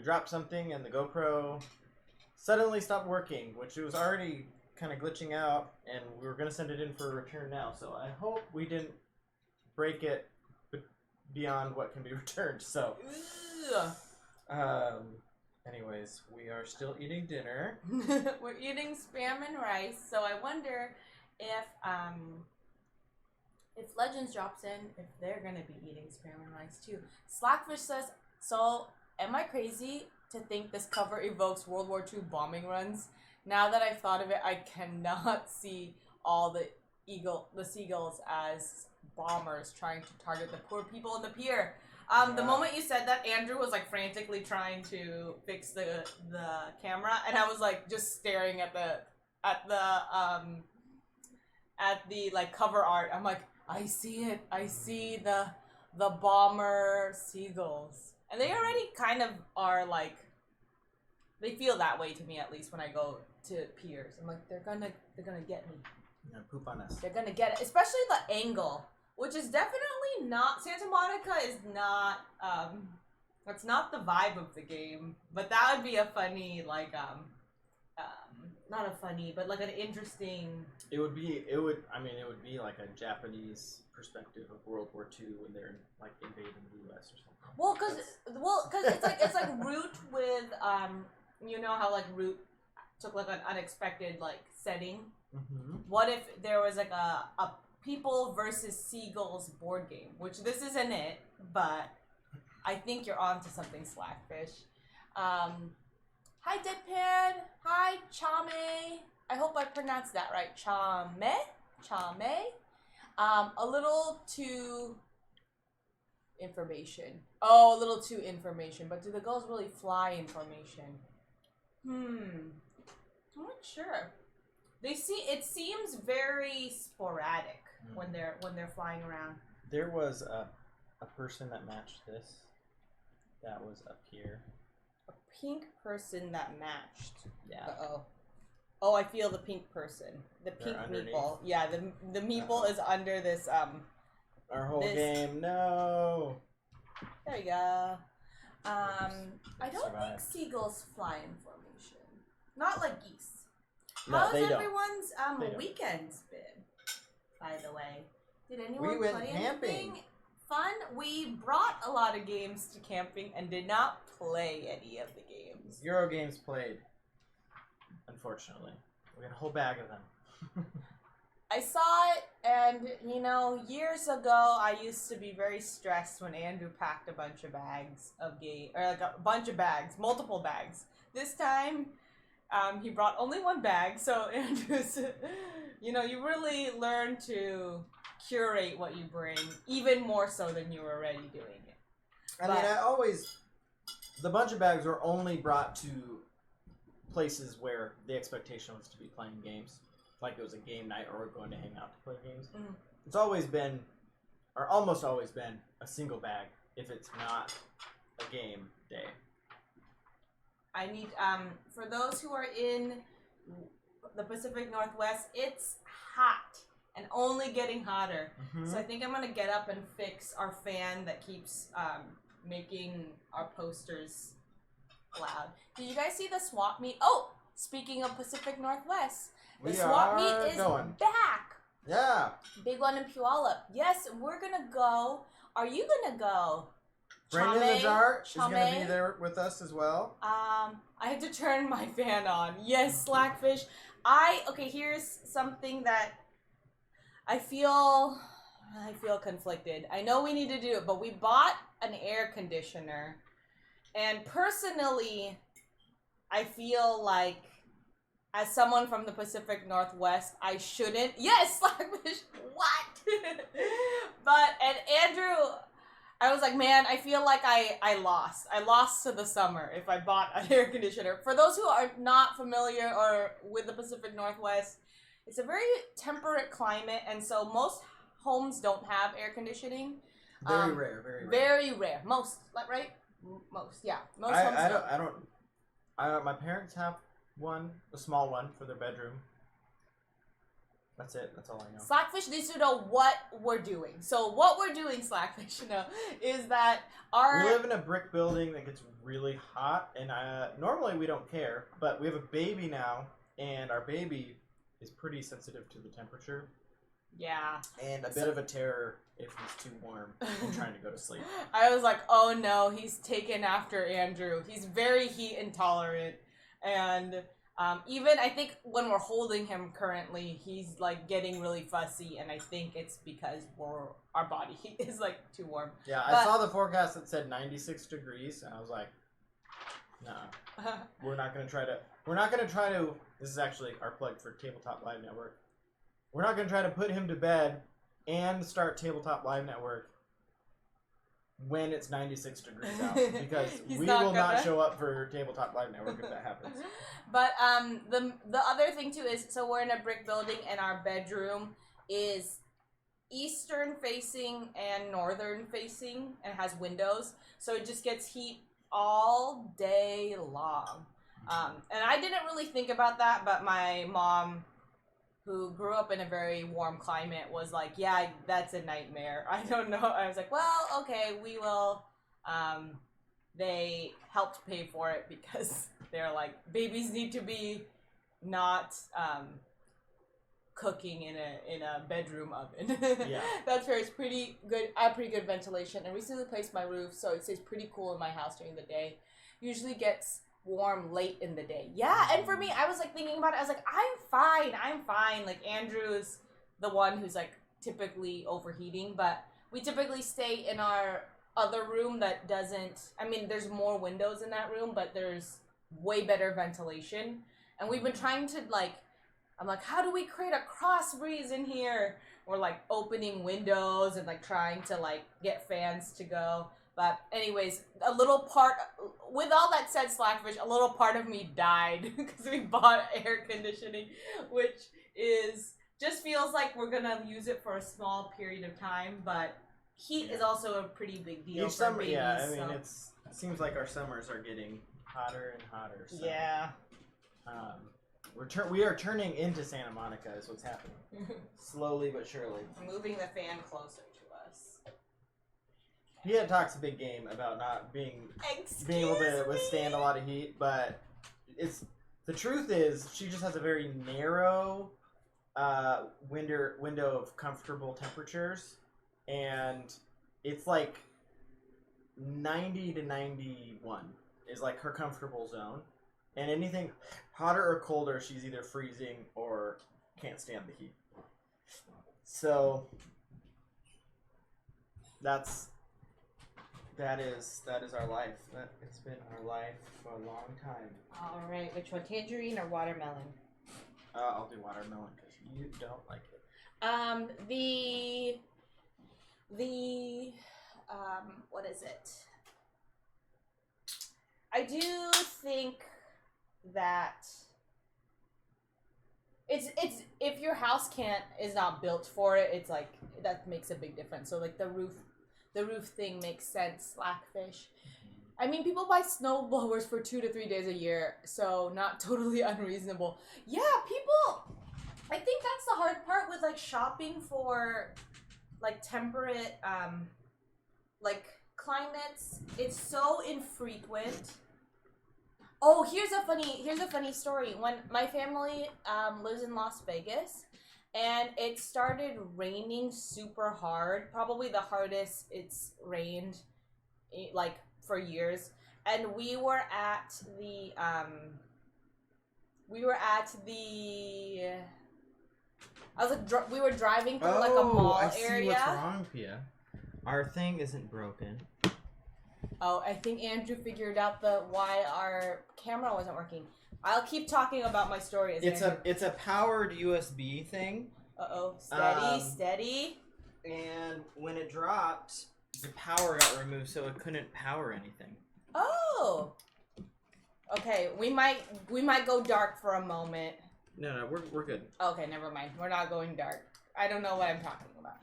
dropped something and the GoPro suddenly stopped working, which it was already kind of glitching out, and we were going to send it in for a return now. So I hope we didn't break it beyond what can be returned. So, anyways, we are still eating dinner. We're eating spam and rice. So I wonder if Legends drops in, if they're gonna be eating spam and rice too. Slackfish says, so am I crazy to think this cover evokes World War II bombing runs? Now that I've thought of it, I cannot see all the seagulls as bombers trying to target the poor people in the pier. The moment you said that, Andrew was like frantically trying to fix the camera, and I was like just staring at the like cover art. I'm like, I see it. I see the bomber seagulls, and they already kind of are like, they feel that way to me, at least when I go to piers. I'm like, they're gonna get me. They're gonna poop on us. They're gonna get it, especially the angle, which is definitely not, Santa Monica is not that's not the vibe of the game. But that would be a funny, like not a funny, but like an interesting. It would be like a Japanese perspective of World War II when they're like invading the U.S. or something. Well, cause it's like Root with you know how like Root took like an unexpected like setting. Mm-hmm. What if there was like a people versus seagulls board game, which this isn't it, but I think you're onto something, Slackfish. Hi, Deadpan. Hi, Chame. I hope I pronounced that right. Chame. A little too information. Oh, a little too information. But do the gulls really fly information? I'm not sure. It seems very sporadic when they're flying around. There was a person that matched this. That was up here. A pink person that matched. Yeah. Oh, I feel the pink person. The pink meeple. Yeah, the meeple is under this our whole game. No. There you go. I don't think seagulls fly in formation. Not like geese. No, how's they everyone's don't. weekends been? By the way, did anyone We went play camping. anything fun? We brought a lot of games to camping and did not play any of the games. Euro games played. Unfortunately, we got a whole bag of them. I saw it, and you know, years ago, I used to be very stressed when Andrew packed a bunch of bags of game, or like a bunch of bags, multiple bags. This time, he brought only one bag, so Andrew's, you know, you really learn to curate what you bring, even more so than you were already doing it. I mean, the bunch of bags were only brought to places where the expectation was to be playing games. Like it was a game night or we're going to hang out to play games. Mm-hmm. It's always been, or almost always been, a single bag if it's not a game day. I need, for those who are in the Pacific Northwest, it's hot and only getting hotter. Mm-hmm. So I think I'm going to get up and fix our fan that keeps making our posters loud. Did you guys see the swap meet? Oh, speaking of Pacific Northwest, the swap meet is back. Yeah. Big one in Puyallup. Yes, we're going to go. Are you going to go? Brandon the Jar is going to be there with us as well. I had to turn my fan on. Yes, Slackfish. Okay, here's something that I feel conflicted. I know we need to do it, but we bought an air conditioner. And personally, I feel like as someone from the Pacific Northwest, I shouldn't. Yes, Slackfish. What? and Andrew, I was like, man, I feel like I lost. I lost to the summer if I bought an air conditioner. For those who are not familiar or with the Pacific Northwest, it's a very temperate climate, and so most homes don't have air conditioning. Very rare. Very rare. Most, right? Most, yeah. Most homes I don't. My parents have one, a small one for their bedroom. That's it. That's all I know. Slackfish needs to know what we're doing. So what we're doing, Slackfish, is that we live in a brick building that gets really hot, and normally we don't care, but we have a baby now, and our baby is pretty sensitive to the temperature. Yeah. And a bit of a terror if he's too warm and trying to go to sleep. I was like, oh no, he's taken after Andrew. He's very heat intolerant. And even I think when we're holding him currently, he's like getting really fussy. And I think it's because our body heat is like too warm. Yeah, I saw the forecast that said 96 degrees. And I was like, nah, we're not going to try to, this is actually our plug for Tabletop Live Network. We're not going to try to put him to bed and start Tabletop Live Network when it's 96 degrees out. Because we will not show up for Tabletop Live Network if that happens. But the other thing too is, so we're in a brick building and our bedroom is eastern facing and northern facing and has windows. So it just gets heat all day long. And I didn't really think about that, but my mom, who grew up in a very warm climate, was like, yeah, that's a nightmare. I don't know. I was like, well, okay, we will. They helped pay for it because they're like, babies need to be not cooking in a bedroom oven. Yeah. That's fair. It's pretty good. I have pretty good ventilation. And recently placed my roof, so it stays pretty cool in my house during the day. Usually gets warm late in the day. Yeah, and for me, I was like thinking about it. I was like, I'm fine. Like Andrew's the one who's like typically overheating, but we typically stay in our other room that doesn't, I mean, there's more windows in that room, but there's way better ventilation. And we've been trying to I'm like, how do we create a cross breeze in here? We're like opening windows and like trying to like get fans to go. But anyways, with all that said, Slackfish, a little part of me died because we bought air conditioning, which just feels like we're going to use it for a small period of time, but heat is also a pretty big deal for babies. Yeah, I mean, it seems like our summers are getting hotter and hotter. So, yeah. We are turning into Santa Monica is what's happening. Slowly but surely. Moving the fan closer to us. He talks a big game about not being able to withstand a lot of heat, but the truth is she just has a very narrow window of comfortable temperatures, and it's like 90 to 91 is like her comfortable zone, and anything hotter or colder, she's either freezing or can't stand the heat. So that is our life. It's been our life for a long time. All right, which one, tangerine or watermelon? I'll do watermelon because you don't like it. What is it? I do think that it's if your house is not built for it, it's like that makes a big difference. So like the roof thing makes sense, Slackfish. I mean, people buy snow blowers for 2 to 3 days a year, so not totally unreasonable. Yeah, I think that's the hard part with like shopping for like temperate like climates. It's so infrequent. Oh, here's a funny story. When my family lives in Las Vegas, and it started raining super hard, probably the hardest it's rained like for years, and we were driving through like a mall area. What's wrong, Pia? Our thing isn't broken. Oh, I think Andrew figured out why our camera wasn't working. I'll keep talking about my story. It's a powered USB thing. Uh-oh. Steady. And when it dropped, the power got removed, so it couldn't power anything. Oh. Okay, we might go dark for a moment. No, we're good. Okay, never mind. We're not going dark. I don't know what I'm talking about.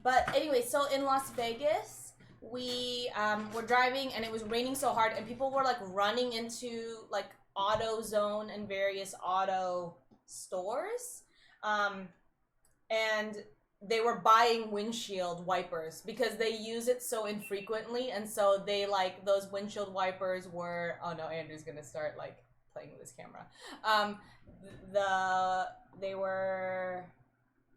But anyway, so in Las Vegas, we were driving and it was raining so hard, and people were like running into like AutoZone and various auto stores. and they were buying windshield wipers because they use it so infrequently, and so they like those windshield wipers were. Oh no, Andrew's gonna start like playing with his camera. They were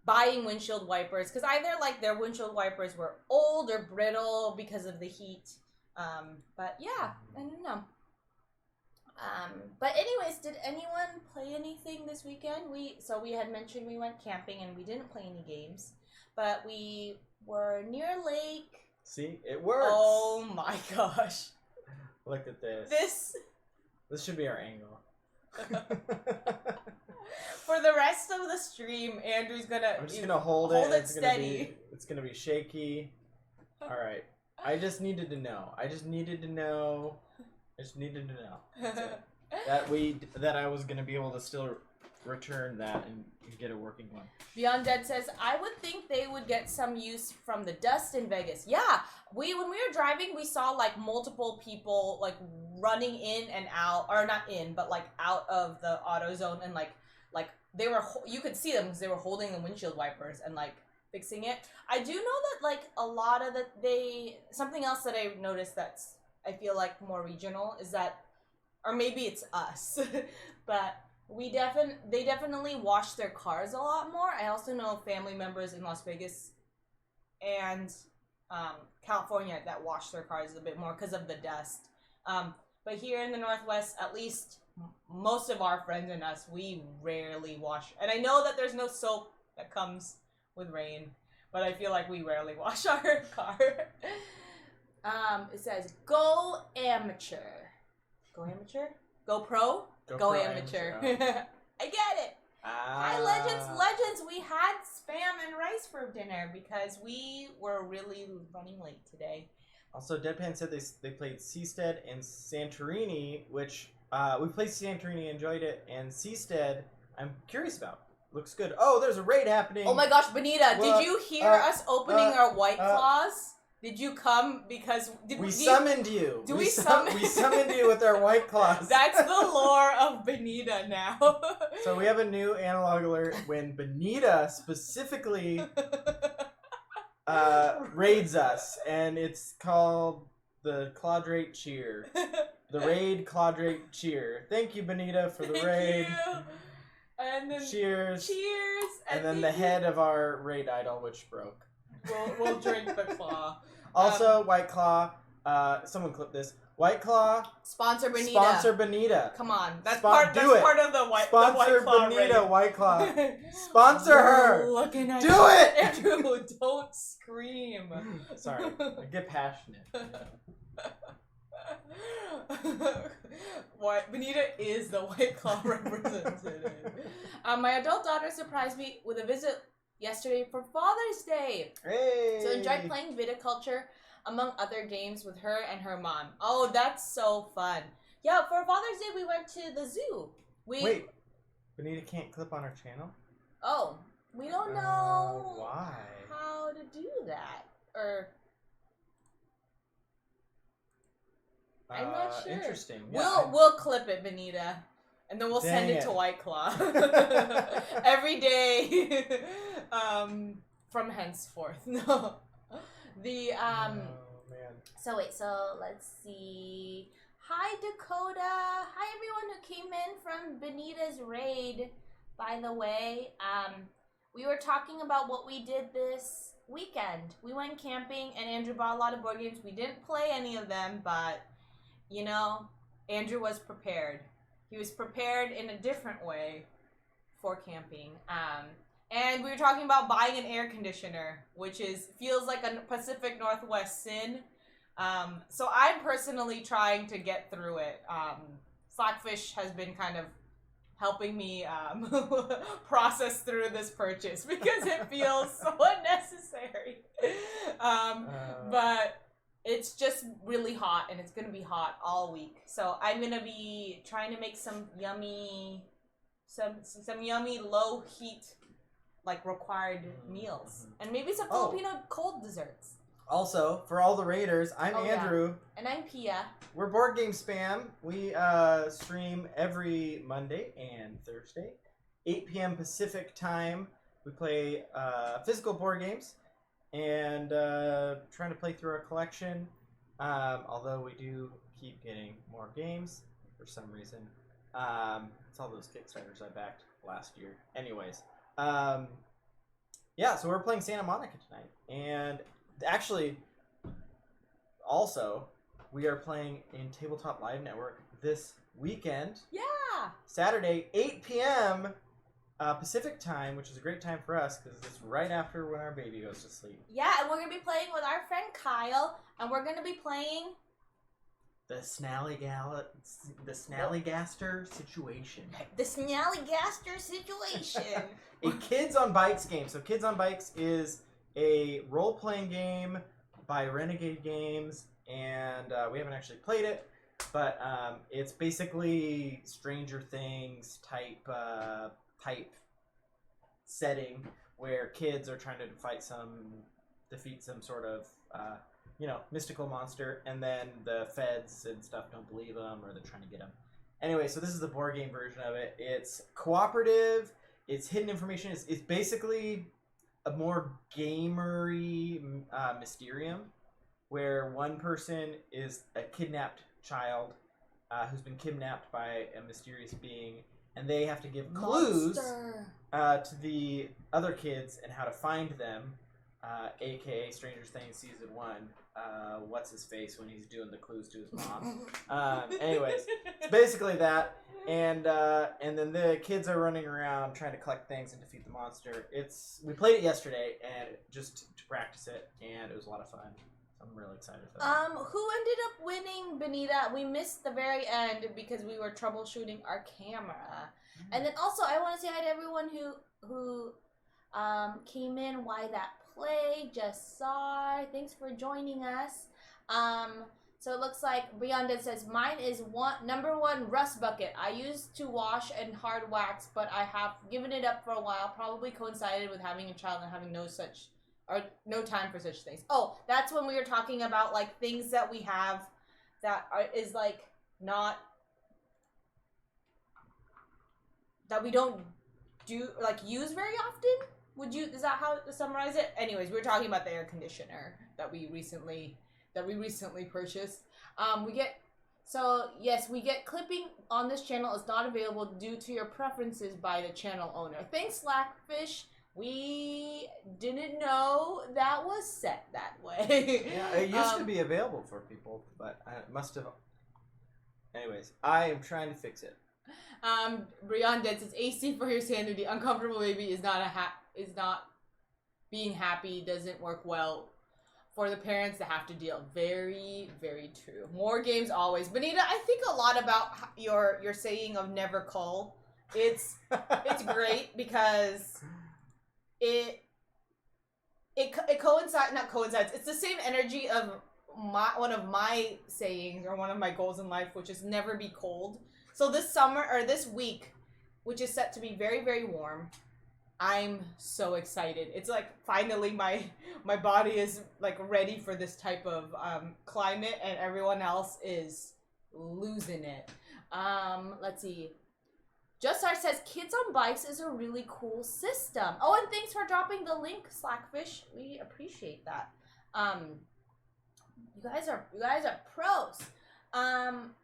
buying windshield wipers because either like their windshield wipers were old or brittle because of the heat. But yeah, I don't know. But anyways, did anyone play anything this weekend? We had mentioned we went camping and we didn't play any games, but we were near a lake. See, it works. Oh my gosh! Look at this. This should be our angle. For the rest of the stream, Andrew's gonna. I'm just gonna hold it steady. It's gonna be shaky. All right. I just needed to know. that I was gonna be able to still return that and get a working one. Beyond Dead says, I would think they would get some use from the dust in Vegas. Yeah, when we were driving, we saw like multiple people like running in and out, or not in, but like out of the auto zone, and like they were, you could see them because they were holding the windshield wipers and like fixing it. I do know that like a lot of something else that I noticed that's I feel like more regional is that, or maybe it's us, but they definitely wash their cars a lot more. I also know family members in Las Vegas and California that wash their cars a bit more because of the dust. But here in the Northwest, at least most of our friends and us, we rarely wash. And I know that there's no soap that comes with rain, but I feel like we rarely wash our car. It says, go amateur. Go amateur? Go pro? Go amateur. I get it. Hi, Legends. We had Spam and rice for dinner because we were really running late today. Also, Deadpan said they played Seastead and Santorini, which we played Santorini, enjoyed it, and Seastead I'm curious about. Looks good. Oh, there's a raid happening. Oh my gosh, Benita, did you hear us opening our White Claws? Did you come because... We summoned you. We summoned you with our White Claws. That's the lore of Benita now. So we have a new analog alert when Benita specifically raids us, and it's called the Claudrate Cheer. The raid Claudrate Cheer. Thank you, Benita, for the raid. You. And then cheers. And then the you. head of our raid idol, which broke. We'll drink the claw. Also, White Claw. Someone clip this. White Claw. Sponsor Benita. Come on, that's part of the White Claw. Sponsor Benita. Raid. White Claw. Sponsor her. Looking at Do it. Andrew, don't scream. Sorry, I get passionate. Benita is the White Claw representative. My adult daughter surprised me with a visit yesterday for Father's Day. Hey! So enjoyed playing Viticulture, among other games, with her and her mom. Oh, that's so fun. Yeah, for Father's Day, we went to the zoo. Wait, Benita can't clip on her channel? Oh, we don't know why how to do that. Or... I'm not sure. Interesting. Yeah, we'll clip it, Benita, and then we'll send it to White Claw every day from henceforth. No, man. So let's see. Hi Dakota. Hi everyone who came in from Benita's raid. By the way, we were talking about what we did this weekend. We went camping, and Andrew bought a lot of board games. We didn't play any of them, but. You know, Andrew was prepared. He was prepared in a different way for camping. And we were talking about buying an air conditioner, which feels like a Pacific Northwest sin. So I'm personally trying to get through it. Slackfish has been kind of helping me process through this purchase because it feels so unnecessary. But... It's just really hot, and it's going to be hot all week. So I'm going to be trying to make some yummy low heat, like required meals. And maybe some Filipino cold desserts. Also, for all the raiders, I'm Andrew. Yeah. And I'm Pia. We're Board Game Spam. We stream every Monday and Thursday, 8 p.m. Pacific time. We play physical board games and trying to play through our collection. Although we do keep getting more games for some reason. It's all those Kickstarters I backed last year. Anyways, yeah, so we're playing Santa Monica tonight. And actually, also, we are playing in Tabletop Live Network this weekend. Yeah! Saturday, 8 p.m. Pacific time, which is a great time for us because it's right after when our baby goes to sleep. Yeah, and we're going to be playing with our friend Kyle, and we're going to be playing... The Snallygaster situation. The Snallygaster situation. A Kids on Bikes game. So Kids on Bikes is a role-playing game by Renegade Games, and we haven't actually played it, but it's basically Stranger Things type setting where kids are trying to defeat some sort of mystical monster, and then the feds and stuff don't believe them, or they're trying to get them. Anyway, so this is the board game version of it. It's cooperative. It's hidden information. It's basically a more gamery Mysterium, where one person is a kidnapped child who's been kidnapped by a mysterious being, and they have to give clues to the other kids and how to find them, aka Stranger Things Season 1. What's his face when he's doing the clues to his mom. Anyways, it's basically that, and then the kids are running around trying to collect things and defeat the monster. We played it yesterday and just to practice it, and it was a lot of fun. I'm really excited for that. Who ended up winning, Benita? We missed the very end because we were troubleshooting our camera. And then also, I want to say hi to everyone who came in. Why that play? Just saw. Thanks for joining us. So it looks like Beyonda says mine is number one rust bucket. I used to wash and hard wax, but I have given it up for a while. Probably coincided with having a child and having no time for such things. Oh, that's when we were talking about like things that we have that is like not that we don't do like use very often. Is that how to summarize it? Anyways, we were talking about the air conditioner that we recently purchased. We get clipping on this channel is not available due to your preferences by the channel owner. Thanks, Slackfish. We didn't know that was set that way. Yeah, it used to be available for people, but it must have. Anyways, I am trying to fix it. Brian Dead says AC for your sanity. Uncomfortable baby is not being happy doesn't work well for the parents that have to deal. Very, very true. More games always. Benita, I think a lot about your saying of never cull. It's great because it coincides. It's the same energy of one of my sayings or one of my goals in life, which is never be cold. So this week, which is set to be very, very warm, I'm so excited. It's like finally my body is like ready for this type of climate, and everyone else is losing it. Let's see. Justar says Kids on Bikes is a really cool system. Oh, and thanks for dropping the link, Slackfish. We appreciate that. You guys are pros.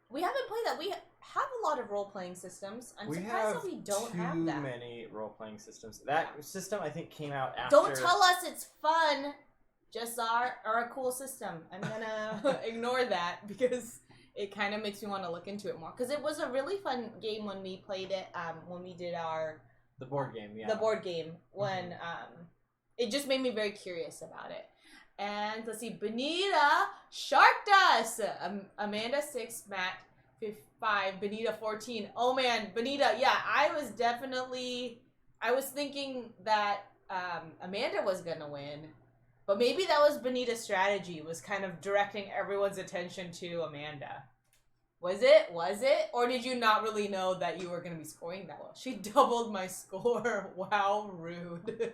We haven't played that. We have a lot of role-playing systems. I'm surprised that we don't have that. Too many role-playing systems. That system, I think, came out after... Don't tell us it's fun, Jassar, or a cool system. I'm gonna ignore that because it kind of makes me want to look into it more. Because it was a really fun game when we played it, when we did the board game, yeah. The board game, when it just made me very curious about it. And let's see, Benita sharked us! Amanda 6, Matt 5, Benita 14. Oh man, Benita, yeah, I was thinking that Amanda was gonna win, but maybe that was Benita's strategy, was kind of directing everyone's attention to Amanda. Was it? Or did you not really know that you were gonna be scoring that well? She doubled my score. Wow, rude.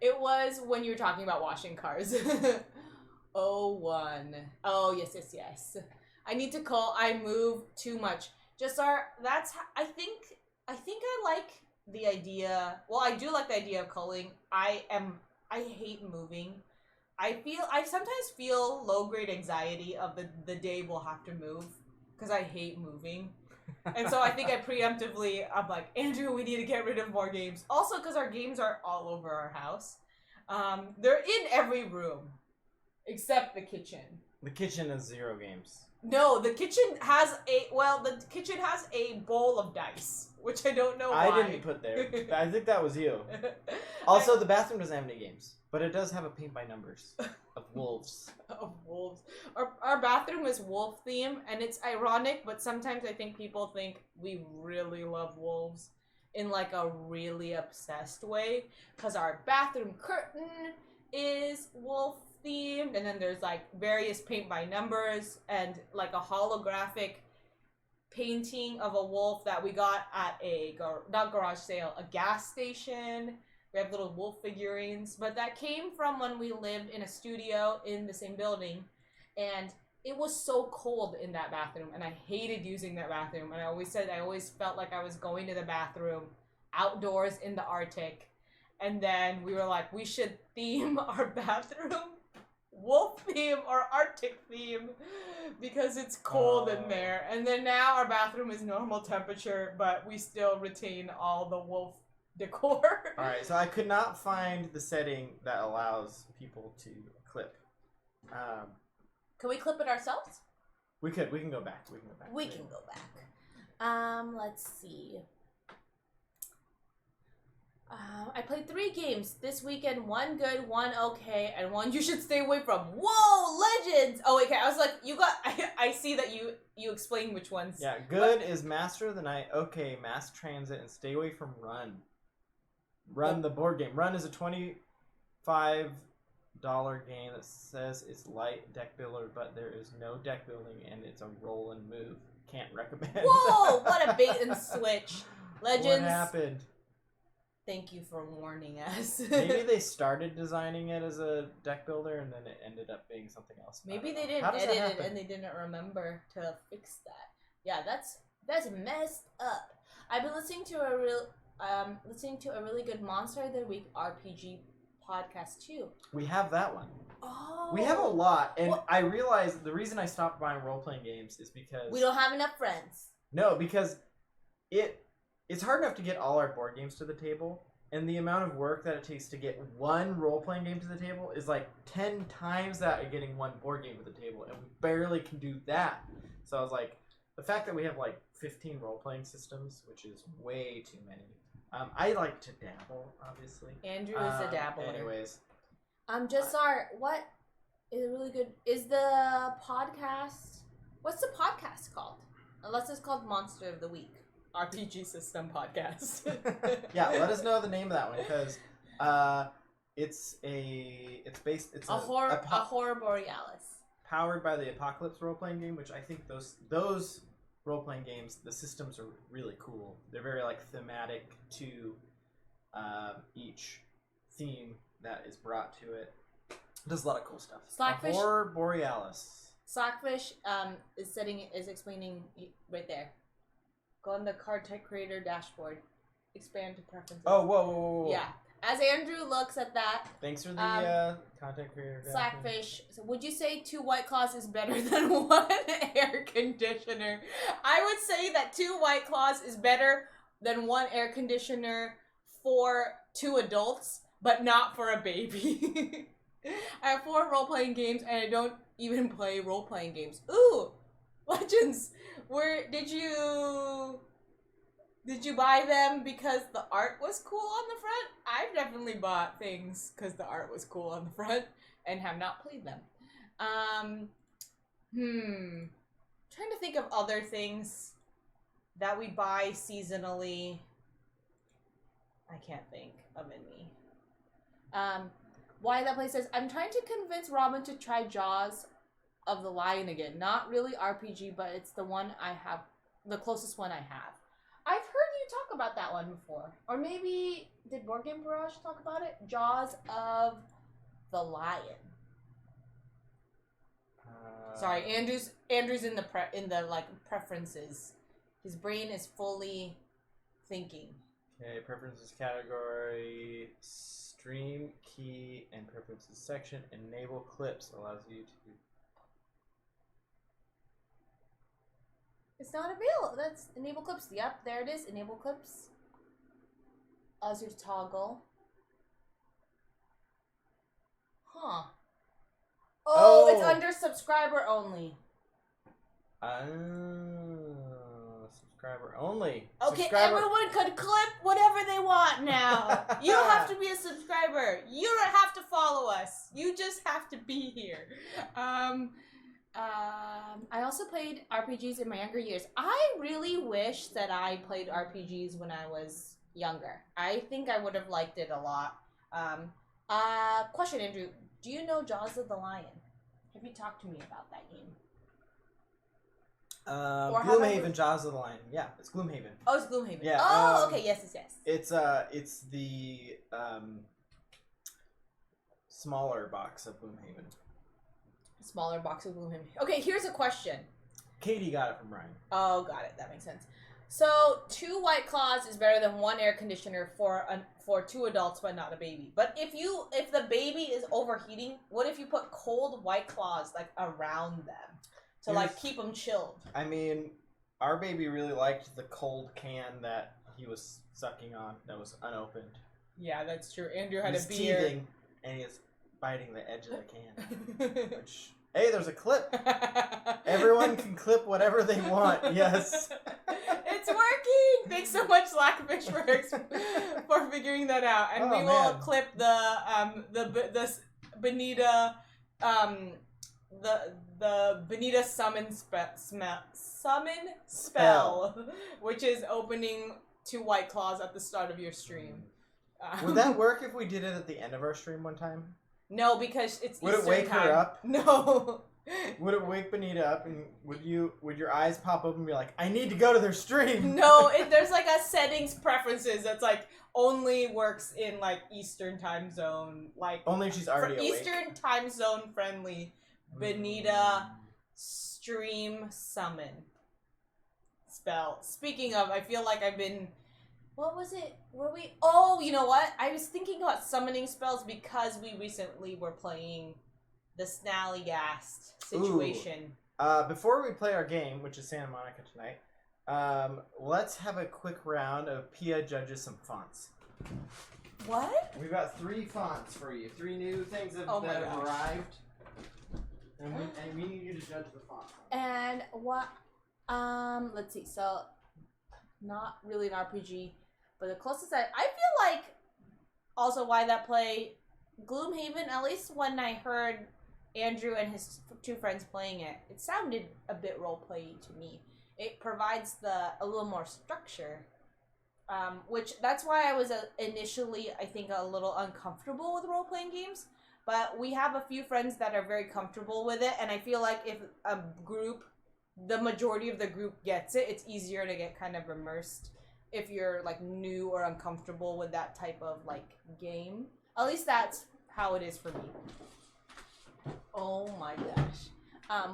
It was when you were talking about washing cars. 01. Oh, yes. I need to I move too much. I think I like the idea. Well, I do like the idea of culling. I hate moving. I sometimes feel low grade anxiety of the day we'll have to move because I hate moving. And so I think I'm like, Andrew, we need to get rid of more games. Also because our games are all over our house. They're in every room except the kitchen. The kitchen is 0 games. No, the kitchen has a bowl of dice, which I don't know why. I didn't put there. I think that was you. Also, the bathroom doesn't have any games, but it does have a paint by numbers of wolves. Of wolves. Our bathroom is wolf theme, and it's ironic, but sometimes I think people think we really love wolves in like a really obsessed way, because our bathroom curtain is wolf themed, and then there's like various paint by numbers and like a holographic painting of a wolf that we got at a not garage sale, a gas station. We have little wolf figurines, but that came from when we lived in a studio in the same building, and it was so cold in that bathroom, and I hated using that bathroom, and I always felt like I was going to the bathroom outdoors in the Arctic. And then we were like, we should theme our bathroom wolf theme or Arctic theme because it's cold in there. And then now our bathroom is normal temperature, but we still retain all the wolf decor. Alright, so I could not find the setting that allows people to clip. Can we clip it ourselves? We can go back. We can go back. Let's see. I played 3 games this weekend. 1 good, 1 okay, and 1 you should stay away from. Whoa, legends! Oh, okay. I was like, you got. I see that you explain which ones. Yeah, good is Master of the Night. Okay, Mass Transit, and stay away from Run. Run, the board game. Run is a $25 game that says it's light deck builder, but there is no deck building, and it's a roll and move. Can't recommend. Whoa! What a bait and switch. Legends. What happened? Thank you for warning us. Maybe they started designing it as a deck builder and then it ended up being something else. Maybe they didn't edit it and they didn't remember to fix that. Yeah, that's messed up. I've been listening to a really good Monster of the Week RPG podcast too. We have that one. Oh. We have a lot, and I realized the reason I stopped buying role-playing games is because we don't have enough friends. No, because it's hard enough to get all our board games to the table, and the amount of work that it takes to get one role-playing game to the table is like 10 times that of getting one board game to the table, and we barely can do that. So I was like, the fact that we have like 15 role-playing systems, which is way too many. I like to dabble, obviously. Andrew is a dabbler. Anyways. What is a really good... Is the podcast... What's the podcast called? Unless it's called Monster of the Week. RPG System Podcast. Yeah, let us know the name of that one, because it's a horror borealis. Powered by the Apocalypse role-playing game, which I think those role-playing games, the systems are really cool. They're very like thematic to each theme that is brought to it. It does a lot of cool stuff. Slackfish. Horror Borealis. Slackfish is explaining right there. Go on the card type creator dashboard. Expand to preferences. Oh, whoa. Yeah. As Andrew looks at that. Thanks for the content creator. Slackfish. So would you say 2 White Claws is better than 1 air conditioner? I would say that 2 White Claws is better than 1 air conditioner for 2 adults, but not for a baby. I have 4 role-playing games, and I don't even play role-playing games. Ooh! Legends! Did you buy them because the art was cool on the front? I've definitely bought things because the art was cool on the front and have not played them. Trying to think of other things that we buy seasonally. I can't think of any. Why that place says, I'm trying to convince Robin to try Jaws of the Lion again. Not really RPG, but it's the one I have, the closest one I have. I've heard you talk about that one before. Or maybe, did Board Game Barrage talk about it? Jaws of the Lion. Sorry, Andrew's in the like preferences. His brain is fully thinking. Okay, preferences category, stream key, and preferences section. Enable clips allows you to. It's not available. That's enable clips. Yep, there it is. Enable clips. Allows you to toggle. Huh. Oh, it's under subscriber only. Subscriber only. Okay, everyone can clip whatever they want now. You don't have to be a subscriber. You don't have to follow us. You just have to be here. I also played RPGs in my younger years. I really wish that I played RPGs when I was younger. I think I would have liked it a lot. Question, Andrew. Do you know Jaws of the Lion? Have you talked to me about that game? Gloomhaven, Jaws of the Lion. Yeah, it's Gloomhaven. Oh, it's Gloomhaven. Yeah. Oh, okay. Yes. It's the smaller box of Gloomhaven. Smaller box of Gloomhaven. Okay, here's a question. Katie got it from Ryan. Oh, got it. That makes sense. So 2 White Claws is better than 1 air conditioner for 2 adults, but not a baby. But if the baby is overheating, what if you put cold White Claws like around them to like keep them chilled? I mean, our baby really liked the cold can that he was sucking on that was unopened. Yeah, that's true. Andrew had He's a beer. teething, and he is biting the edge of the can. Which, hey, there's a clip. Everyone can clip whatever they want. Yes. It's working. Thanks so much, Slackfish, for figuring that out. And we will clip the Benita the Benita summon spell, which is opening 2 White Claws at the start of your stream. Would that work if we did it at the end of our stream one time? No, because it's Would Eastern it wake time. her up? No. Would it wake Benita up, and would your eyes pop open and be like, I need to go to their stream? No, there's like a settings preferences that's like only works in like Eastern time zone, like only if she's already awake. Eastern time zone friendly Benita stream summon spell. Speaking of, I feel like I've been. What was it? Oh, you know what? I was thinking about summoning spells because we recently were playing the Snallygast situation. Before we play our game, which is Santa Monica tonight, let's have a quick round of Pia judges some fonts. What? We've got 3 fonts for you. 3 new things that have arrived. And we need you to judge the font. And what? Let's see. So, not really an RPG, but the closest I feel like also why that play Gloomhaven. At least when I heard Andrew and his 2 friends playing it, it sounded a bit roleplay to me. It provides a little more structure, which that's why I was initially I think a little uncomfortable with role playing games. But we have a few friends that are very comfortable with it, and I feel like if a group, the majority of the group gets it, it's easier to get kind of immersed if you're like new or uncomfortable with that type of like game. At least that's how it is for me. Oh my gosh.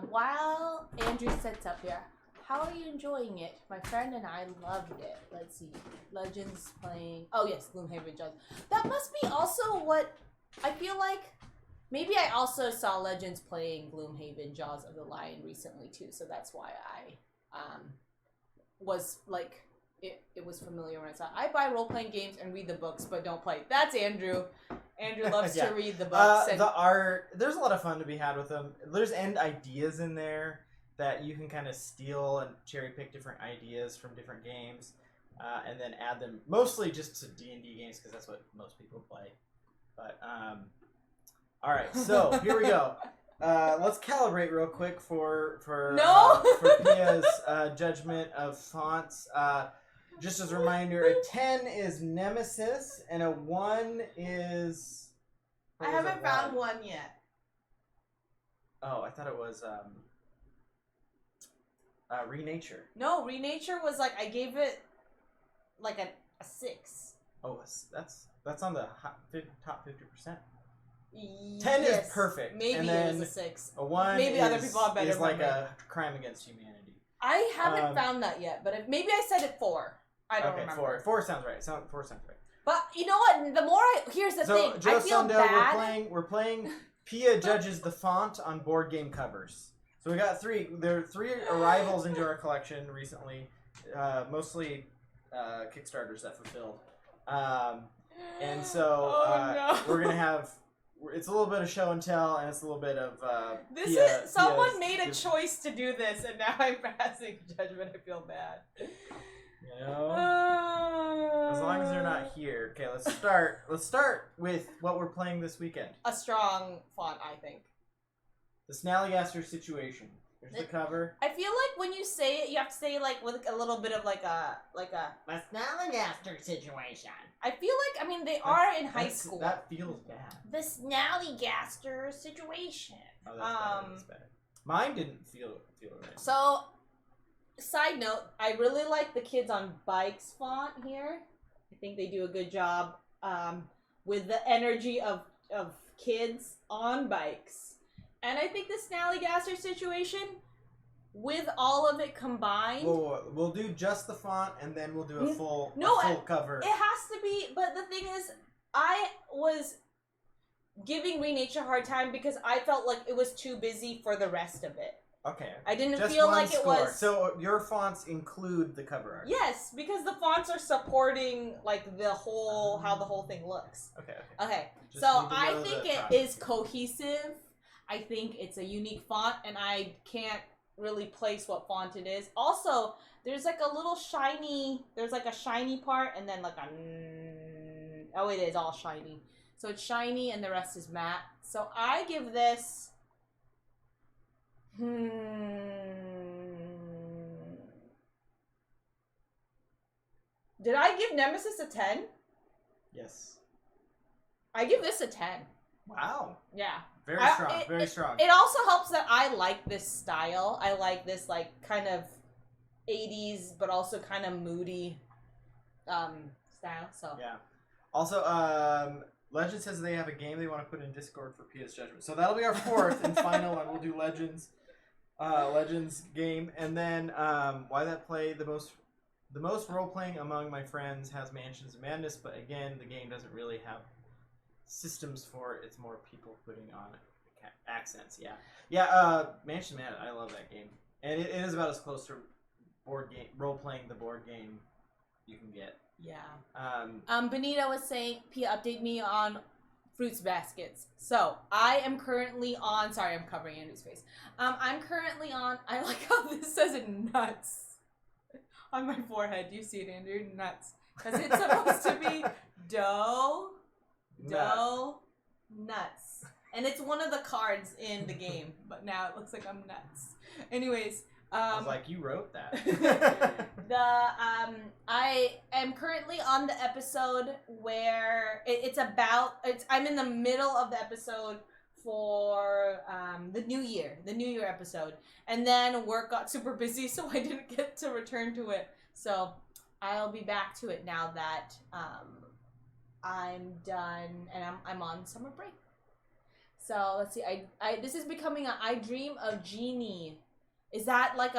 While Andrew sets up here, how are you enjoying it? My friend and I loved it. Let's see. Legends playing. Oh yes, Gloomhaven Jaws. That must be also what I feel like. Maybe I also saw Legends playing Gloomhaven Jaws of the Lion recently too, so that's why I was like it was familiar when I saw it. I buy role-playing games and read the books, but don't play. That's Andrew. Andrew loves to read the books. The art, there's a lot of fun to be had with them. There's end ideas in there that you can kind of steal and cherry pick different ideas from different games, and then add them mostly just to D&D games because that's what most people play. But all right, so here we go. Let's calibrate real quick for Pia's judgment of fonts. Just as a reminder, a 10 is Nemesis, and a 1 is. I haven't found 1 yet. Oh, I thought it was Renature. No, Renature was like I gave it like a 6. Oh, that's on the top 50%. 10 is perfect. Maybe and it was a 6. A 1 maybe other people have better is like a crime against humanity. I haven't found that yet, but maybe I said it 4. I don't okay, remember. Four sounds right. Four sounds right. But you know what? The more here's the thing. Joe I feel Sundell, bad. we're playing Pia judges the font on board game covers. So we got three. There are 3 arrivals into our collection recently, mostly Kickstarters that fulfilled. And so we're gonna have. It's a little bit of show and tell, and it's a little bit of. Someone made a choice to do this, and now I'm passing judgment. I feel bad. You know, as long as they're not here. Okay, let's start. Let's start with what we're playing this weekend. A strong font, I think. The Snallygaster Situation. Here's the cover. I feel like when you say it, you have to say it like with a little bit of like a. The Snallygaster Situation. I feel like they are in high school. That feels bad. The Snallygaster Situation. Oh, that's bad. Mine didn't feel right. So. Side note, I really like the Kids on Bikes font here. I think they do a good job with the energy of kids on bikes. And I think the Snallygaster Situation, with all of it combined... We'll do just the font, and then we'll do a full cover. It has to be, but the thing is, I was giving Renature a hard time because I felt like it was too busy for the rest of it. Okay. I didn't feel like it was... So your fonts include the cover art? Yes, because the fonts are supporting like the whole how the whole thing looks. Okay. So I think it is cohesive. I think it's a unique font, and I can't really place what font it is. Also, there's like a little shiny. There's like a shiny part, and then like a... Oh, it is all shiny. So it's shiny, and the rest is matte. So I give this... Did I give Nemesis a 10? Yes. I give this a 10. Wow. Yeah. Very strong. It also helps that I like this style. I like this like kind of 80s but also kind of moody style. So yeah. Also, Legend says they have a game they want to put in Discord for PS Judgment. So that'll be our 4th and final one. We'll do Legends game, and then why that play the most role playing among my friends has Mansions of Madness, but again the game doesn't really have systems for it. It's more people putting on accents. Mansions of Madness, I love that game, and it is about as close to board game role playing the board game you can get. Benita was saying, Pia, update me on fruits baskets. So I am currently on. Sorry, I'm covering Andrew's face. I'm currently on. I like how this says nuts on my forehead. Do you see it, Andrew? Nuts, because it's supposed to be dough, nuts, and it's one of the cards in the game. But now it looks like I'm nuts. Anyways. I was like, you wrote that. I am currently on the episode where I'm in the middle of the episode for the New Year episode, and then work got super busy, so I didn't get to return to it. So I'll be back to it now that I'm done and I'm on summer break. So let's see. This is becoming I Dream of Genie. Is that like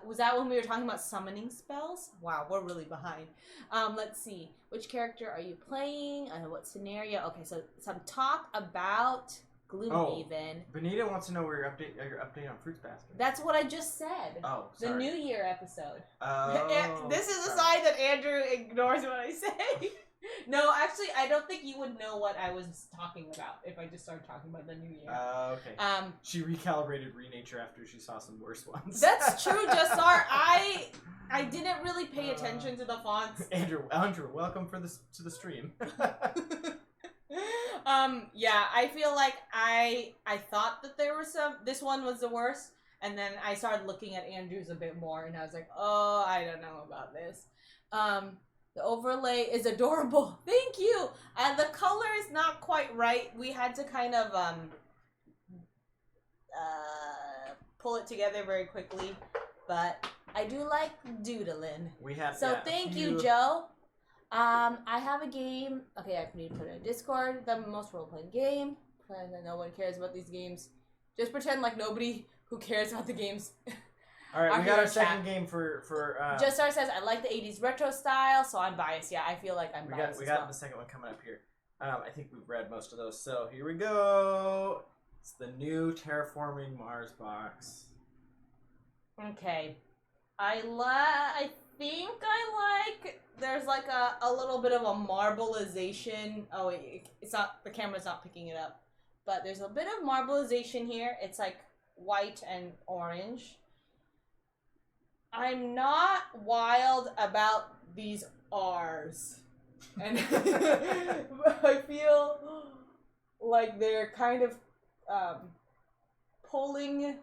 was that when we were talking about summoning spells? Wow, we're really behind. Let's see. Which character are you playing? What scenario? Okay, so some talk about Gloomhaven. Benita wants to know where your update on Fruits Basket. That's what I just said. Oh, The sorry. New Year episode. Oh. This is a sign that Andrew ignores what I say. No, actually, I don't think you would know what I was talking about if I just started talking about the New Year. Okay. She recalibrated Renature after she saw some worse ones. That's true, Jassar. I didn't really pay attention to the fonts. Andrew, welcome to the stream. Yeah, I feel like I thought that there was this one was the worst, and then I started looking at Andrew's a bit more, and I was like, oh, I don't know about this. The overlay is adorable. Thank you. And the color is not quite right. We had to kind of pull it together very quickly, but I do like doodling. Thank you, Joe. I have a game. Okay, I need to put it in Discord. The most role-playing game. Pretend that no one cares about these games. Just pretend like nobody who cares about the games. All right, we got our hero second chat. game for. Just Star says, I like the 80s retro style, so I'm biased. Yeah, I feel like I'm biased. We got the second one coming up here. I think we've read most of those, so here we go. It's the new Terraforming Mars box. Okay. I think I like. There's like a little bit of a marbleization. Oh, it's not. The camera's not picking it up. But there's a bit of marbleization here. It's like white and orange. I'm not wild about these R's. And I feel like they're kind of pulling.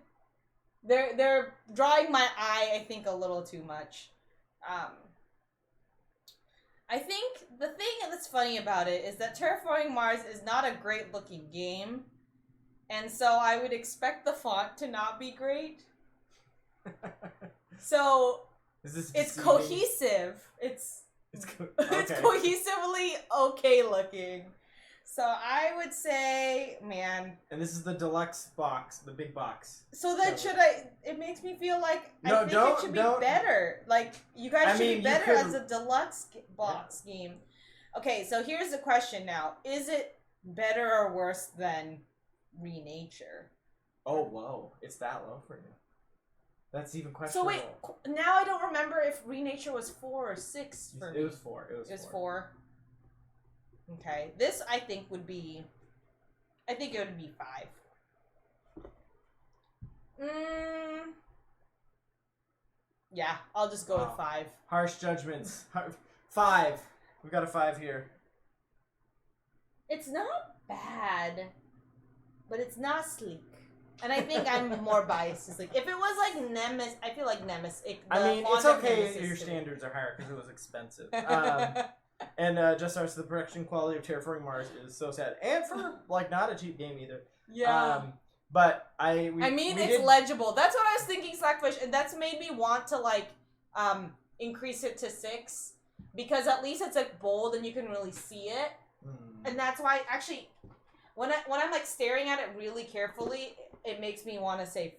They're drawing my eye, I think, a little too much. I think the thing that's funny about it is that Terraforming Mars is not a great looking game, and so I would expect the font to not be great. So it's cohesive. It's cohesively okay looking. So I would say, man. And this is the deluxe box, the big box. So then it makes me feel like I think it should be better. Like, you guys should be better as a deluxe box game. Okay, so here's the question now. Is it better or worse than Renature? Oh, whoa. It's that low for you. That's even questionable. So wait, now I don't remember if Renature was 4 or 6 for me. It was 4. It was 4. Okay, this I think it would be 5. Yeah, I'll just go with 5. Harsh judgments. 5. We've got a 5 here. It's not bad, but it's not sleek. And I think I'm more biased to sleek. If it was like Nemesis, I feel like Nemesis. It's okay your standards are higher because it was expensive. And just starts the production quality of Terraforming Mars is so sad, and for like not a cheap game either. Yeah. But it's legible. That's what I was thinking, Slackfish, and that's made me want to like increase it to 6 because at least it's like bold and you can really see it. And that's why actually when I'm like staring at it really carefully, it makes me want to say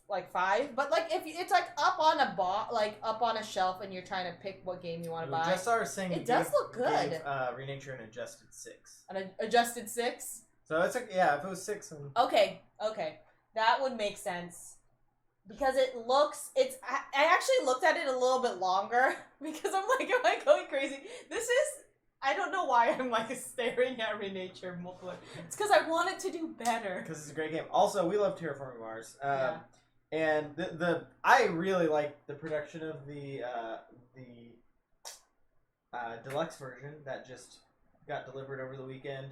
like 5, but like if it's like up on a shelf and you're trying to pick what game you want to buy. Just started saying it does look good. Gave, Renature an adjusted 6. An adjusted 6? So it's like, yeah, if it was 6. Okay, that would make sense because it looks. I actually looked at it a little bit longer because I'm like, am I going crazy? I don't know why I'm like staring at Renature multiple. It's because I want it to do better. Because it's a great game. Also, we love Terraforming Mars. And I really like the production of the deluxe version that just got delivered over the weekend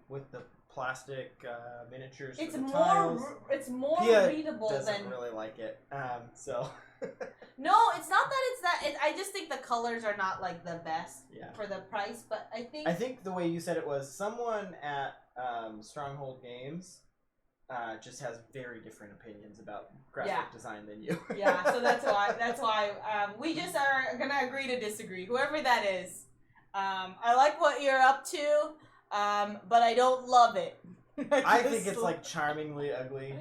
with the plastic miniatures. It's for the more tiles. It's more Pia readable doesn't than. really like it. So. No, it's not that it's that. I just think the colors are not like the best for the price. But I think the way you said it was someone at Stronghold Games. Just has very different opinions about graphic design than you. Yeah, so that's why we just are gonna agree to disagree. Whoever that is, I like what you're up to, but I don't love it. I think it's like charmingly ugly.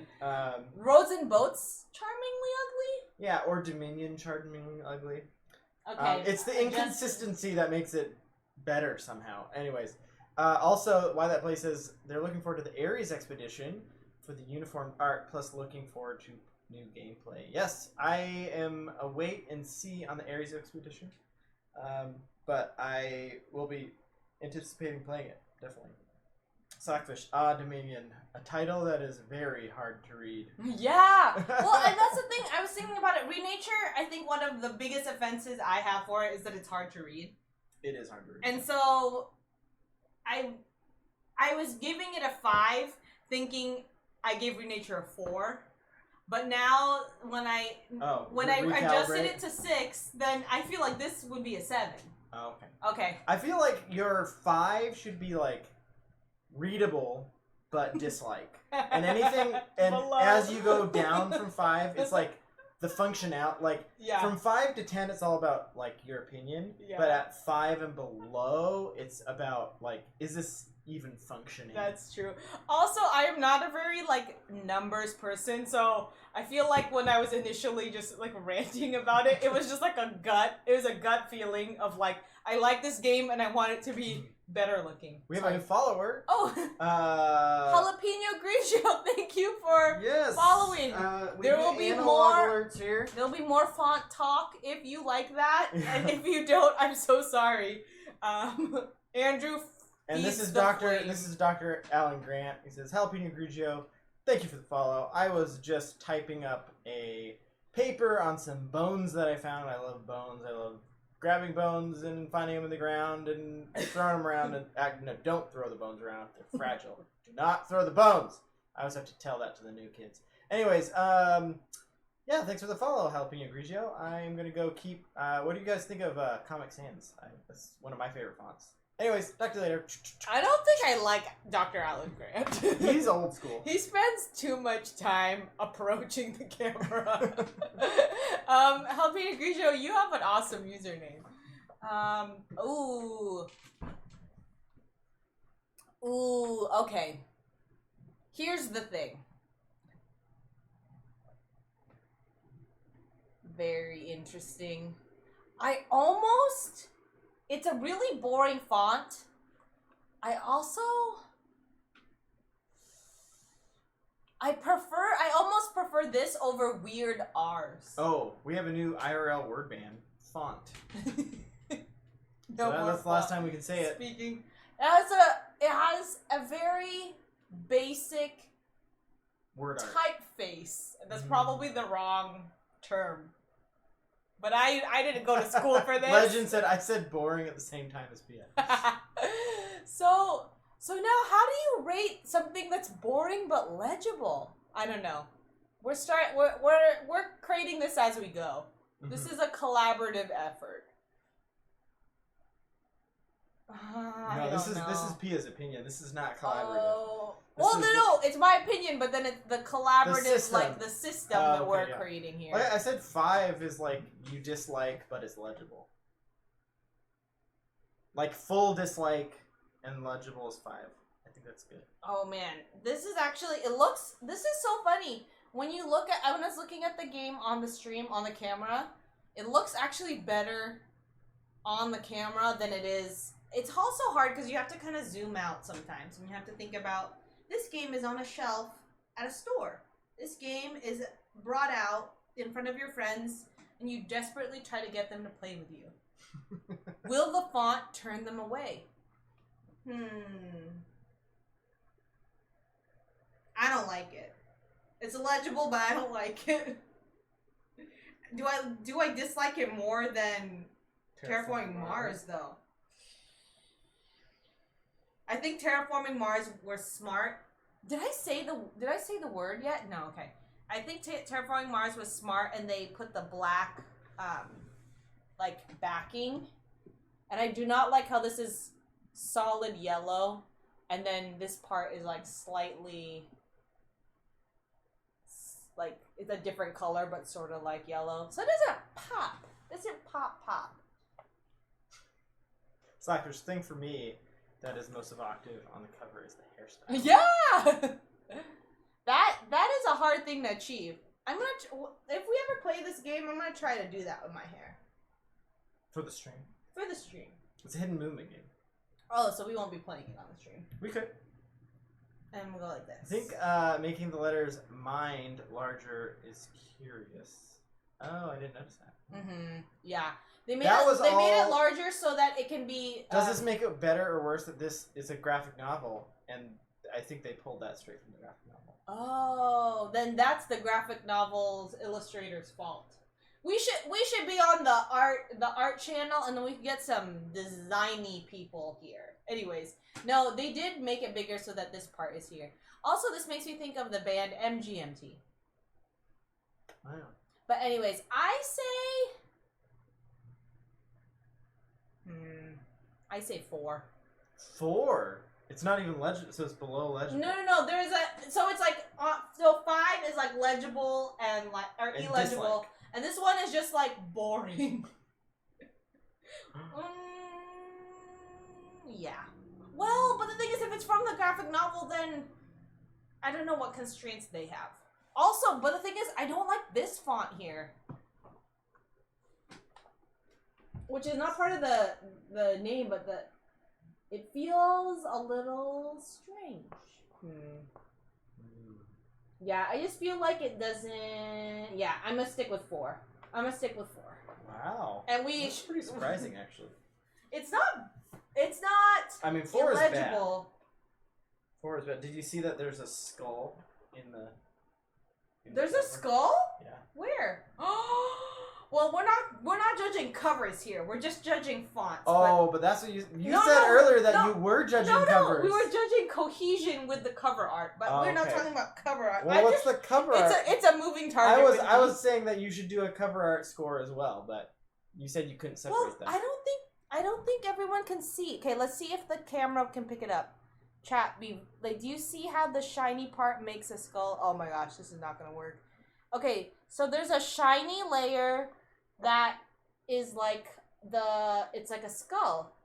Roads and Boats, charmingly ugly. Yeah, or Dominion, charmingly ugly. Okay, it's the inconsistency that makes it better somehow. Anyways, also why that place is they're looking forward to the Ares expedition. For the uniform art, plus looking forward to new gameplay. Yes, I am a wait and see on the Ares expedition, but I will be anticipating playing it, definitely. Slackfish, Dominion, a title that is very hard to read. Yeah, well, and that's the thing, I was thinking about it. Renature, I think one of the biggest offenses I have for it is that it's hard to read. It is hard to read. And so, I was giving it a 5, thinking I gave Renature a 4, but now when I adjusted it to 6, then I feel like this would be a 7. Oh, okay. I feel like your 5 should be like readable but dislike, and anything and as you go down from 5, it's like the functionality. Like from 5 to 10, it's all about like your opinion, but at 5 and below, it's about like is this even functioning. That's true. Also, I am not a very numbers person, so I feel like when I was initially just ranting about it, it was just it was a gut feeling of I like this game and I want it to be better looking. We have a new follower. Oh, Jalapeno Grigio, thank you for following. There will be more alerts here. There'll be more font talk if you like that, and if you don't, I'm so sorry. Andrew. And this is Dr. Alan Grant. He says, Jalapeno Grigio, thank you for the follow. I was just typing up a paper on some bones that I found. I love bones. I love grabbing bones and finding them in the ground and throwing them around. No, don't throw the bones around. They're fragile. Do not throw the bones. I always have to tell that to the new kids. Anyways, yeah, thanks for the follow, Jalapeno Grigio. I'm going to go keep... what do you guys think of Comic Sans? That's one of my favorite fonts. Anyways, talk to you later. I don't think I like Dr. Alan Grant. He's old school. He spends too much time approaching the camera. Jalapeno Grigio, you have an awesome username. Ooh, okay. Here's the thing. Very interesting. It's a really boring font. I almost prefer this over weird R's. Oh, we have a new IRL word ban font. No more that's the last time we can say it. Speaking, it has a very basic word art typeface. That's probably the wrong term. But I didn't go to school for this. Legend said I said boring at the same time as Pia. So now how do you rate something that's boring but legible? I don't know. We're creating this as we go. This is a collaborative effort. No, this is Pia's opinion. This is not collaborative. Oh. No, it's my opinion, but then it's the collaborative, the system that we're creating here. I said 5 is you dislike, but it's legible. Full dislike and legible is 5. I think that's good. Oh man, this is so funny. When you look at, when I was looking at the game on the stream, on the camera, it looks actually better on the camera than it is. It's also hard because you have to kind of zoom out sometimes, and you have to think about, this game is on a shelf at a store. This game is brought out in front of your friends, and you desperately try to get them to play with you. Will the font turn them away? I don't like it. It's illegible, but I don't like it. Do I dislike it more than Terraforming Mars, though? I think Terraforming Mars was smart. Did I say the word yet? No, okay. I think Terraforming Mars was smart, and they put the black, backing. And I do not like how this is solid yellow, and then this part is slightly, it's a different color, but sort of like yellow. So it doesn't pop. It doesn't pop. Slackers, thing for me that is most evocative on the cover is the hairstyle. Yeah! That is a hard thing to achieve. If we ever play this game, I'm gonna try to do that with my hair. For the stream. It's a hidden movement game. Oh, so we won't be playing it on the stream. We could. And we'll go like this. I think making the letters mind larger is curious. Oh, I didn't notice that. Yeah. They made it larger so that it can be... Does this make it better or worse that this is a graphic novel? And I think they pulled that straight from the graphic novel. Oh, then that's the graphic novel's illustrator's fault. We should be on the art channel, and then we can get some designy people here. Anyways, no, they did make it bigger so that this part is here. Also, this makes me think of the band MGMT. Wow. But anyways, I say 4. 4? It's not even legible, so it's below legible. No. There's so it's so 5 is legible and illegible, dislike. And this one is just boring. Yeah. Well, but the thing is, if it's from the graphic novel, then I don't know what constraints they have. Also, but the thing is, I don't like this font here. Which is not part of the name, but it feels a little strange. Yeah, I just feel like it doesn't... Yeah, I'm gonna stick with 4. Wow. And that's pretty surprising, actually. It's not... I mean, 4 illegible. is bad. 4 is bad. Did you see that there's a skull in the... There's a skull? Yeah. Where? Oh, well, we're not judging covers here. We're just judging fonts. Oh, but that's what you said earlier that you were judging covers. We were judging cohesion with the cover art, but we're not talking about cover art. Well, what's the cover art? It's a moving target. I was saying that you should do a cover art score as well, but you said you couldn't separate them. I don't think everyone can see. Okay, let's see if the camera can pick it up. Chat, do you see how the shiny part makes a skull? Oh my gosh, this is not gonna work. Okay, so there's a shiny layer that is like it's like a skull.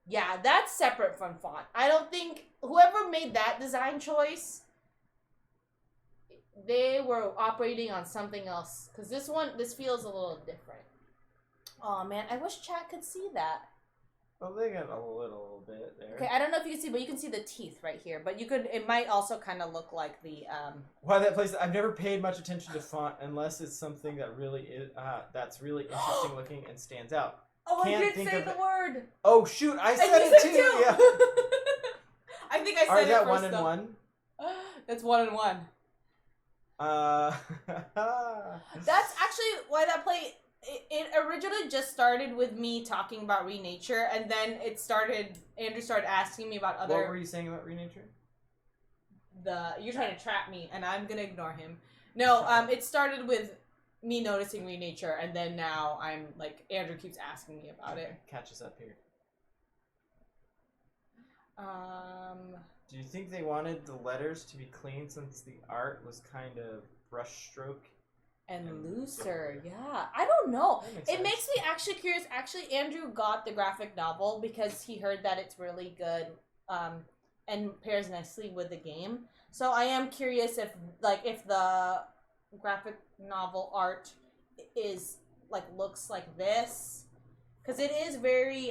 Yeah, that's separate from font. I don't think whoever made that design choice, they were operating on something else. Because this feels a little different. Oh man, I wish chat could see that. Well, they got a little bit there. Okay, I don't know if you can see, but you can see the teeth right here. But it might also kind of look like the, Why that place? I've never paid much attention to font unless it's something that really is, that's really interesting looking and stands out. Oh, I did say the word! Oh, shoot, I said it too! Yeah. I think I said it first, is that 1 and 1? That's 1 and 1. That's actually why that play... It originally just started with me talking about Renature, and then Andrew started asking me about other... What were you saying about Renature? You're trying to trap me, and I'm gonna ignore him. No, it started with me noticing Renature, and then now I'm, like, Andrew keeps asking me about it. Catch us up here. Do you think they wanted the letters to be clean since the art was kind of brushstroke? And looser, yeah. I don't know. It makes me actually curious. Actually, Andrew got the graphic novel because he heard that it's really good and pairs nicely with the game. So I am curious if the graphic novel art is, like, looks like this. Because it is very,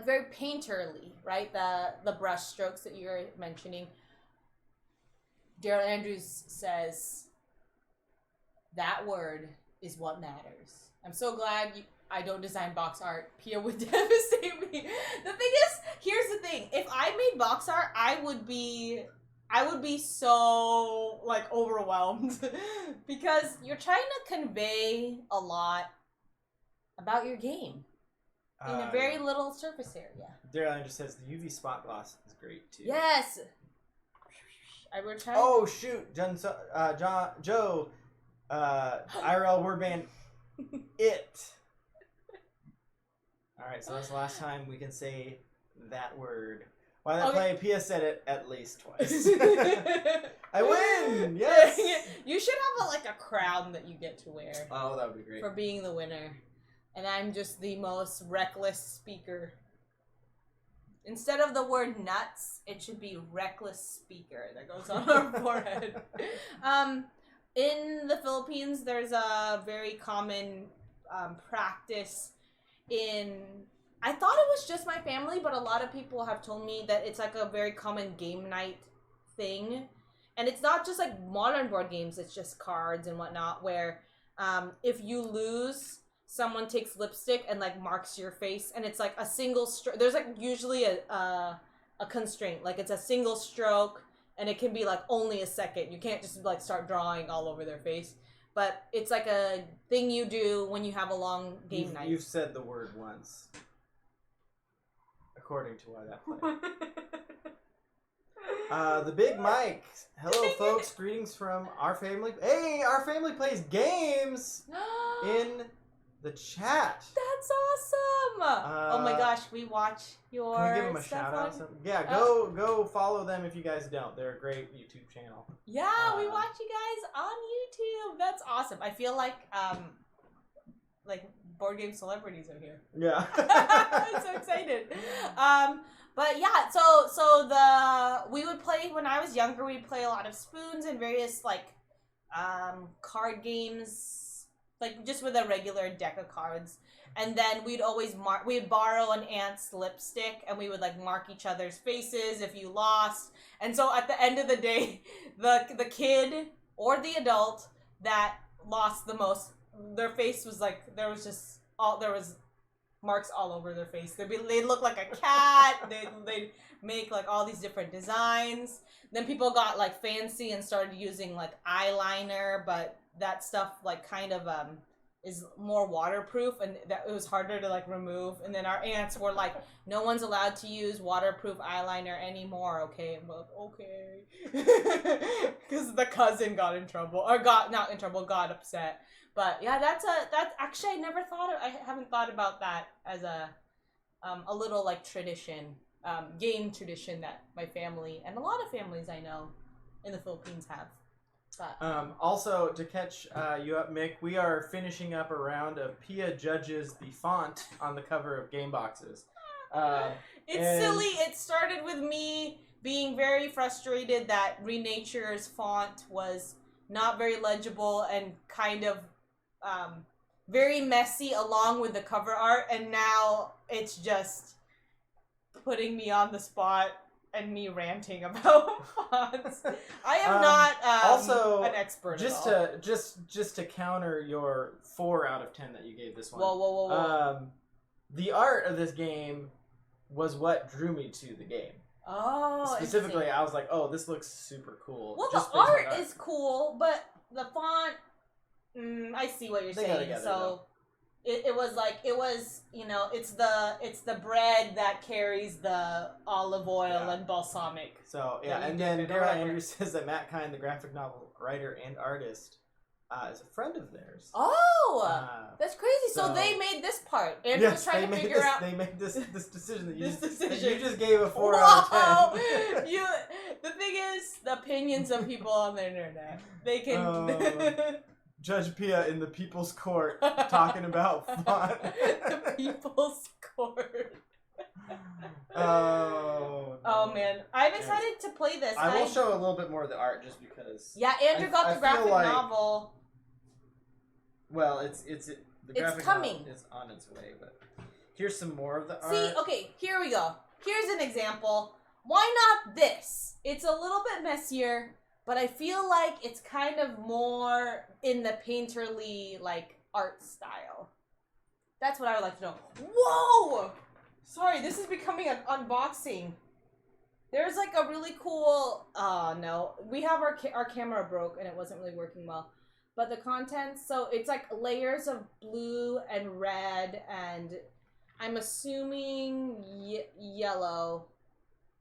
very painterly, right? The brush strokes that you're mentioning. Daryl Andrews says, that word is what matters. I'm so glad I don't design box art. Pia would devastate me. The thing is, here's the thing. If I made box art, I would be so, like, overwhelmed. Because you're trying to convey a lot about your game in a very little surface area. Daryl Andrews says the UV spot gloss is great, too. Yes! Oh shoot, Joe, IRL word band, it. All right, so that's the last time we can say that word. Why that play? Pia said it at least twice. I win! Yes. You should have a crown that you get to wear. Oh, that would be great for being the winner, and I'm just the most reckless speaker. Instead of the word nuts, it should be reckless speaker that goes on our forehead. In the Philippines, there's a very common practice I thought it was just my family, but a lot of people have told me that it's like a very common game night thing. And it's not just like modern board games, it's just cards and whatnot, where if you lose... someone takes lipstick and, like, marks your face, and it's, like, a single stroke. There's, like, usually a constraint. Like, it's a single stroke, and it can be, like, only a second. You can't just, like, start drawing all over their face. But it's, like, a thing you do when you have a long game night. You've said the word once. According to why that played. The Big Mike. Hello, folks. Greetings from our family. Hey, our family plays games in... the chat. That's awesome! Oh my gosh, we watch your Can we give them a shout out? Yeah, go follow them if you guys don't. They're a great YouTube channel. Yeah, we watch you guys on YouTube. That's awesome. I feel like board game celebrities are here. Yeah. I'm so excited. But yeah, so we would play when I was younger. We'd play a lot of spoons and various like card games, like just with a regular deck of cards. And then we'd always we'd borrow an aunt's lipstick and we would like mark each other's faces if you lost. And so at the end of the day, the kid or the adult that lost the most, their face was like, there was marks all over their face. They'd look like a cat. They'd make like all these different designs. Then people got like fancy and started using like eyeliner, but that stuff like kind of is more waterproof, and that it was harder to like remove. And then our aunts were like, no one's allowed to use waterproof eyeliner anymore, okay? And we're like, okay. Because the cousin got in trouble, or not in trouble, got upset. But yeah, that's actually I haven't thought about that as a little like tradition, game tradition that my family and a lot of families I know in the Philippines have. But, also, to catch you up, Mick, we are finishing up a round of Pia judges the font on the cover of game boxes. It's silly. It started with me being very frustrated that Renature's font was not very legible and kind of very messy along with the cover art, and now it's just putting me on the spot and me ranting about fonts. I am not also an expert just at all. just to counter your 4 out of 10 that you gave this one. Whoa. The art of this game was what drew me to the game. Oh, specifically, I was like, "Oh, this looks super cool." Well, just the art is cool, but the font. I see what you're saying. So it was you know, it's the bread that carries the olive oil and balsamic. So yeah, and then Daryl Andrews says that Matt Kine, the graphic novel writer and artist, is a friend of theirs. Oh, that's crazy. So they made this part. Andrew was trying to figure out. They made this decision that you decision. That you just gave a 4 out of 10. The thing is, the opinions of people on the internet. They can. Judge Pia in the People's Court talking about font. The People's Court. Oh man, I'm excited to play this. I will show a little bit more of the art just because. Yeah, Andrew got the graphic novel. Well, it's graphic coming. Novel is on its way, but here's some more of the art. See, okay, here we go. Here's an example. Why not this? It's a little bit messier, but I feel like it's kind of more in the painterly, like, art style. That's what I would like to know. Whoa! Sorry, this is becoming an unboxing. There's, like, a really cool... Oh, no. We have our camera broke, and it wasn't really working well. But the contents, so it's, like, layers of blue and red, and I'm assuming yellow.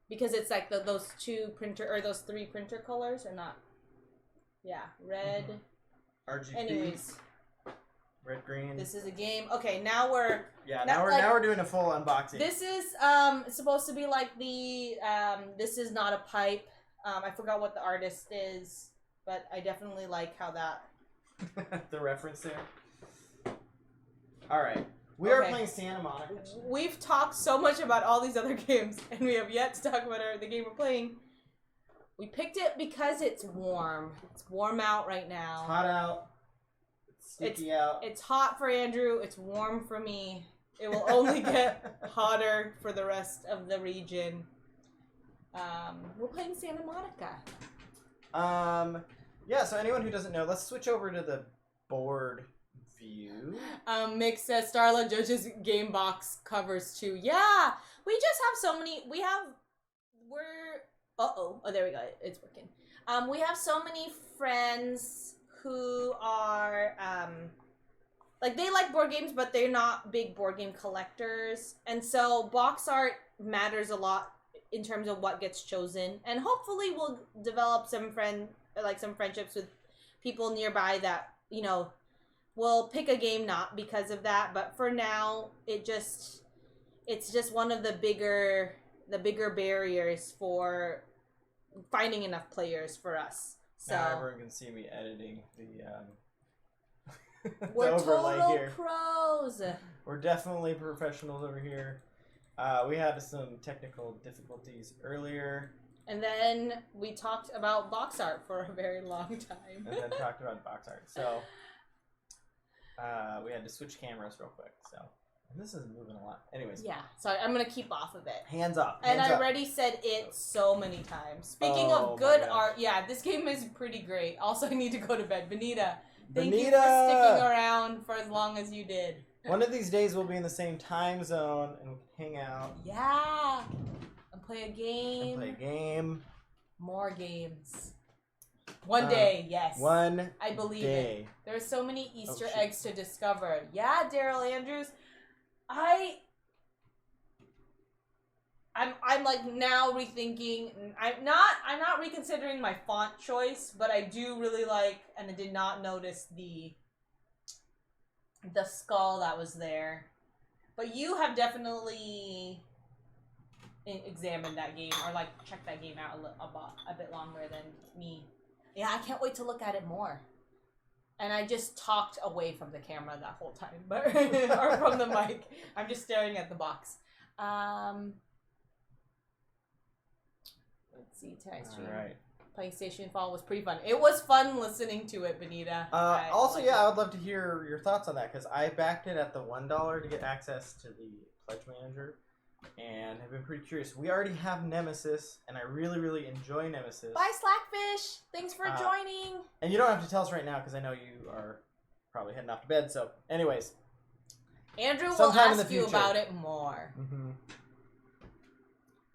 Because it's like those 3 printer colors are not. Yeah, red. RGB. Anyways, red, green. This is a game. Okay, now we're. Yeah, now we're doing a full unboxing. This is supposed to be like the this is not a pipe. I forgot what the artist is, but I definitely like how that. The reference there. All right. We are playing Santa Monica. We've talked so much about all these other games, and we have yet to talk about the game we're playing. We picked it because it's warm. It's warm out right now. It's hot out. It's sticky out. It's hot for Andrew. It's warm for me. It will only get hotter for the rest of the region. We're playing Santa Monica. Yeah, so anyone who doesn't know, let's switch over to the board view. Mick says Starla judges game box covers too. Yeah, we just have so many. Oh, there we go. It's working. We have so many friends who are like they like board games, but they're not big board game collectors, and so box art matters a lot in terms of what gets chosen. And hopefully, we'll develop some friendships with people nearby that we'll pick a game not because of that, but for now, it's just one of the bigger barriers for finding enough players for us. So now everyone can see me editing the We're overlay total here. pros. We're definitely professionals over here. We had some technical difficulties earlier. And then we talked about box art for a very long time. And then talked about box art. So we had to switch cameras real quick. So and this is moving a lot. Anyways. Yeah. Sorry, I'm gonna keep off of it. Hands off. And Hands I up. already said it so many times. Speaking Oh, of good my gosh. art, yeah, this game is pretty great. Also, I need to go to bed. Benita, thank Benita! you for sticking around for as long as you did. One of these days we'll be in the same time zone and we can hang out. Yeah. And play a game. And play a game. More games. One day, yes. One I believe day. it. There are so many Easter shoot. eggs to discover. Yeah, Daryl Andrews. I'm like now rethinking. I'm not reconsidering my font choice, but I do really like, and I did not notice the skull that was there. But you have definitely examined that game or like checked that game out a bit longer than me. Yeah, I can't wait to look at it more. And I just talked away from the camera that whole time, but or from the mic. I'm just staring at the box. Let's see, text stream. All right. PlayStation Fall was pretty fun. It was fun listening to it, Benita. Also, yeah, I would love to hear your thoughts on that because I backed it at the $1 to get access to the Pledge Manager, and have been pretty curious. We already have Nemesis, and I really, really enjoy Nemesis. Bye, Slackfish. Thanks for joining. And you don't have to tell us right now because I know you are probably heading off to bed. So, anyways, Andrew will sometime in ask the you future. about it more. Mm-hmm.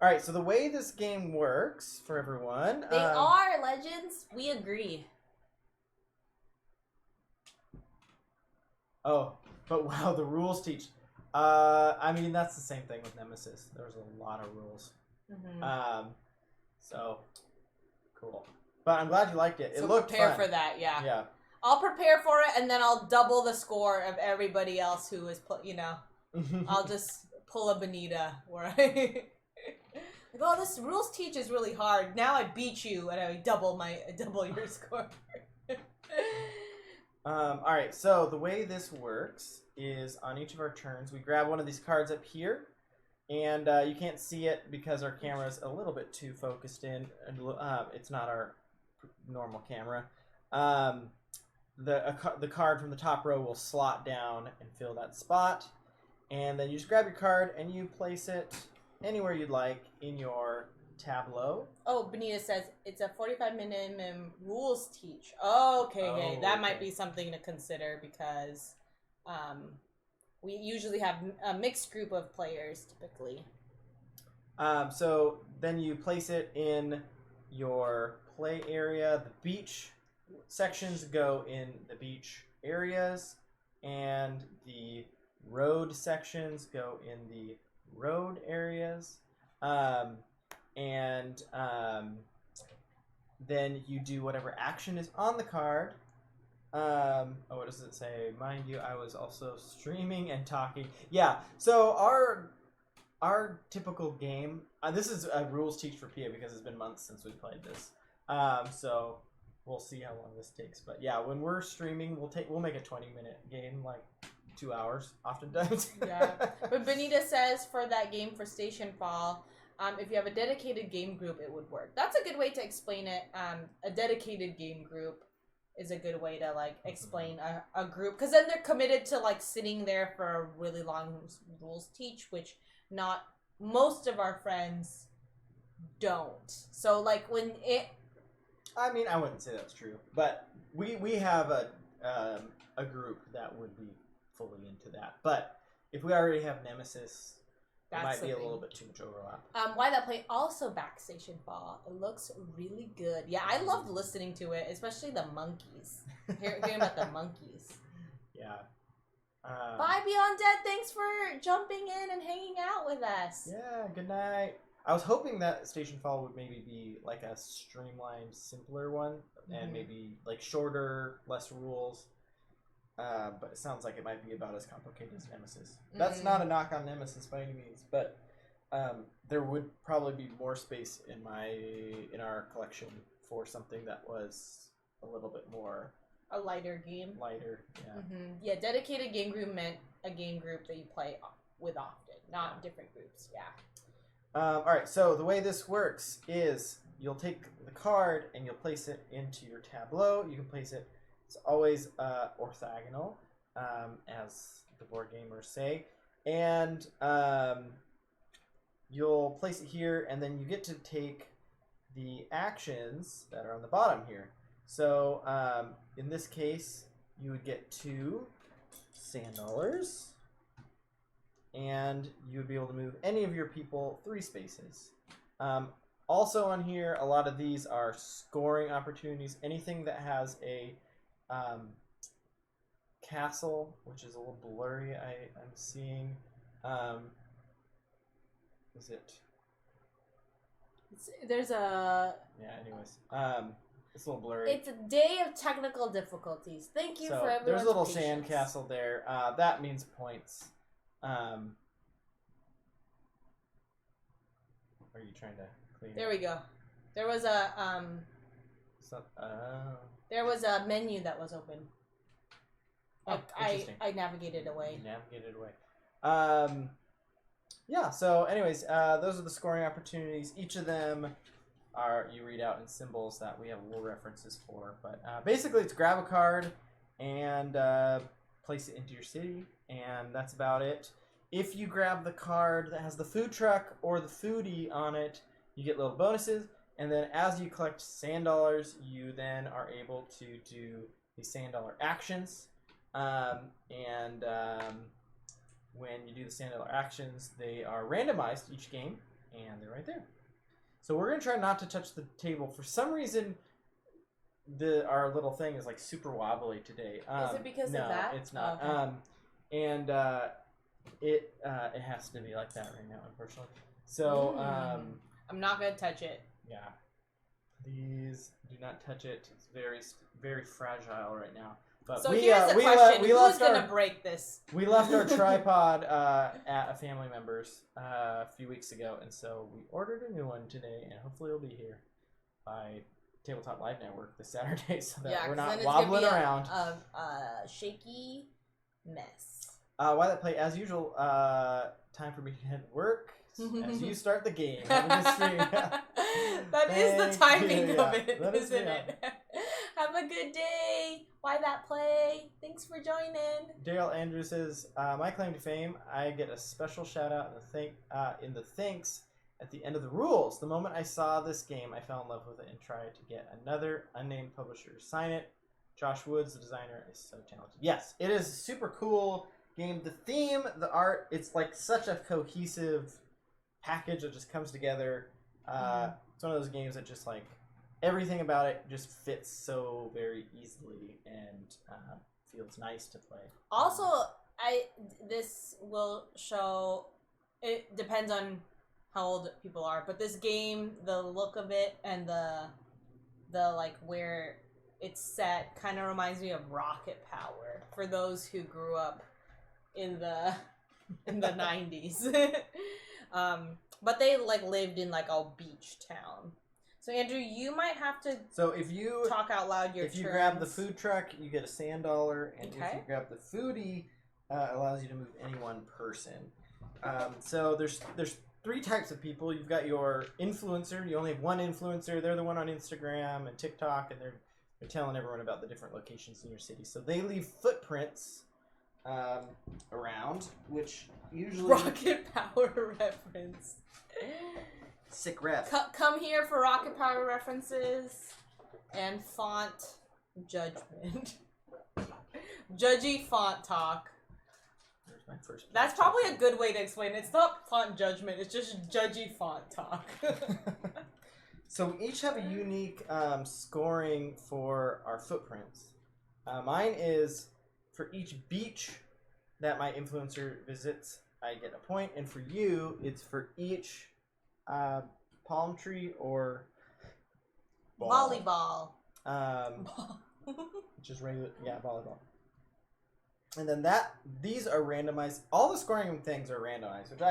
All right, so the way this game works for everyone... They are legends. We agree. Oh, but wow, the rules teach. I mean, that's the same thing with Nemesis. There's a lot of rules. Mm-hmm. So, cool. But I'm glad you liked it. So it looked prepare fun. for that, yeah. Yeah. I'll prepare for it, and then I'll double the score of everybody else who is, I'll just pull a Benita where I... Like, oh, this rules teach is really hard. Now I beat you, and I double your score. All right, so the way this works is on each of our turns, we grab one of these cards up here, and you can't see it because our camera's a little bit too focused in. It's not our normal camera. The card from the top row will slot down and fill that spot, and then you just grab your card and you place it anywhere you'd like in your tableau. Oh, Benita says it's a 45 minimum rules teach. Oh, okay. That might be something to consider because we usually have a mixed group of players typically. So then you place it in your play area. The beach sections go in the beach areas, and the road sections go in the road areas, then you do whatever action is on the card. What does it say? Mind you, I was also streaming and talking. Yeah, so our typical game, this is a rules teach for Pia because it's been months since we played this. So we'll see how long this takes. But yeah, when we're streaming, we'll make a 20-minute game, like 2 hours, oftentimes. Yeah. But Benita says for that game for Station Fall, if you have a dedicated game group, it would work. That's a good way to explain it. A dedicated game group is a good way to like explain a group, because then they're committed to like sitting there for a really long rules teach, which not most of our friends don't. So like when it, I mean, I wouldn't say that's true, but we have a group that would be fully into that. But if we already have Nemesis, it might be a little bit too much overlap. Why That Play also back Station Fall. It looks really good. Yeah, I loved listening to it, especially the monkeys. Hearing about the monkeys. Yeah. Bye, Beyond Dead. Thanks for jumping in and hanging out with us. Yeah, good night. I was hoping that Station Fall would maybe be like a streamlined, simpler one, and maybe like shorter, less rules. But it sounds like it might be about as complicated as Nemesis. That's not a knock on Nemesis by any means, but there would probably be more space in our collection for something that was a little bit more A lighter game. Lighter, yeah. Yeah, dedicated game group meant a game group that you play with often, not different groups. Yeah. All right, so the way this works is you'll take the card and you'll place it into your tableau. You can place it, it's always orthogonal, as the board gamers say. And you'll place it here, and then you get to take the actions that are on the bottom here. So in this case, you would get 2 sand dollars. And you would be able to move any of your people 3 spaces. Also on here, a lot of these are scoring opportunities. Anything that has a castle, which is a little blurry, I'm seeing. Is it? There's a... Yeah, anyways. It's a little blurry. It's a day of technical difficulties. Thank you for everyone's there's a little patience. sand castle there. That means points. Are you trying to clean There it? we go. There was a there was a menu that was open. I navigated away. You navigated away. Yeah, so anyways, those are the scoring opportunities. Each of them you read out in symbols that we have little references for. But basically it's grab a card and place it into your city, and that's about it. If you grab the card that has the food truck or the foodie on it, you get little bonuses. And then as you collect sand dollars, you then are able to do the sand dollar actions. When you do the sand dollar actions, they are randomized each game, and they're right there. So we're going to try not to touch the table. For some reason, our little thing is like super wobbly today. Is it because of that? No, it's not. Oh, okay. It has to be like that right now, unfortunately. So I'm not gonna touch it. Yeah, please do not touch it. It's very, very fragile right now. But so here's the question: who's gonna break this? We left our tripod at a family member's a few weeks ago, and so we ordered a new one today, and hopefully it'll be here by Tabletop Live Network this Saturday, so that we're not wobbling around. A shaky mess. Why that play? As usual, time for me to head to work. As you start the game, have a good stream. That is the timing of it, that isn't it? Have a good day. Why that play? Thanks for joining. Daryl Andrews says, my claim to fame, I get a special shout out in the thanks at the end of the rules. The moment I saw this game, I fell in love with it and tried to get another unnamed publisher to sign it. Josh Woods, the designer, is so talented. Yes, it is a super cool game. The theme, the art, it's like such a cohesive package that just comes together. It's one of those games that just like everything about it just fits so very easily and feels nice to play. Also, this will show. It depends on how old people are, but this game, the look of it and the like where it's set, kind of reminds me of Rocket Power. For those who grew up in the 90s. But they like lived in like a beach town. So Andrew, you might have to if you talk out loud your If you turns. grab the food truck, you get a sand dollar, and Okay. if you grab the foodie, it allows you to move any one person. So there's 3 types of people. You've got your influencer. You only have one influencer. They're the one on Instagram and TikTok, and they're telling everyone about the different locations in your city. So they leave footprints around, which usually Rocket Power reference. sick ref. Come here for Rocket Power references and font judgment. Judgy font talk. There's my first. That's probably a good way to explain it. It's not font judgment, it's just judgy font talk. So we each have a unique scoring for our footprints. Mine is for each beach that my influencer visits, I get a point, and for you, it's for each palm tree or ball. Volleyball. Just regular, volleyball. And then these are randomized. All the scoring things are randomized, which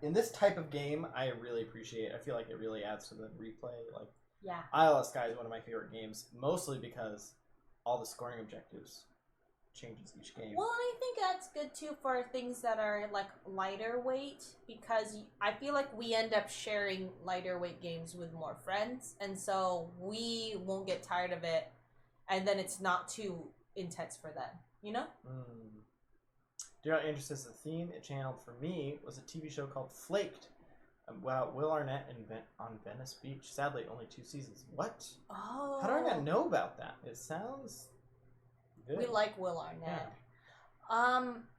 in this type of game, I really appreciate. I feel like it really adds to the replay. Like, Yeah. Isle of Sky is one of my favorite games, mostly because all the scoring objectives changes each game. Well, and I think that's good too for things that are like lighter weight, because I feel like we end up sharing lighter weight games with more friends, and so we won't get tired of it, and then it's not too intense for them, you know? Do you know what interests the theme it channeled for me was a TV show called Flaked about Will Arnett on Venice Beach. Sadly, only 2 seasons. What? Oh. How do I not know about that? It sounds good. We like Will Arnett.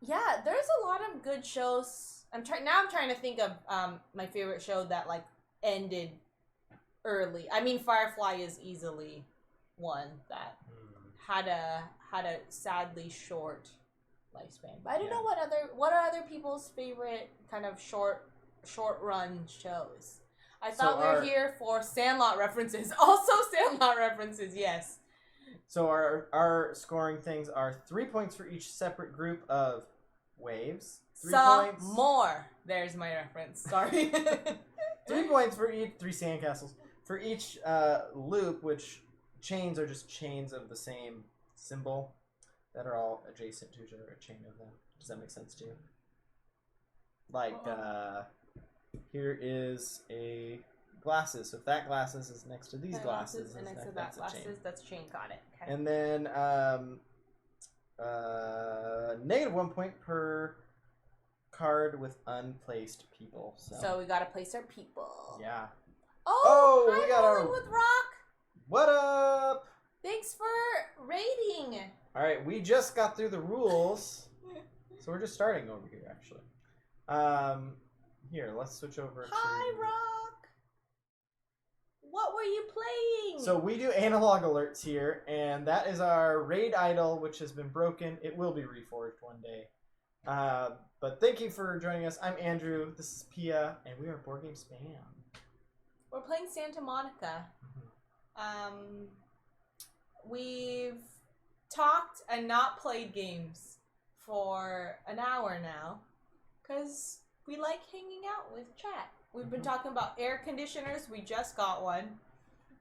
Yeah, there's a lot of good shows. I'm trying to think of my favorite show that like ended early. I mean, Firefly is easily one that had a sadly short lifespan. But I don't know what are other people's favorite kind of short run shows. I thought we were here for Sandlot references. Also Sandlot references, yes. So our scoring things are 3 points for each separate group of waves. 3 points. More. There's my reference. Sorry. 3 points for each 3 sandcastles for each loop, which chains are just chains of the same symbol that are all adjacent to each other. A chain of them. Does that make sense to you? Like here is a glasses. So if that glasses is next to these glasses, and next to that glasses, that's chain. Got it. Okay. And then negative 1 point per card with unplaced people. So we gotta place our people. Yeah. Oh, we hi, got our Hollywood Rock. What up? Thanks for rating. All right, we just got through the rules, so we're just starting over here actually. Here, let's switch over. Hi, Rock. What were you playing? So we do analog alerts here, and that is our raid idol, which has been broken. It will be reforged one day. But thank you for joining us. I'm Andrew. This is Pia, and we are Board Game Spam. We're playing Santa Monica. We've talked and not played games for an hour now, because we like hanging out with chat. We've been talking about air conditioners. We just got one.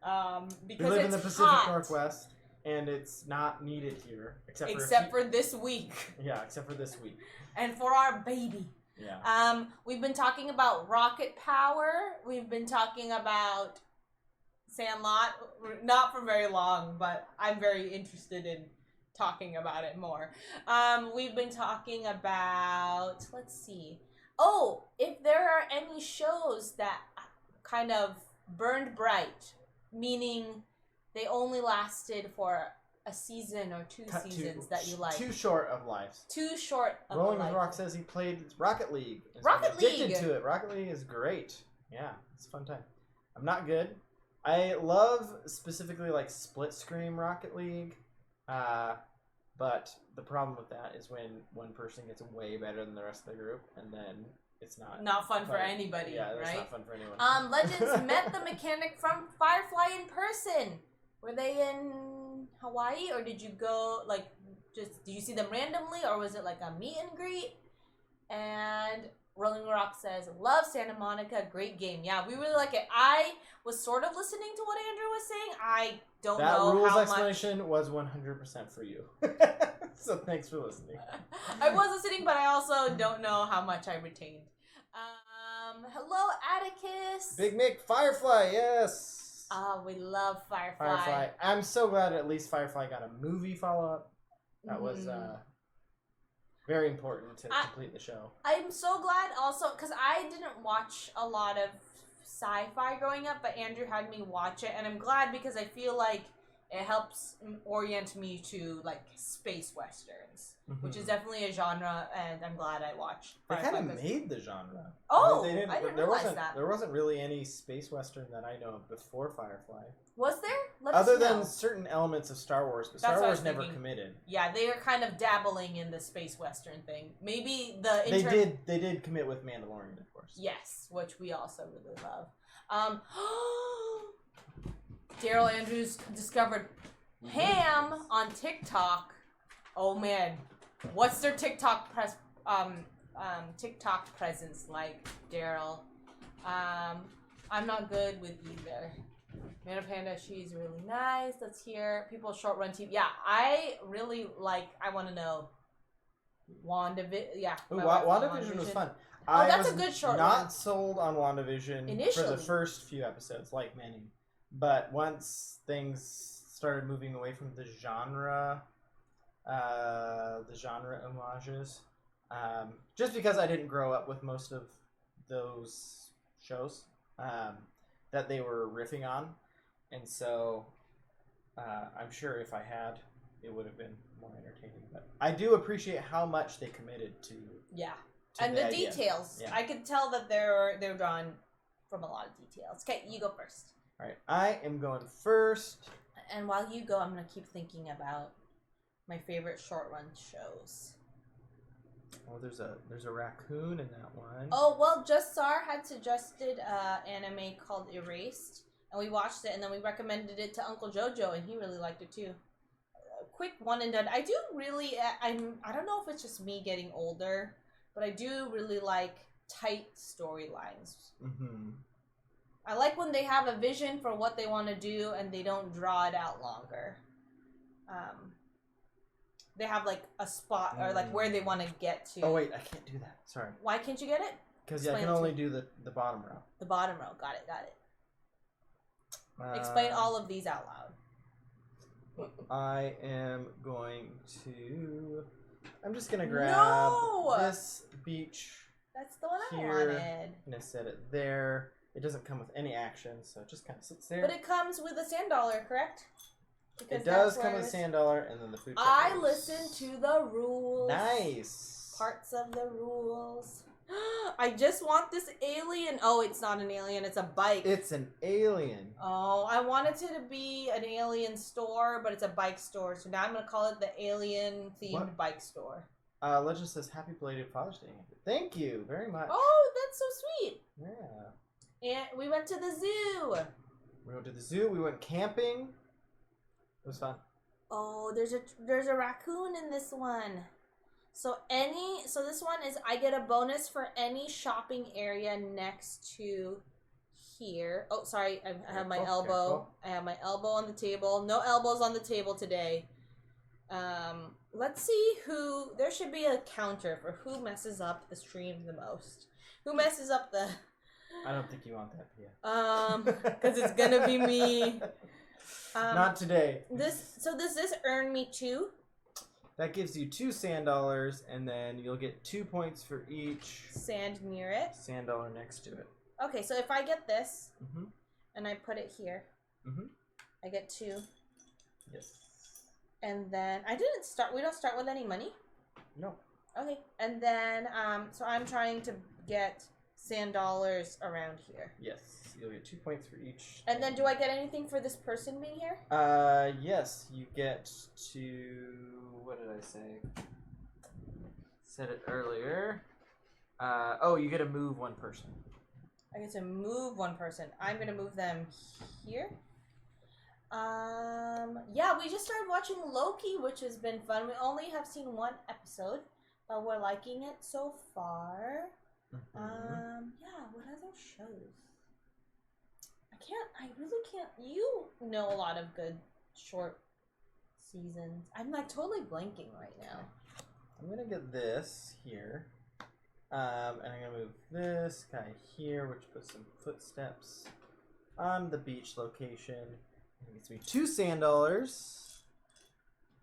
Because we live in the Pacific hot. Northwest, and it's not needed here, except for this week. Yeah, except for this week. And for our baby. Yeah. We've been talking about rocket power. We've been talking about Sandlot. Not for very long, but I'm very interested in talking about it more. We've been talking about, let's see. Oh, if there are any shows that kind of burned bright, meaning they only lasted for a season or two seasons that you like. Too short of lives. Too short of Rolling a with life. Rock says he played Rocket League. Rocket League! Addicted to it. Rocket League is great. Yeah, it's a fun time. I'm not good. I love specifically like split screen Rocket League. But the problem with that is when one person gets way better than the rest of the group, and then it's not fun for anybody, yeah, right? It's not fun for anyone. Legends met the mechanic from Firefly in person. Were they in Hawaii, or did you go did you see them randomly, or was it like a meet and greet? And Rolling Rock says, love Santa Monica, great game. Yeah, we really like it. I was sort of listening to what Andrew was saying. I don't know That rules how explanation was 100% for you. So thanks for listening. I was listening, but I also don't know how much I retained. Hello, Atticus. Big Mick, Firefly, yes. We love Firefly. I'm so glad at least Firefly got a movie follow-up. That was very important to complete the show. I'm so glad also, because I didn't watch a lot of sci-fi growing up, but Andrew had me watch it, and I'm glad because I feel like it helps orient me to like space westerns, which is definitely a genre, and I'm glad I watched. They kind of made the genre. Oh, I didn't realize that. There wasn't really any space western that I know of before Firefly. Was there? Other than certain elements of Star Wars, but Star Wars never committed. Yeah, they are kind of dabbling in the space western thing. Maybe They did commit with Mandalorian, of course. Yes, which we also really love. Daryl Andrews discovered ham on TikTok. Oh man, what's their TikTok TikTok presence like, Daryl? I'm not good with either. Mana Panda, she's really nice. Let's hear people short run TV. Yeah, I really like. I want to know. WandaVision. Yeah. Ooh, WandaVision was fun. Oh, that's a good short run. Not sold on WandaVision Initially. for the first few episodes, like many. But once things started moving away from the genre homages, just because I didn't grow up with most of those shows that they were riffing on, and so I'm sure if I had, it would have been more entertaining. But I do appreciate how much they committed to. Yeah. And the details. Yeah. I could tell that they're drawn from a lot of details. Okay, you go first. All right, I am going first. And while you go, I'm going to keep thinking about my favorite short run shows. Oh, there's a raccoon in that one. Oh, well, Just Sar had suggested anime called Erased, and we watched it, and then we recommended it to Uncle Jojo, and he really liked it too. Quick one and done. I do really, I don't know if it's just me getting older, but I do really like tight storylines. Mm-hmm. I like when they have a vision for what they want to do and they don't draw it out longer. They have like a spot or like where they want to get to. Oh wait, I can't do that. Sorry. Why can't you get it? Because I can only do the bottom row. The bottom row. Got it. Explain all of these out loud. I am going to... I'm just going to grab this beach. That's the one here, I wanted. I'm going to set it there. It doesn't come with any action, so it just kind of sits there. But it comes with a sand dollar, correct? Because it does come with a sand dollar and then the food. I listen to the rules. Nice. Parts of the rules. I just want this alien. Oh, it's not an alien. It's a bike. It's an alien. Oh, I wanted it to be an alien store, but it's a bike store. So now I'm going to call it the alien-themed bike store. Legend says, Happy belated Father's Day. Thank you very much. Oh, that's so sweet. Yeah. And we went to the zoo. We went to the zoo. We went camping. It was fun. Oh, there's a raccoon in this one. So this one is I get a bonus for any shopping area next to here. Oh, sorry, I have my elbow. Careful. I have my elbow on the table. No elbows on the table today. Let's see who. There should be a counter for who messes up the stream the most. Who messes up the? I don't think you want that, Pia. Because it's gonna be me. Not today. Does this earn me 2? That gives you 2 sand dollars, and then you'll get 2 points for each sand near it. Sand dollar next to it. Okay, so if I get this, and I put it here, I get 2. Yes. And then we don't start with any money? No. Okay, and then, so I'm trying to get sand dollars around here. Yes, you'll get 2 points for each. And then do I get anything for this person being here? Yes, you get to, what did I say? Said it earlier. You get to move one person. I get to move one person. I'm going to move them here. Yeah, we just started watching Loki, which has been fun. We only have seen 1 episode, but we're liking it so far. Yeah, what other shows? I really can't. You know a lot of good short seasons. I'm like totally blanking right now. I'm gonna get this here. And I'm gonna move this guy here, which puts some footsteps on the beach location. It gets me 2 sand dollars.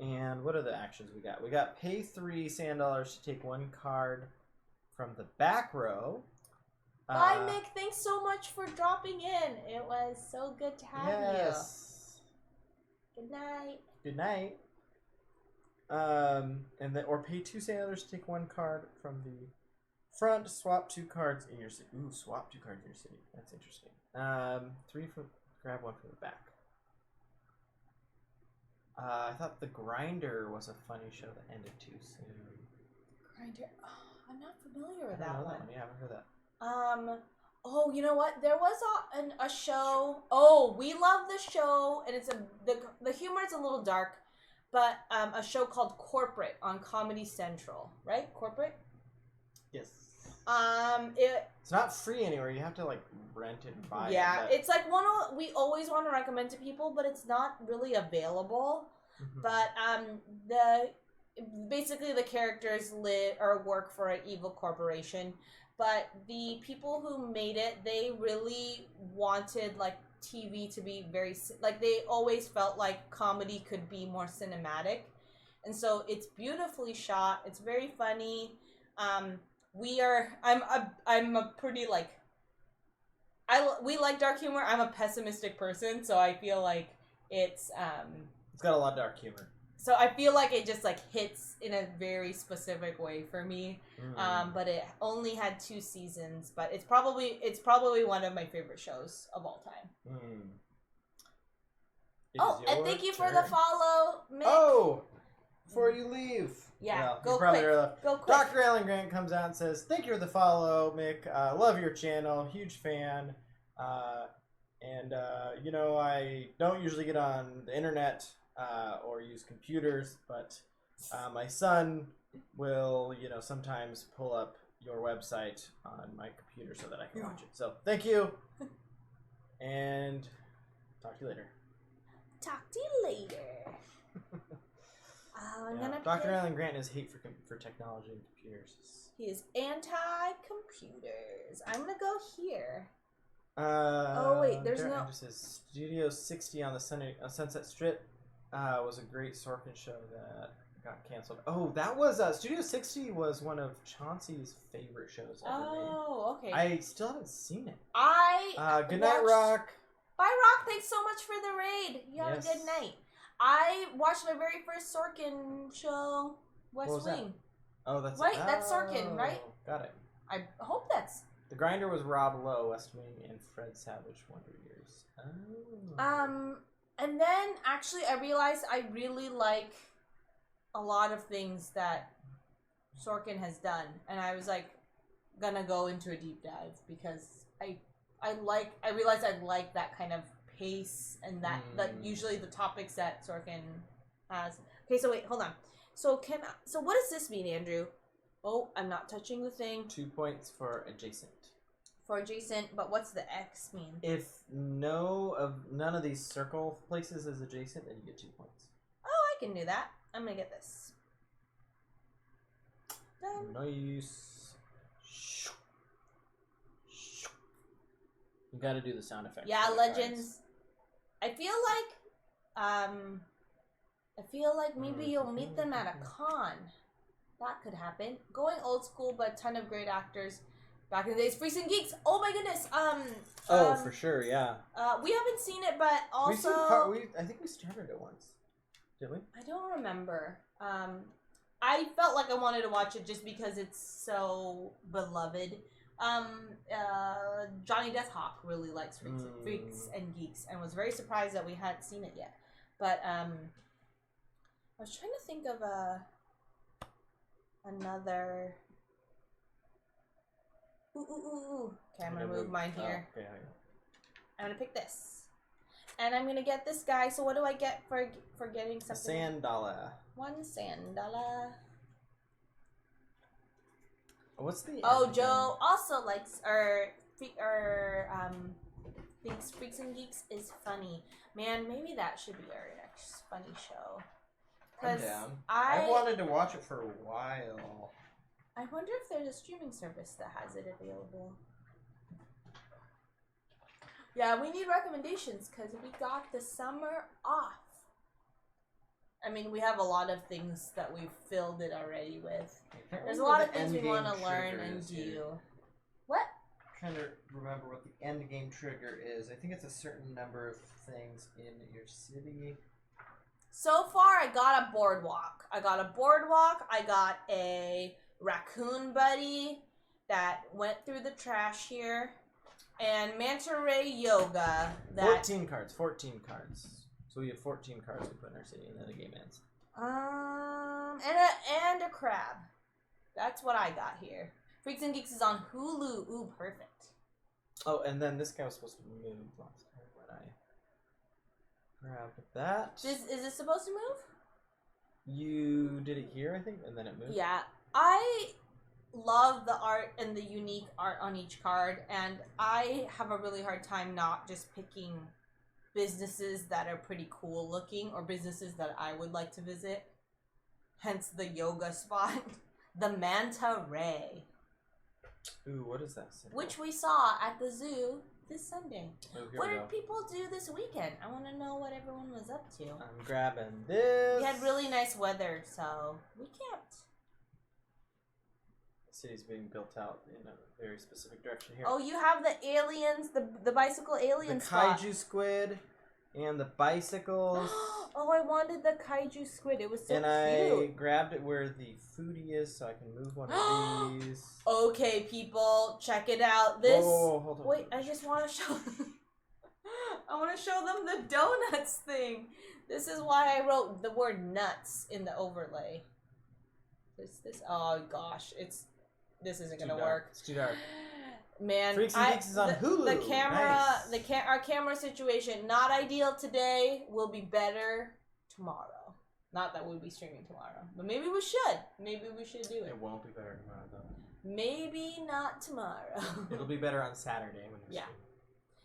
And what are the actions we got? We got pay 3 sand dollars to take 1 card from the back row. Bye, Mick. Thanks so much for dropping in. It was so good to have you. Good night. Good night. And then, or pay 2 sand dollars to take 1 card from the front. Swap 2 cards in your city. Ooh, swap 2 cards in your city. That's interesting. 3 from grab 1 from the back. I thought The Grinder was a funny show that ended too soon. Grinder. Oh, I'm not familiar with that one. Yeah, I haven't heard that. Oh, you know what? There was a show. Oh, we love the show, and it's the humor is a little dark, but a show called Corporate on Comedy Central, right? Corporate. Yes. It's not free anywhere. You have to like rent it and buy it. Yeah, it's like we always want to recommend to people, but it's not really available. Mhm. But basically the characters live or work for an evil corporation, but the people who made it, they really wanted like TV to be very like they always felt like comedy could be more cinematic, and so it's beautifully shot. It's very funny. I'm a pretty like we like dark humor. I'm a pessimistic person, so I feel like it's got a lot of dark humor. so I feel like it just like hits in a very specific way for me. But it only had 2 seasons, but it's probably one of my favorite shows of all time. And thank you for the follow, Mick. Oh, before you leave. Yeah, well, go quick. Dr. Alan Grant comes out and says, "Thank you for the follow, Mick. Love your channel. Huge fan. You know, I don't usually get on the internet or use computers, but my son will, you know, sometimes pull up your website on my computer so that I can watch it. So thank you, and talk to you later." Talk to you later. Dr. Alan Grant has hate for technology and computers. He is anti-computers. I'm gonna go here. There's no. It says Studio 60 on the Sunset Strip was a great Sorkin show that got canceled. Oh, that was Studio 60 was one of Chauncey's favorite shows ever made. Oh, okay. I still haven't seen it. Good night, Rock. Bye, Rock. Thanks so much for the raid. You have a good night. I watched my very first Sorkin show, West Wing. That? Oh, that's right. That's Sorkin, right? Got it. I hope that's. The Grinder was Rob Lowe, West Wing, and Fred Savage, Wonder Years. Oh. And then actually I realized I really like a lot of things that Sorkin has done, and I was like gonna go into a deep dive because I realized I like that kind of pace and that usually the topics that Sorkin has. Okay, so wait, hold on. So what does this mean, Andrew? Oh, I'm not touching the thing. 2 points for adjacent. For adjacent, but what's the X mean? If none of these circle places is adjacent, then you get 2 points. Oh, I can do that. I'm gonna get this. Done. Nice. You gotta do the sound effect. Yeah, Legends. I feel like maybe you'll meet them at a con. That could happen. Going old school, but a ton of great actors back in the days. Freaks and Geeks. Oh my goodness. For sure, yeah. We haven't seen it, but also I think we started it once. Did we? I don't remember. I felt like I wanted to watch it just because it's so beloved. Johnny Deathhawk really likes Freaks and Geeks and was very surprised that we hadn't seen it yet. But I was trying to think of another. Ooh. Okay, I'm gonna move mine here. Okay. I'm gonna pick this, and I'm gonna get this guy. So what do I get for getting something? $1. 1 sand dollar. What's the? Oh, Joe also likes thinks Freaks and Geeks is funny. Man, maybe that should be our next funny show. I'm down. I've wanted to watch it for a while. I wonder if there's a streaming service that has it available. Yeah, we need recommendations because we got the summer off. I mean, we have a lot of things that we've filled it already with. There's a lot of things we want to learn and do. Here. What? I'm trying to remember what the end game trigger is. I think it's a certain number of things in your city. So far, I got a boardwalk. I got a raccoon buddy that went through the trash here. And Manta Ray Yoga. 14 cards. So we have 14 cards to put in our city, and then the game ends. And a crab. That's what I got here. Freaks and Geeks is on Hulu. Ooh, perfect. Oh, and then this guy was supposed to move last time when I grabbed that. Is it supposed to move? You did it here, I think, and then it moved? Yeah. love the art and the unique art on each card, and I have a really hard time not just picking businesses that are pretty cool looking or businesses that I would like to visit. Hence the yoga spot, the Manta Ray. Ooh, what is that symbol? Which we saw at the zoo this Sunday. Oh, here What we did go. people do this weekend? I want to know what everyone was up to. I'm grabbing this. We had really nice weather, so we camped. The city's being built out in a very specific direction here. Oh, you have the aliens, the bicycle alien the spot. kaiju squid and the bicycles. Oh, I wanted the kaiju squid. It was so and cute. I grabbed it where the foodie is, so I can move one of these. Okay, people, check it out. This. Whoa, hold on. Wait, I just want to show. I want to show them the donuts thing. This is why I wrote the word nuts in the overlay. This. Oh gosh, this isn't gonna work. It's too dark. Man, Freaks and Geeks is on Hulu. The camera, Nice. Our camera situation, not ideal today. Will be better tomorrow. Not that we'll be streaming tomorrow, but maybe we should. Maybe we should do it. It won't be better tomorrow, though. Maybe not tomorrow. It'll be better on Saturday when you're Yeah.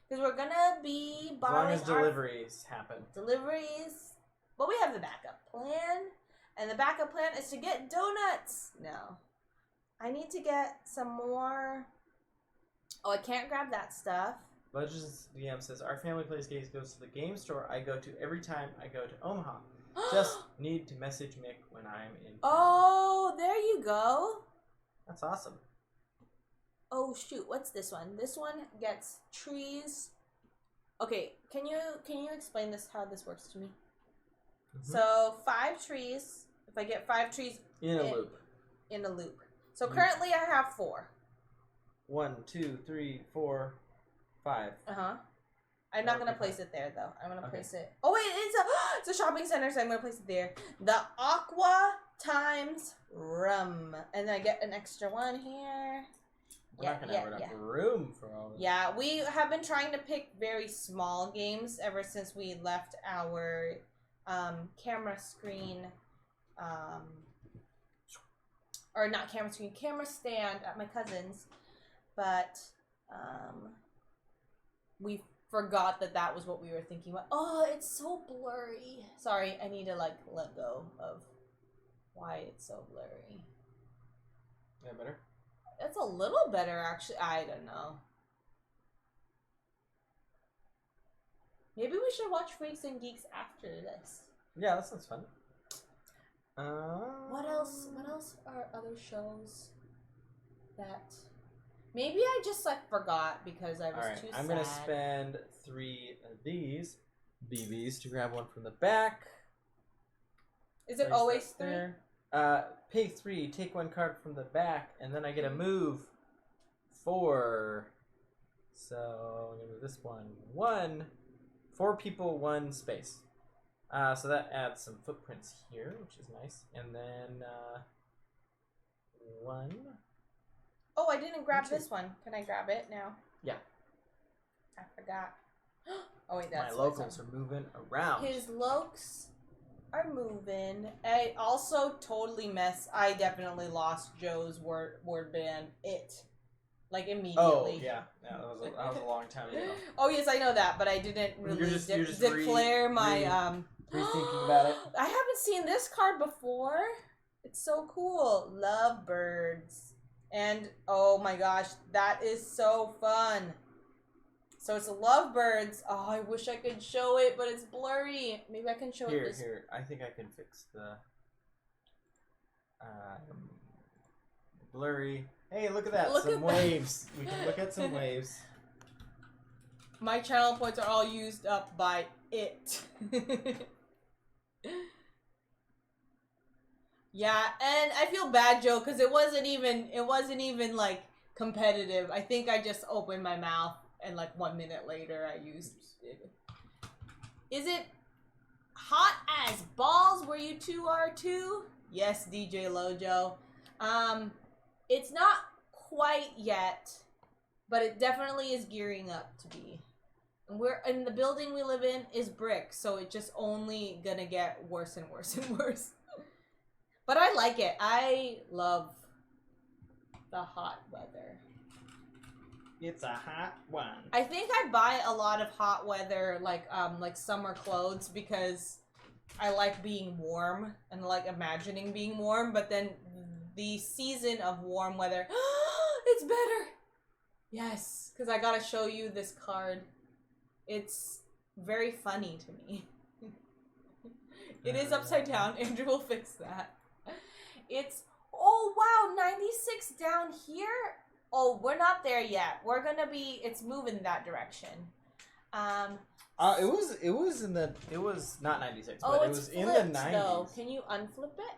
Because we're gonna be as long borrowing as deliveries happen. deliveries. But we have the backup plan, and the backup plan is to get donuts. No, I need to get some more. Oh, I can't grab that stuff. Legends DM says, our family plays games, goes to the game store I go to every time I go to Omaha. Just need to message Mick when I'm in town. Oh, there you go. That's awesome. Oh shoot, what's this one? This one gets trees. Okay, can you explain this, how this works to me? Mm-hmm. So 5 trees. If I get 5 trees In a loop. In a loop. So currently I have 4. 1, 2, 3, 4, 5. I'm not gonna place it there though. I'm gonna place it. Oh wait, it's a shopping center, so I'm gonna place it there. The aqua times rum, and then I get an extra one here. We're not gonna have enough room for all this. Yeah, we have been trying to pick very small games ever since we left our camera screen, or not camera screen, camera stand at my cousin's. But we forgot that was what we were thinking about. Oh, it's so blurry. Sorry, I need to let go of why it's so blurry. Yeah, better? It's a little better, actually. I don't know. Maybe we should watch Freaks and Geeks after this. Yeah, that sounds fun. What else are other shows that... Maybe I just forgot because I was too sad. I'm gonna spend 3 of these BBs to grab one from the back. Is it always 3? There. Pay 3, take 1 card from the back, and then I get a move 4. So I'm gonna move this one. 1, 4 people, 1 space. So that adds some footprints here, which is nice. And then 1. Oh, I didn't grab this one. Can I grab it now? Yeah. I forgot. Oh wait, that's my locals are moving around. His lokes are moving. I also totally I definitely lost Joe's word band. Like immediately. Oh yeah, that was a long time ago. Oh yes, I know that, but I didn't really you're just declare my rethinking about it. I haven't seen this card before. It's so cool. Lovebirds. And oh my gosh, that is so fun. So it's Lovebirds. Oh, I wish I could show it, but it's blurry. Maybe I can show it this. Here. I think I can fix the blurry. Hey, look at that. Some waves. We can look at some waves. My channel points are all used up by it. Yeah, and I feel bad, Joe, because it wasn't even like competitive. I think I just opened my mouth and 1 minute later I used it. Is it hot as balls where you two are too? Yes, DJ Lojo. It's not quite yet, but it definitely is gearing up to be. And the building we live in is brick, so it's just only gonna get worse and worse and worse. But I like it. I love the hot weather. It's a hot one. I think I buy a lot of hot weather, like summer clothes, because I like being warm and like imagining being warm. But then the season of warm weather, it's better. Yes, because I gotta show you this card. It's very funny to me. It is upside down. Andrew will fix that. It's, oh wow, 96 down here? Oh, we're not there yet. We're gonna be, it's moving that direction. It was not 96, but it was in the 90s. Though. Can you unflip it?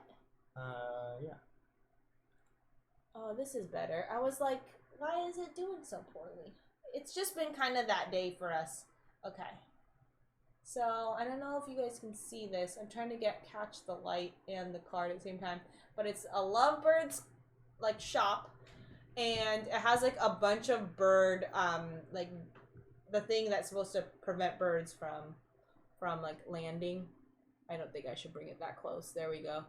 Yeah. Oh, this is better. I was like, why is it doing so poorly? It's just been kind of that day for us. Okay. So, I don't know if you guys can see this. I'm trying to catch the light and the card at the same time. But it's a Lovebirds, like, shop. And it has, like, a bunch of bird, like, the thing that's supposed to prevent birds from like, landing. I don't think I should bring it that close. There we go.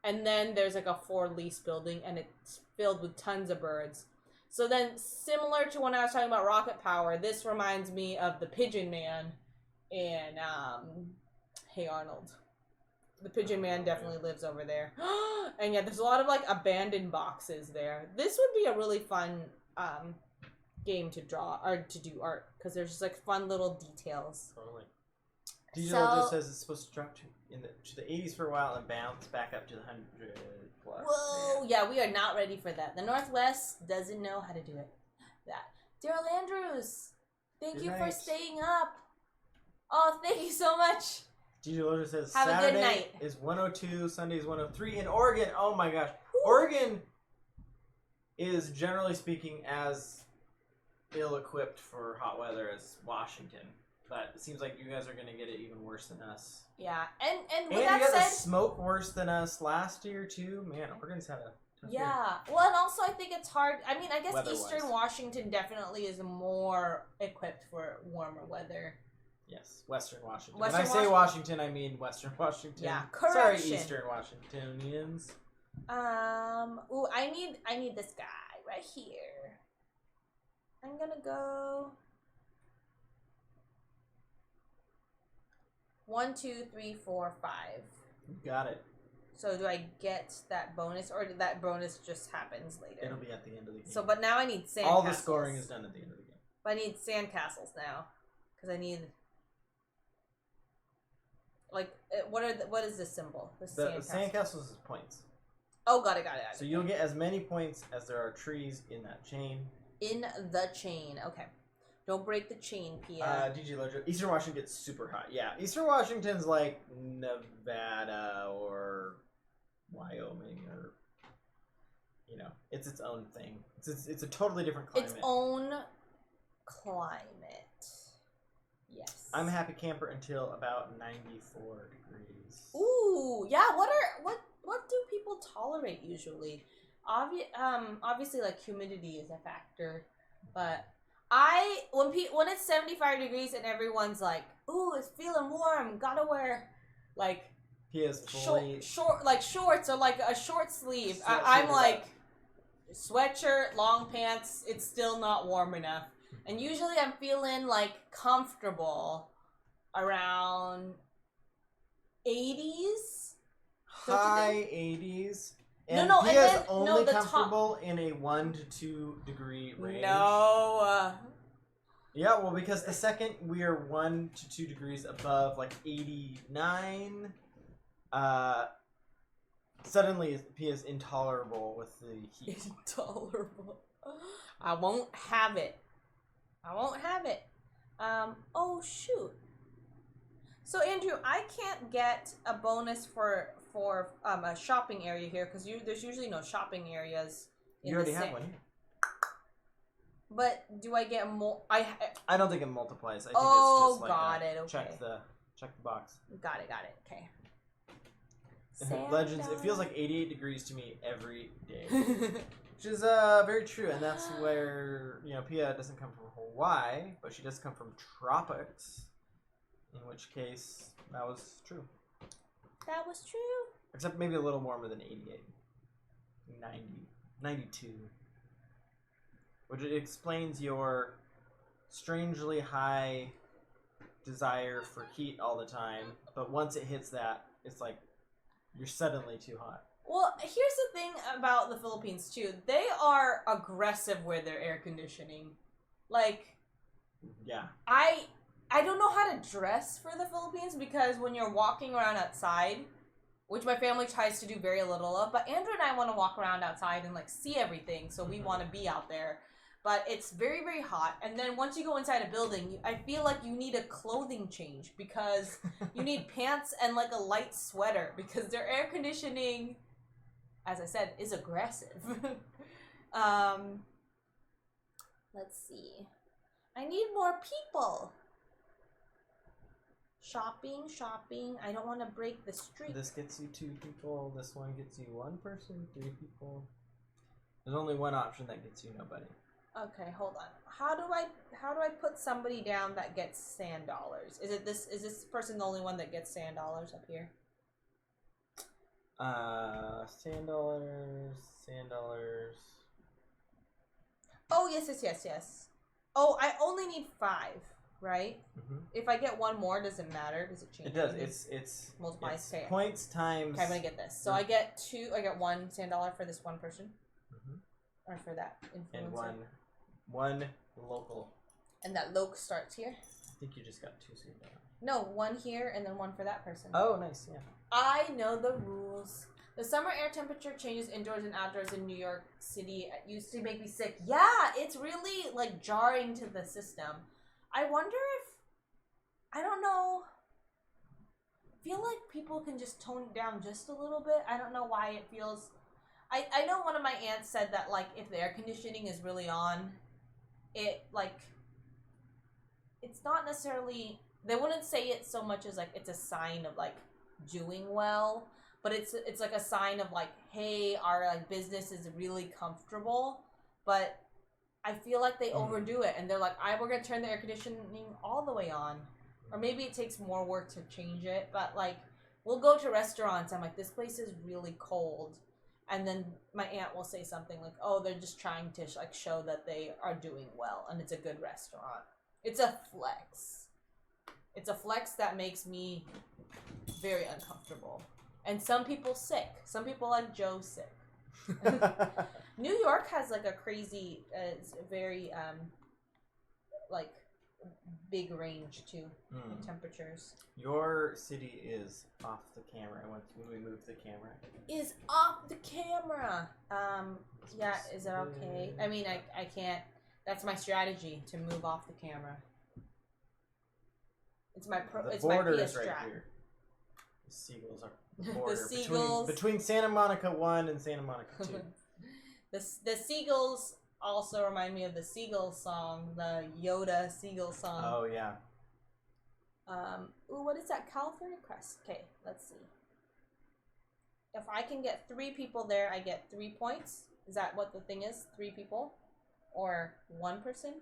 And then there's, like, a 4-lease building, and it's filled with tons of birds. So then, similar to when I was talking about rocket power, this reminds me of the Pigeon Man in Hey Arnold. The Pigeon Man definitely lives over there. And yeah, there's a lot of like abandoned boxes there. This would be a really fun game to draw or to do art, because there's just like fun little details. Totally. Digital just says it's supposed to drop to the 80s for a while and bounce back up to the 100 plus. Whoa, yeah, we are not ready for that. The Northwest doesn't know how to do it. Daryl Andrews, thank you for staying up. Oh, thank you so much. Gigi Loder says have Saturday a good night. Is 102, Sunday is 103 in Oregon. Oh my gosh. Woo. Oregon is generally speaking as ill-equipped for hot weather as Washington. But it seems like you guys are going to get it even worse than us. Yeah, and with you that got said, the smoke worse than us last year too. Man, Oregon's had a tough year. Well, and also I think it's hard. I mean, I guess Weather-wise. Eastern Washington definitely is more equipped for warmer weather. Yes, Western Washington. Western when I say Washington, I mean Western Washington. Yeah, correction. Sorry, Eastern Washingtonians. Ooh, I need this guy right here. I'm gonna go 1, 2, 3, 4, 5. Got it. So do I get that bonus, or did that bonus just happens later? It'll be at the end of the game. So, but now I need sandcastles. All the scoring is done at the end of the game. But I need sandcastles now, because I need. Like, what is this symbol? The sandcastles is points. Oh, got it. So you'll get as many points as there are trees in that chain. In the chain, okay. Don't break the chain, Pia. DG Lojo. Eastern Washington gets super hot. Yeah, Eastern Washington's like Nevada or Wyoming, or it's its own thing. It's a totally different climate. Its own climate. Yes. I'm a happy camper until about 94 degrees. Ooh, yeah. What do people tolerate usually? Obviously, like humidity is a factor, but when it's 75 degrees and everyone's like, "Ooh, it's feeling warm. Gotta wear like shorts or like a short sleeve." I'm like sweatshirt, long pants. It's still not warm enough. And usually I'm feeling, like, comfortable around 80s. High 80s. And no, he is only comfortable in a 1 to 2 degree range. No. Yeah, well, because the second we are 1 to 2 degrees above, like, 89, suddenly Pia's intolerable with the heat. Intolerable. I won't have it. Oh shoot. So Andrew, I can't get a bonus for a shopping area here because there's usually no shopping areas. You already have one. But do I get more? I don't think it multiplies. I think it's just like got it. Okay. Check the box. Got it. Okay. Legends. It feels like 88 degrees to me every day. Which is very true, and that's where, Pia doesn't come from Hawaii, but she does come from tropics, in which case, that was true. That was true. Except maybe a little warmer than 88. 90. 92. which explains your strangely high desire for heat all the time. But once it hits that, it's like you're suddenly too hot. Well, here's the thing about the Philippines too. They are aggressive with their air conditioning. Like, yeah, I don't know how to dress for the Philippines because when you're walking around outside, which my family tries to do very little of, but Andrew and I want to walk around outside and like see everything, so we want to be out there. But it's very, very hot, and then once you go inside a building, I feel like you need a clothing change because you need pants and like a light sweater because their air conditioning, as I said, is aggressive. Let's see. I need more people. Shopping. I don't want to break the streak. This gets you 2 people. This one gets you 1 person, 3 people. There's only one option that gets you nobody. Okay, hold on. How do I put somebody down that gets sand dollars? Is this person the only one that gets sand dollars up here? Sand dollars. Oh, yes. Oh, I only need 5, right? Mm-hmm. If I get 1 more, does it matter? Does it change? It does. Anything? It's multiplies. It's points times. Okay, I'm gonna get this. So I get 1 sand dollar for this one person, or for that influencer. And one local. And that loc starts here. I think you just got 2 sand dollars. No, 1 here and then 1 for that person. Oh, nice. Yeah. I know the rules. The summer air temperature changes indoors and outdoors in New York City used to make me sick. Yeah, it's really like jarring to the system. I wonder if, I don't know, I feel like people can just tone it down just a little bit. I don't know why it feels, I know one of my aunts said that like if the air conditioning is really on, it like, it's not necessarily, they wouldn't say it so much as like it's a sign of like doing well, but it's like a sign of like, hey, our like business is really comfortable. But I feel like they overdo it and they're like, we're gonna turn the air conditioning all the way on, or maybe it takes more work to change it. But like, we'll go to restaurants, I'm like, this place is really cold, and then my aunt will say something like, oh, they're just trying to like show that they are doing well and it's a good restaurant. It's a flex. It's a flex that makes me very uncomfortable. And some people sick. Some people like Joe sick. New York has like a crazy, very like big range too in temperatures. Your city is off the camera. Once we move the camera, is off the camera. Yeah, is that okay? I mean, I can't. That's my strategy, to move off the camera. It's my it's my PS right strat. here. The seagulls are the border the seagulls between Santa Monica 1 and Santa Monica 2. The seagulls also remind me of the Seagull song, the Yoda Seagull song. Oh yeah. Ooh, what is that? California Crest. Okay, let's see. If I can get 3 people there, I get 3 points. Is that what the thing is? 3 people? Or 1 person?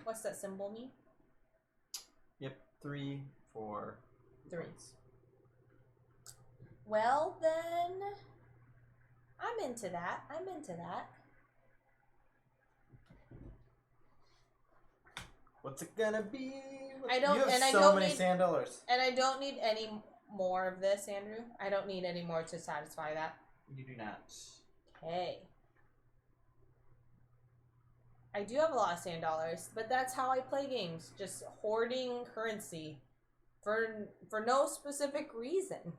What's that symbol mean? Yep, 3 for 3. Well then, I'm into that. What's it gonna be? I don't. You have and I so don't many need, sand dollars. And I don't need any more of this, Andrew. I don't need any more to satisfy that. You do not. Okay. I do have a lot of sand dollars, but that's how I play games. Just hoarding currency for no specific reason.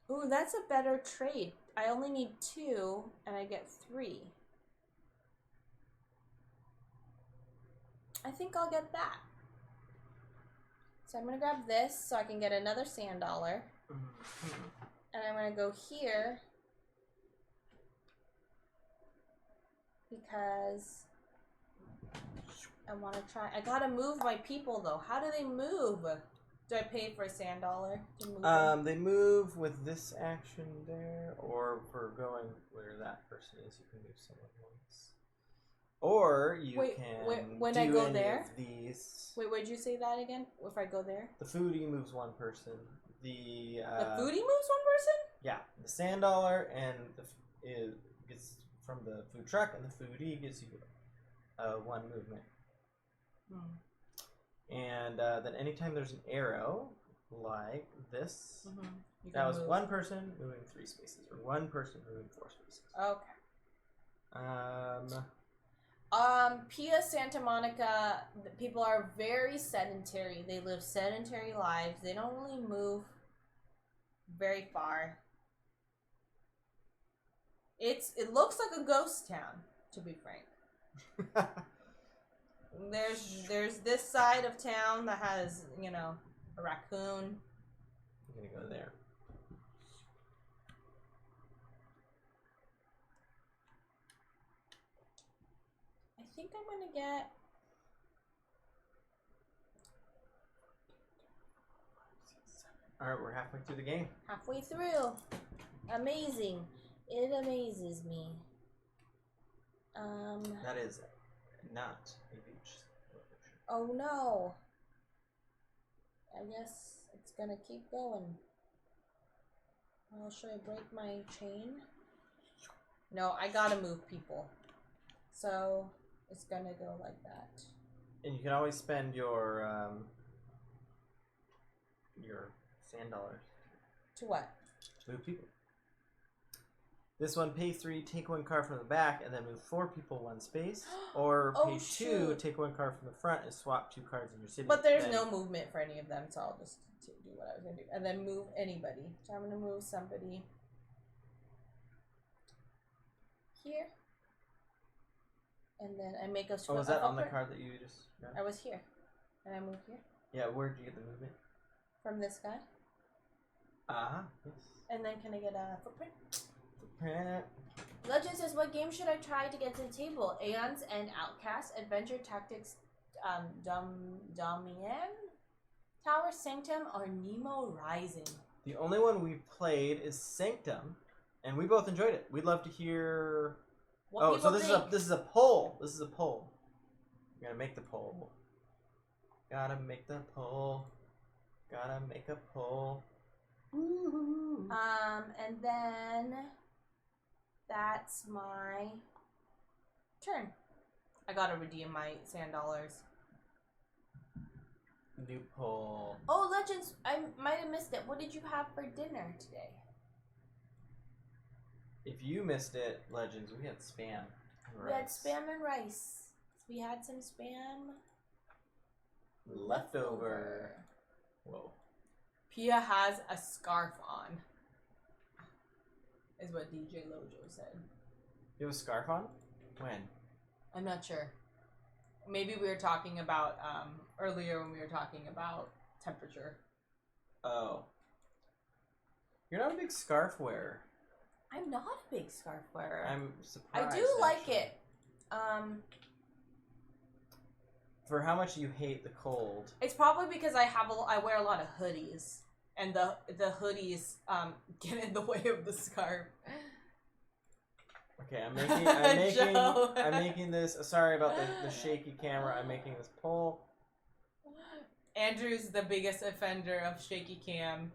Ooh, that's a better trade. I only need 2, and I get 3. I think I'll get that. So I'm gonna grab this so I can get another sand dollar. And I'm gonna go here because I want to try. I gotta move my people though. How do they move? Do I pay for a sand dollar to move them? They move with this action there, or for going where that person is, you can move someone once. Or you can when do I go any there? of these. Wait, would you say that again? If I go there? The foodie moves 1 person. The foodie moves 1 person? Yeah, the sand dollar and gets from the food truck, and the foodie gives you 1 movement. And then anytime there's an arrow, like this, that was move. 1 person moving 3 spaces, or 1 person moving 4 spaces. Okay. Pia Santa Monica, people are very sedentary. They live sedentary lives. They don't really move very far. It looks like a ghost town, to be frank. There's this side of town that has, you know, a raccoon. I'm gonna go there. I think I'm gonna get. Alright, we're halfway through the game. Halfway through. Amazing. It amazes me. That is not a beach. Oh no. I guess it's gonna keep going. Oh, should I break my chain? No, I gotta move people. So it's gonna go like that. And you can always spend your sand dollars. To what? Move people. This one, pay 3, take 1 card from the back, and then move 4 people 1 space. Or pay 2, take 1 card from the front, and swap 2 cards in your city. But there's no movement for any of them, so I'll just do what I was gonna do. And then move anybody. So I'm gonna move somebody here. And then I make a was that on the card that you just got? I was here. And I move here. Yeah, where did you get the movement? From this guy. Yes. And then can I get a footprint? Footprint. Legend says, what game should I try to get to the table? Aeons and Outcast, Adventure Tactics, Dominion, Tower Sanctum, or Nemo Rising? The only one we've played is Sanctum, and we both enjoyed it. We'd love to hear. What so this is a poll. This is a poll. We gotta make the poll. Gotta make the poll. Gotta make a poll. Woo-hoo. And then that's my turn. I gotta redeem my sand dollars. New poll. Oh, Legends! I might have missed it. What did you have for dinner today? If you missed it, Legends, we had spam. We had spam and rice. We had some spam leftover. Whoa. Pia has a scarf on, is what DJ Lojo said. You have a scarf on? When? I'm not sure. Maybe we were talking about earlier when we were talking about temperature. Oh. You're not a big scarf wearer. I'm not a big scarf wearer. I'm surprised. I do like it. For how much you hate the cold. It's probably because I wear a lot of hoodies, and the hoodies get in the way of the scarf. Okay, I'm making this. Sorry about the shaky camera. I'm making this poll. Andrew's the biggest offender of shaky cam.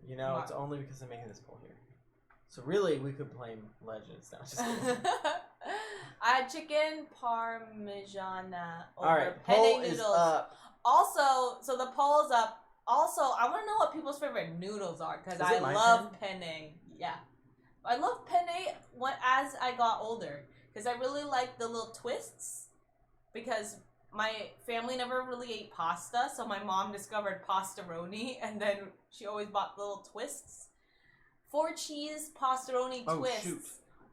You know, it's only because I'm making this poll here. So really, we could blame Legends. No, just kidding. I had chicken parmigiana over all right, penne poll noodles. Is up. Also, so the poll is up. Also, I want to know what people's favorite noodles are because I love penne. Yeah, I love penne as I got older because I really like the little twists because my family never really ate pasta, so my mom discovered pastaroni, and then she always bought the little twists. 4 cheese pastaroni twists. Shoot.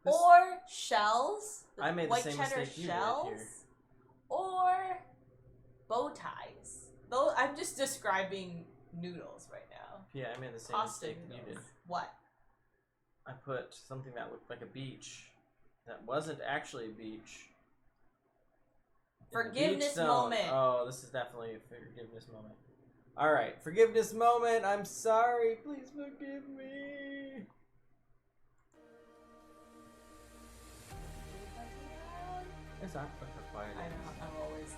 Or shells. I made the same cheddar mistake shells. you did here. Or bow ties. Though I'm just describing noodles right now. Yeah, I made the same Pasta mistake noodles. you did. What? I put something that looked like a beach that wasn't actually a beach. Forgiveness moment. Oh, this is definitely a forgiveness moment. Alright, forgiveness moment. I'm sorry. Please forgive me. It's not quiet. I know, I'm always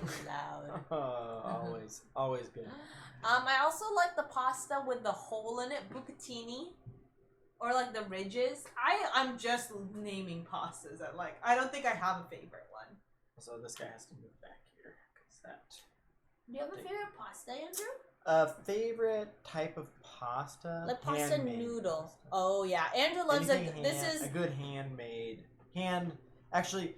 nervous. Loud. Always good. I also like the pasta with the hole in it, bucatini, or like the ridges. I'm just naming pastas that like. I don't think I have a favorite one. So this guy has to move back here because that. Do you have a favorite pasta, Andrew? A favorite type of pasta? Like pasta Handmade noodle. pasta. Oh yeah, Andrew loves it. This is a good handmade Actually,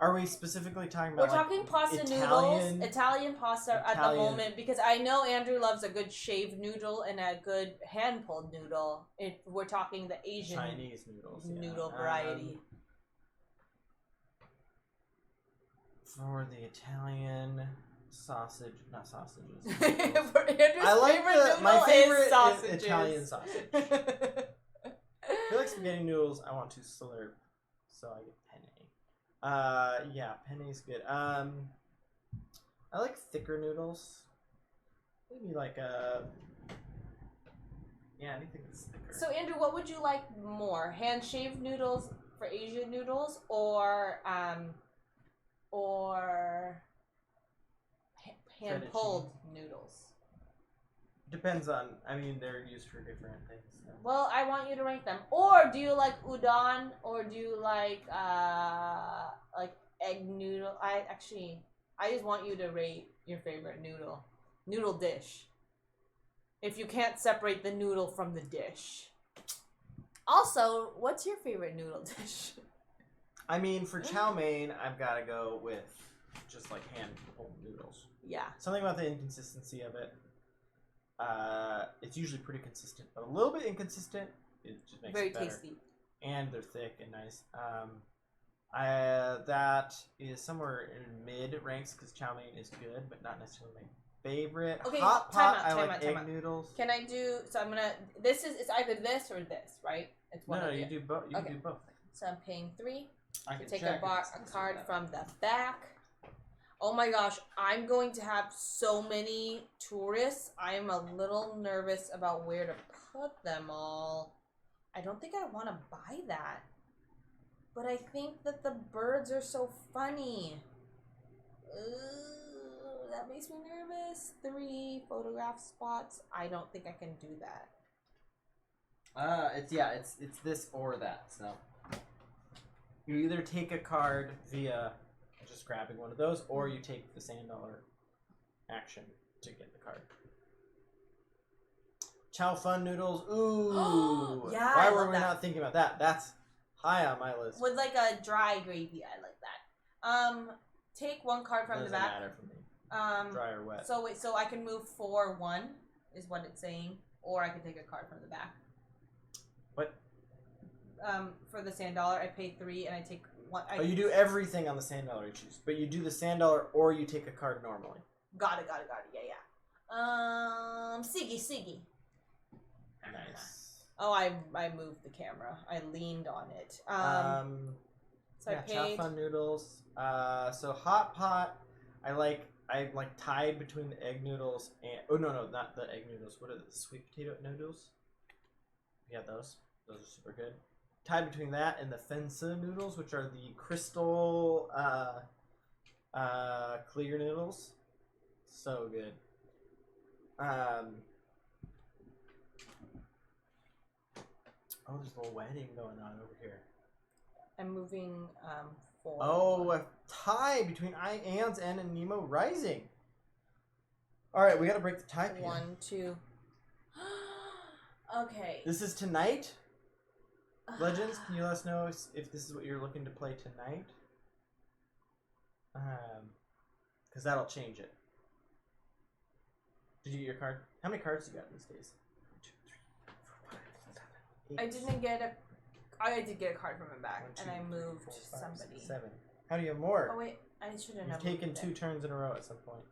are we specifically talking we're about? talking pasta noodles, Italian pasta at the moment because I know Andrew loves a good shaved noodle and a good hand pulled noodle. If we're talking the Asian Chinese noodles, noodle variety. For the Italian sausage, not sausages. For Andrew's I like my favorite is sausages. Italian sausage. I feel like spaghetti noodles. I want to slurp, so I get penne. Yeah, penne's good. I like thicker noodles. Maybe like yeah, anything that's thicker. So Andrew, what would you like more? Hand shaved noodles for Asian noodles, or hand pulled noodles? Depends on. I mean, they're used for different things. So. Well, I want you to rank them. Or do you like udon, or do you like egg noodle? I just want you to rate your favorite noodle dish. If you can't separate the noodle from the dish. Also, what's your favorite noodle dish? I mean, for chow mein, I've got to go with just like hand-pulled noodles. Yeah. Something about the inconsistency of it. It's usually pretty consistent, but a little bit inconsistent. It just makes it better. Very tasty. And they're thick and nice. That is somewhere in mid ranks because chow mein is good, but not necessarily my favorite. Okay, hot time pot. out, I like egg noodles. Can I do? So I'm gonna. It's either this or this, right? It's one. No, you do both. You can do both. So I'm paying 3. I can take a card from the back. Oh my gosh, I'm going to have so many tourists. I'm a little nervous about where to put them all. I don't think I want to buy that. But I think that the birds are so funny. That makes me nervous. 3 photograph spots. I don't think I can do that. It's this or that. So you either take a card via just grabbing one of those, or you take the $100 action to get the card. Chow fun noodles. Ooh. Yeah. Why were we not thinking about that? That's high on my list. With like a dry gravy, I like that. Take 1 card from the back. Doesn't matter for me. Dry or wet. So wait, so I can move 4-1 is what it's saying, or I can take a card from the back. What? For the $100, I pay 3 and I take 1. You do everything on the $100 you choose, but you do the $100 or you take a card normally. Got it. Yeah. Siggy. Nice. Oh, I moved the camera. I leaned on it. So yeah, I paid. chow fun noodles. So hot pot. I like tied between the egg noodles and not the egg noodles. What are the sweet potato noodles? Yeah, those are super good. Tied between that and the fensa noodles, which are the crystal clear noodles. So good. There's a little wedding going on over here. I'm moving 4. Oh, a tie between Anne's End and Nemo Rising. All right, we got to break the tie. 1, 2. Okay. This is tonight. Legends, can you let us know if this is what you're looking to play tonight? Because that'll change it. Did you get your card? How many cards do you got these days? 1, 2, 3, 4, 5, 6, 7, 8. I didn't get a. I did get a card from him back, 1, 2, and I 3, moved 4, 5, somebody. 6, 7. How do you have more? Oh wait, I should have. You've taken 2 turns in a row at some point.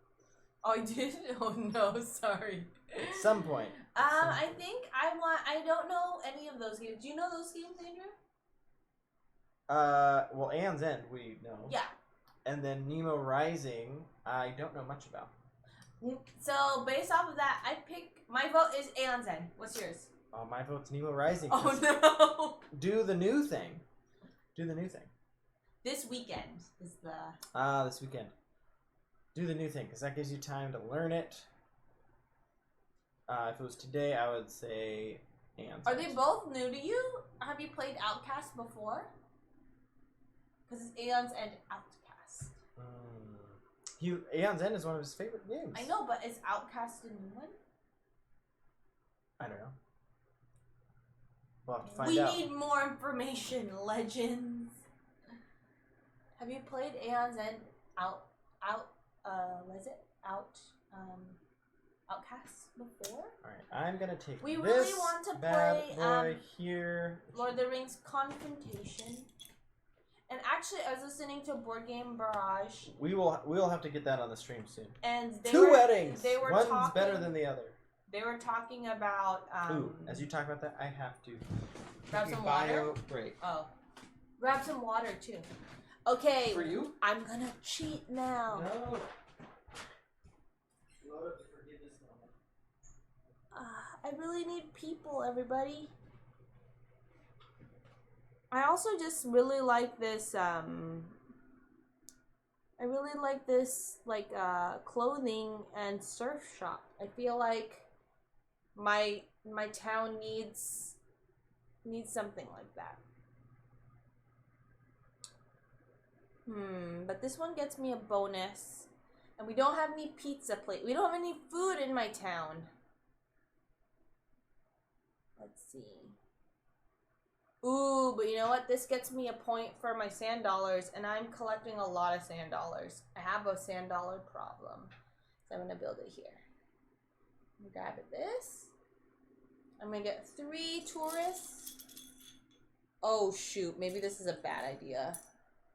Oh, I did? Oh no, sorry. At some point. I think I don't know any of those games. Do you know those games, Andrew? Well, Anne's End, we know. Yeah. And then Nemo Rising, I don't know much about. So, based off of that, my vote is Anne's End. What's yours? Oh, my vote's Nemo Rising. Oh, no. Do the new thing. This weekend is the... This weekend. do the new thing, because that gives you time to learn it. If it was today, I would say Aeon's Are they both new to you? Have you played Outcast before? Because it's Aeon's End Outcast. Aeon's End is one of his favorite games. I know, but is Outcast a new one? I don't know. We'll have to find out. We need more information, legends. Have you played Aeon's End Outcast before? Alright, I'm gonna take we this really want to bad play boy here. Lord of the Rings Confrontation. And actually, I was listening to Board Game Barrage. We'll have to get that on the stream soon. And Two weddings. They were One's talking, better than the other. They were talking about. Ooh, as you talk about that, I have to grab some water. Break. Oh, grab some water too. Okay. For you? I'm gonna cheat now. No. I really need people, everybody. I also just really like this, I really like this, like, clothing and surf shop. I feel like my town needs something like that. But this one gets me a bonus. And we don't have any pizza plate. We don't have any food in my town. Let's see. Ooh, but you know what? This gets me a point for my sand dollars, and I'm collecting a lot of sand dollars. I have a sand dollar problem. So I'm going to build it here. I'm going to grab this. I'm going to get 3 tourists. Oh, shoot. Maybe this is a bad idea.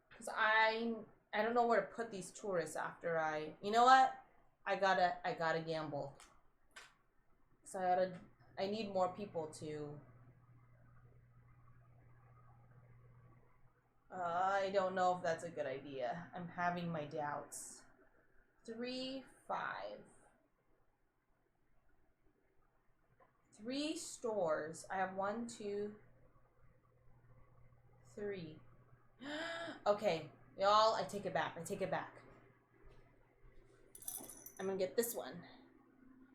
Because I don't know where to put these tourists after I... You know what? I gotta gamble. So I need more people to... I don't know if that's a good idea. I'm having my doubts. 3, 5. 3 stores. I have 1, 2, 3. Okay, y'all, I take it back. I take it back. I'm gonna get this one.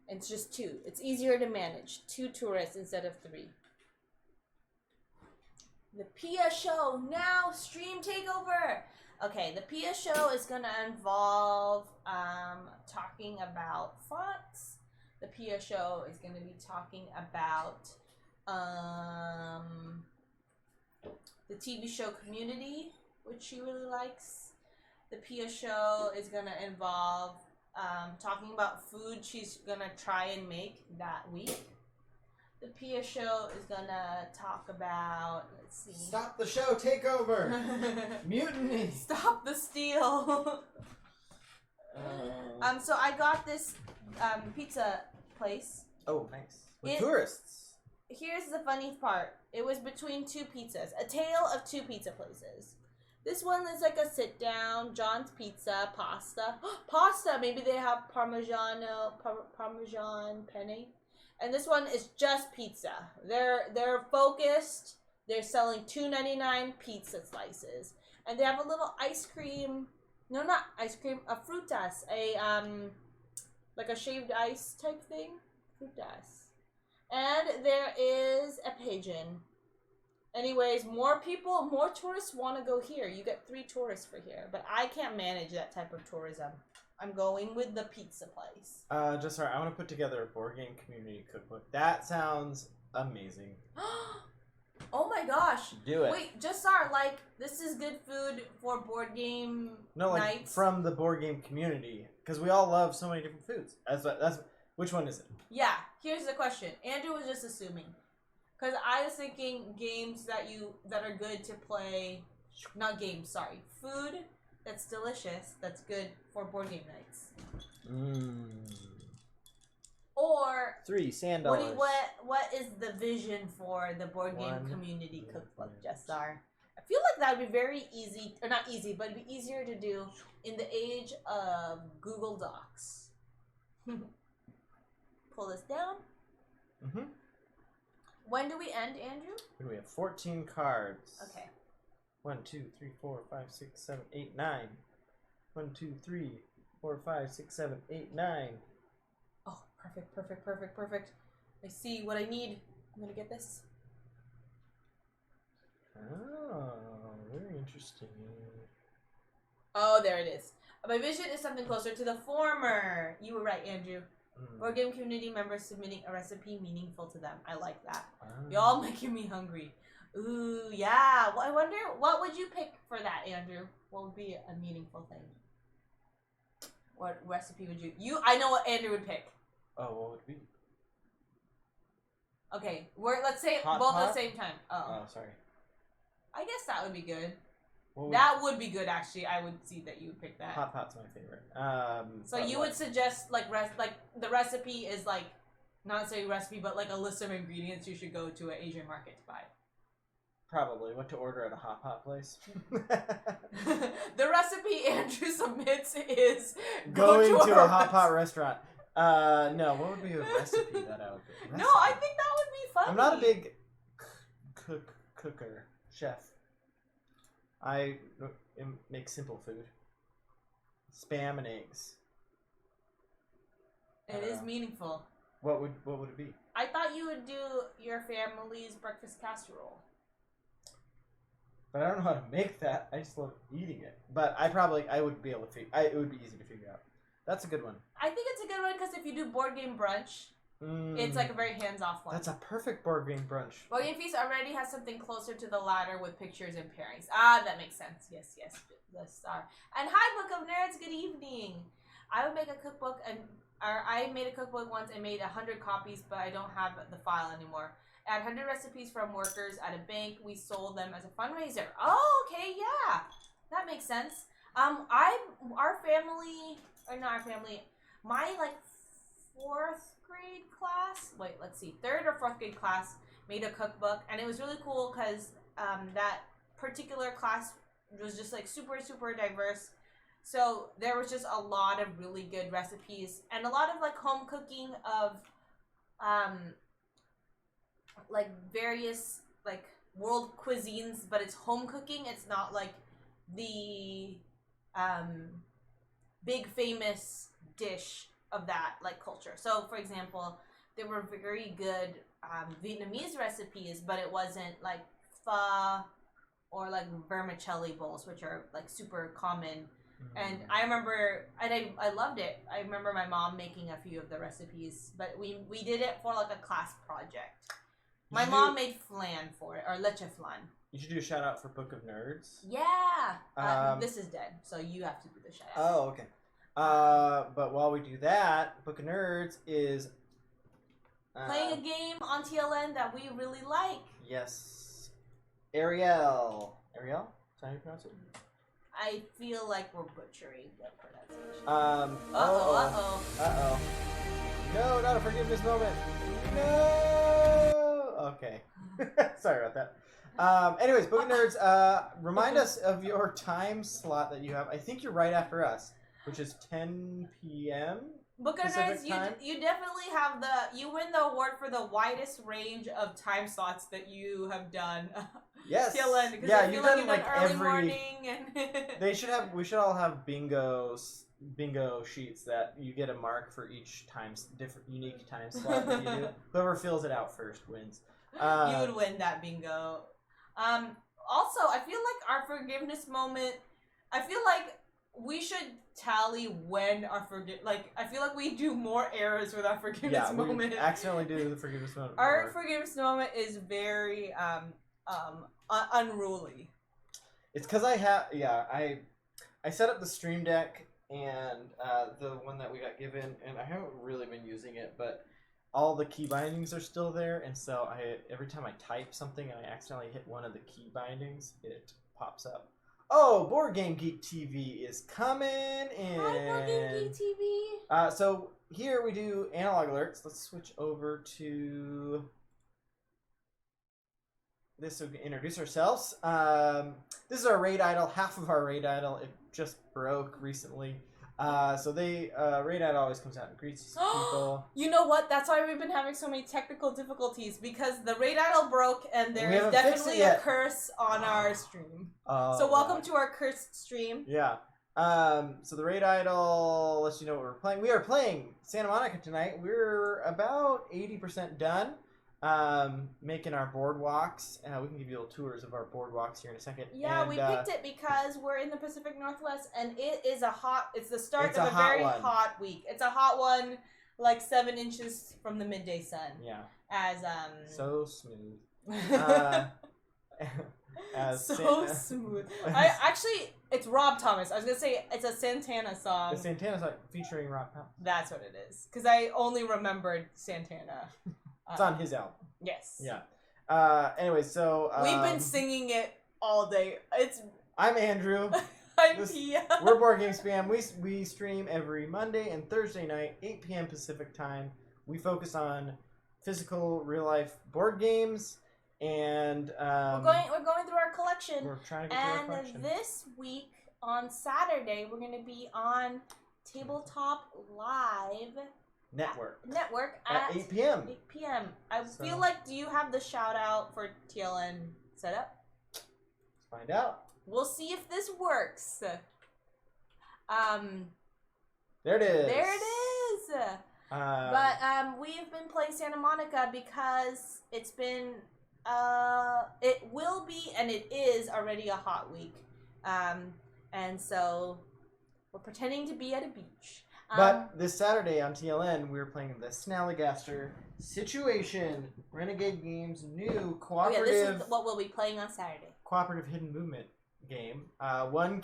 It's just 2. It's easier to manage. 2 tourists instead of 3. The Pia show now, stream takeover. Okay, the Pia show is gonna involve talking about fonts. The Pia show is gonna be talking about the TV show Community, which she really likes. The Pia show is gonna involve talking about food she's gonna try and make that week. The Pia show is gonna talk about, let's see. Stop the show, take over! Mutiny! Stop the steal! So I got this pizza place. Oh, nice. With tourists. Here's the funny part. It was between 2 pizzas. A tale of 2 pizza places. This one is like a sit down, John's Pizza, pasta. Pasta! Maybe they have Parmesan penne. And this one is just pizza. They're focused. They're selling $2.99 pizza slices. And they have a little ice cream. No, not ice cream. A frutas. Like a shaved ice type thing. Frutas. And there is a pigeon. Anyways, more tourists want to go here. You get 3 tourists for here. But I can't manage that type of tourism. I'm going with the pizza place. Just sorry, I want to put together a board game community cookbook. That sounds amazing. Oh my gosh. Do it. Wait, just sorry, like, this is good food for board game nights? From the board game community. Because we all love so many different foods. That's which one is it? Yeah, here's the question. Andrew was just assuming. Because I was thinking games that are good to play, not games, sorry, food that's delicious, that's good for board game nights. Or 3 sand dollars. What is the vision for the board game community cookbook, Jessar? I feel like that would be very easy, or not easy, but it'd be easier to do in the age of Google Docs. Pull this down. When do we end, Andrew? We have 14 cards. Okay. 1, 2, 3, 4, 5, 6, 7, 8, 9. 1, 2, 3, 4, 5, 6, 7, 8, 9. Oh, perfect. I see what I need. I'm gonna get this. Oh, very interesting. Oh, there it is. My vision is something closer to the former. You were right, Andrew. Board game community members submitting a recipe meaningful to them. I like that. Y'all making me hungry. Ooh, yeah. Well, I wonder, what would you pick for that, Andrew? What would be a meaningful thing? What recipe would you... I know what Andrew would pick. Oh, what would it be? Okay, let's say Hot both pot? at the same time. Oh, sorry. I guess that would be good. That would be good, actually. I would see that you would pick that. Hot pot's my favorite. So you would suggest like the recipe is like not necessarily recipe, but like a list of ingredients you should go to an Asian market to buy. Probably what to order at a hot pot place. The recipe Andrew submits is going to a hot pot restaurant. No, what would be a recipe that I would pick? No, I think that would be funny. I'm not a big cooker, chef. I make simple food. Spam and eggs. It is meaningful. What would it be? I thought you would do your family's breakfast casserole. But I don't know how to make that. I just love eating it. But I would be able to it would be easy to figure out. That's a good one. I think it's a good one because if you do board game brunch, it's like a very hands-off one. That's a perfect board game brunch. Board Game Feast already has something closer to the latter with pictures and pairings. Ah, that makes sense. Yes. The star. And hi, Book of Nerds. Good evening. I would make a cookbook, I made a cookbook once and made 100 copies, but I don't have the file anymore. I had 100 recipes from workers at a bank. We sold them as a fundraiser. Oh, okay, yeah, that makes sense. My like 4th grade class, third or 4th grade class made a cookbook, and it was really cool because that particular class was just like super diverse. So there was just a lot of really good recipes and a lot of like home cooking of like various like world cuisines, but it's home cooking. It's not like the big famous dish of that like culture. So for example, there were very good Vietnamese recipes, but it wasn't like pho or like vermicelli bowls, which are like super common. And I remember, and I loved it. I remember my mom making a few of the recipes, but we did it for like a class project. My mom made flan for it, or leche flan. You should do a shout out for Book of Nerds. Yeah. This is dead, so you have to do the shout out. Oh, okay. But while we do that, Book of Nerds is playing a game on TLN that we really like. Yes. Ariel? Is that how you pronounce it? I feel like we're butchering the pronunciation. Uh-oh. No, not a forgiveness moment. No! Okay. Sorry about that. Anyways, Book of Nerds, remind us of your time slot that you have. I think you're right after us, which is 10 p.m. Book of Nerds, you definitely have you win the award for the widest range of time slots that you have done. Yes. TLN, because yeah, I feel like you've done early morning and we should all have bingo sheets that you get a mark for each different unique time slot that you do. Whoever fills it out first wins. You would win that bingo. Also, I feel like our forgiveness moment, I feel like we should tally when our I feel like we do more errors with our forgiveness moment. We accidentally do the forgiveness moment. Our forgiveness moment is very unruly. It's because I set up the Stream Deck and the one that we got given, and I haven't really been using it, but all the key bindings are still there, and so every time I type something and I accidentally hit one of the key bindings, it pops up. Oh, Board Game Geek TV is coming in. Hi, Board Game Geek TV. So here we do analog alerts. Let's switch over to this so we can introduce ourselves. This is our raid idol, half of our raid idol. It just broke recently. So raid idol always comes out and greets people. You know what? That's why we've been having so many technical difficulties, because the raid idol broke and there is definitely a curse on our stream. So welcome to our cursed stream. Yeah. So the raid idol lets you know what we're playing. We are playing Santa Monica tonight. We're about 80% done. Making our boardwalks. We can give you little tours of our boardwalks here in a second. Yeah, and, we picked it because we're in the Pacific Northwest, and it's the start It's of a a hot very one. hot week. It's a hot one, like 7 inches from the midday sun. Yeah. As So smooth. so smooth. It's Rob Thomas. I was gonna say it's a Santana song. The Santana song featuring Rob Thomas. That's what it is. Because I only remembered Santana. It's on his album. Yes. Yeah. Anyway, so we've been singing it all day. I'm Andrew. I'm Pia. We're Board Game Spam. We stream every Monday and Thursday night, 8 p.m. Pacific time. We focus on physical, real life board games, and we're going through our collection. We're trying to get through our collection. And this week on Saturday, we're going to be on Tabletop Live Network at 8 p.m. 8 p.m. I feel like, do you have the shout out for TLN set up? Let's find out. We'll see if this works. There it is. There it is. But we've been playing Santa Monica because it's been it will be and it is already a hot week. And so we're pretending to be at a beach. But this Saturday on TLN, we're playing the Snallygaster Situation Renegade Games new cooperative. This is what we'll be playing on Saturday. Cooperative hidden movement game. One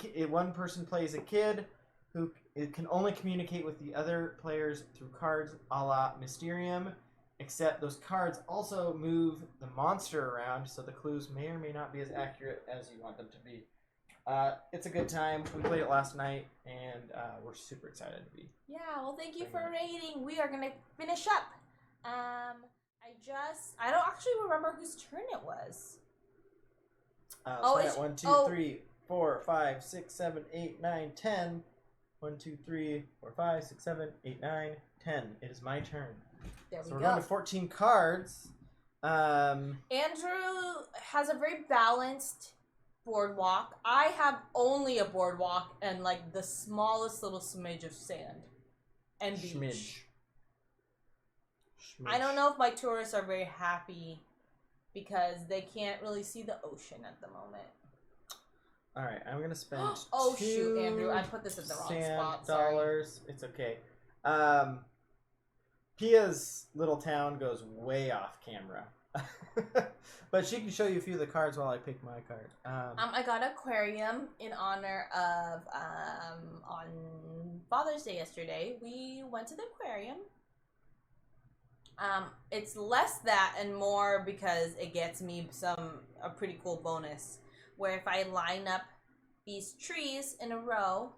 person plays a kid who can only communicate with the other players through cards a la Mysterium, except those cards also move the monster around, so the clues may or may not be as accurate as you want them to be. It's a good time. We played it last night, and we're super excited to be. Yeah, well, thank you for rating. We are going to finish up. I don't actually remember whose turn it was. It's 1, 2, 3, 4, 5, 6, 7, 8, 9, 10. 1, 2, 3, 4, 5, 6, 7, 8, 9, 10. It is my turn. There we go. So we're going to 14 cards. Andrew has a very balanced boardwalk. I have only a boardwalk and like the smallest little smidge of sand and beach. Schmidge. I don't know if my tourists are very happy because they can't really see the ocean at the moment. All right, I'm gonna spend. Oh shoot, Andrew! I put this in the wrong spot. $2. It's okay. Pia's little town goes way off camera, but she can show you a few of the cards while I pick my card. I got an aquarium in honor of on Father's Day yesterday. We went to the aquarium. It's less that and more because it gets me a pretty cool bonus. Where if I line up these trees in a row,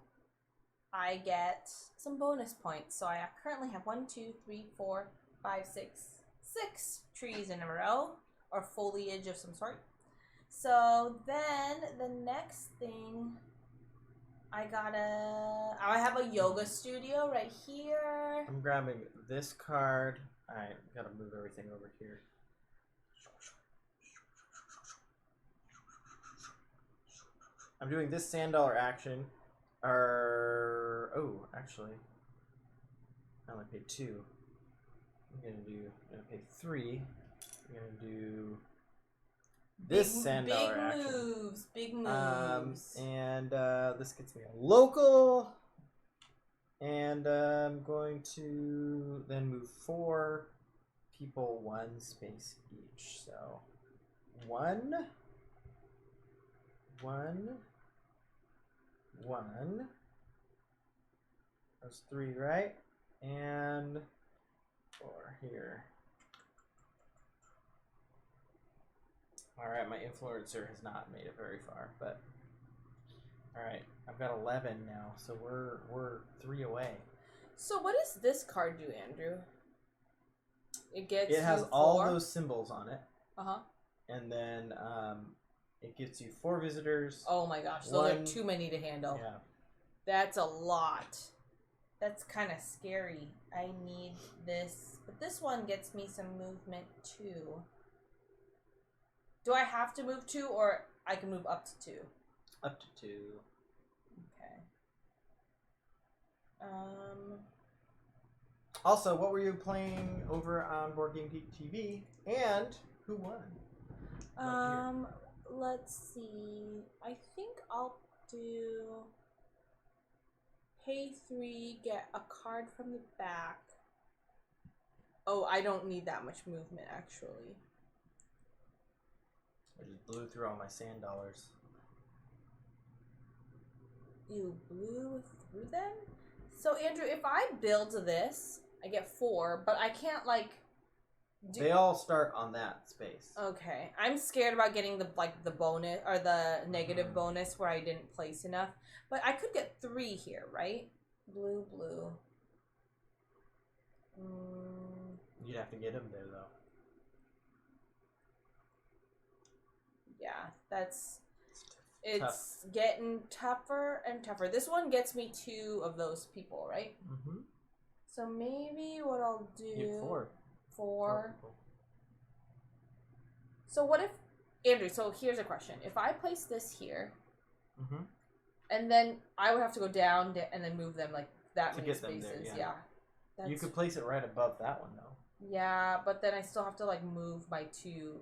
I get some bonus points. So I currently have 1, 2, 3, 4, 5, 6 trees in a row, or foliage of some sort. So then the next thing, I have a yoga studio right here. I'm grabbing this card. I gotta move everything over here. I'm doing this $100 action. Actually, I only paid 2. I'm gonna pay 3. I'm gonna do this $10 action. Big moves. And this gets me a local. And I'm going to then move 4 people 1 space each. So 1. That's 3, right? And 4 here. Alright, my influencer has not made it very far, but alright, I've got 11 now, so we're 3 away. So what does this card do, Andrew? It has you all 4? those symbols on it. Uh-huh. And then it gets you 4 visitors. Oh my gosh, those are too many to handle. Yeah. That's a lot. That's kind of scary. I need this. But this one gets me some movement too. Do I have to move 2 or I can move up to 2? Up to 2. Okay. Also, what were you playing over on Board Game Geek TV, and who won? Let's see. I think I'll do pay 3, get a card from the back. Oh, I don't need that much movement actually. I just blew through all my sand dollars. You blew through them? So Andrew, if I build this, I get 4, but I can't like. They all start on that space. Okay, I'm scared about getting the bonus or the negative bonus where I didn't place enough. But I could get 3 here, right? Blue. You'd have to get them there though. Yeah, it's getting tougher and tougher. This one gets me 2 of those people, right? Mm-hmm. So maybe what I'll do. You get 4. 4. So what if, Andrew, so here's a question. If I place this here, and then I would have to go down and then move them like that many spaces. There, yeah. You could place it right above that one though. Yeah, but then I still have to like move my two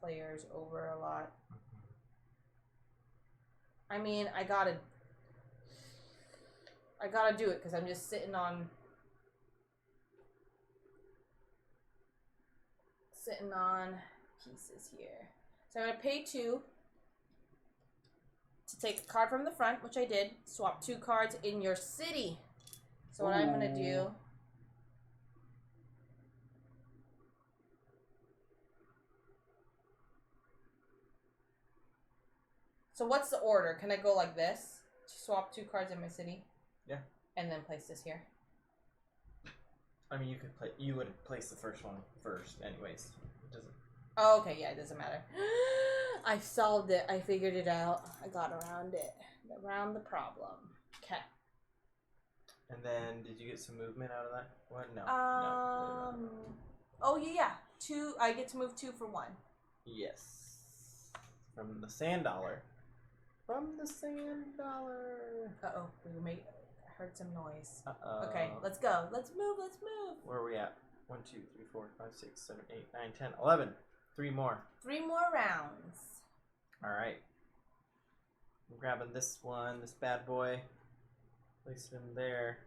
players over a lot. I mean, I gotta do it because I'm just sitting on pieces here. So I'm gonna pay 2 to take a card from the front, which I did. Swap 2 cards in your city. So what I'm gonna do. So what's the order? Can I go like this? Swap 2 cards in my city? Yeah. And then place this here? I mean, you would place the first one first anyways. It doesn't. Oh, okay, yeah, it doesn't matter. I solved it. I figured it out. I got around it. Around the problem. Okay. And then, did you get some movement out of that one? No. Oh, yeah. 2. I get to move 2 for 1. Yes. From the sand dollar. Uh-oh. I heard some noise. Uh-oh. Okay, let's go. Let's move. Where are we at? 1, 2, 3, 4, 5, 6, 7, 8, 9, 10, 11. 3 more. 3 more rounds. Alright. I'm grabbing this one, this bad boy. Place it in there.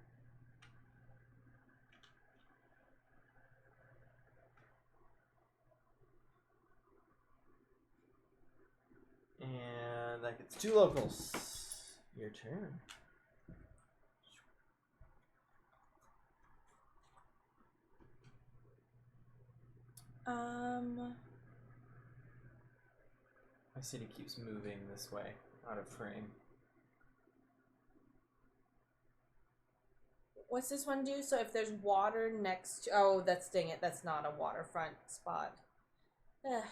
And that gets 2 locals. Your turn. My city keeps moving this way, out of frame. What's this one do? So if there's water next to... Oh, dang it. That's not a waterfront spot. Ugh.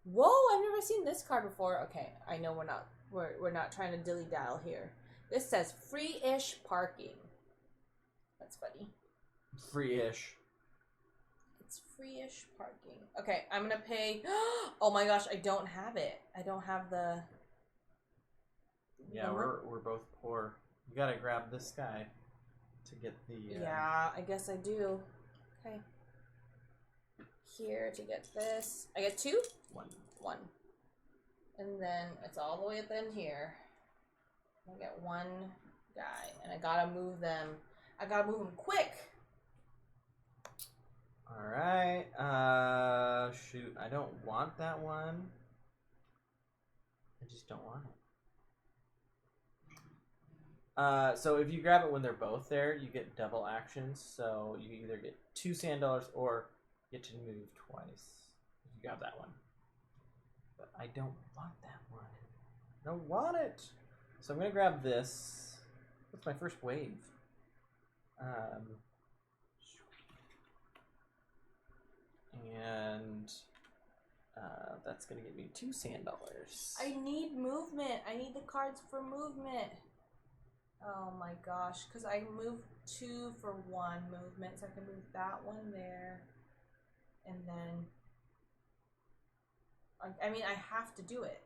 Whoa, I've never seen this card before. Okay, I know we're not trying to dilly-dally here. This says free-ish parking. That's funny. Free-ish. It's free-ish parking. Okay, I'm gonna pay... Oh my gosh, I don't have it. I don't have the... Yeah, we're both poor. You gotta grab this guy to get the... Yeah, I guess I do. Okay. Here to get this. I get 2? 1. And then it's all the way up in here. I get 1 guy. And I gotta move them. I gotta move them quick! Alright. Shoot. I don't want that one. I just don't want it. So if you grab it when they're both there, you get double actions. So you either get 2 sand dollars or get to move twice. If you grab that one. But I don't want that one. I don't want it. So I'm going to grab this. What's my first wave? And that's going to give me 2 sand dollars. I need movement. I need the cards for movement. Oh my gosh. Because I moved 2 for 1 movement. So I can move that one there. And then... I mean, I have to do it.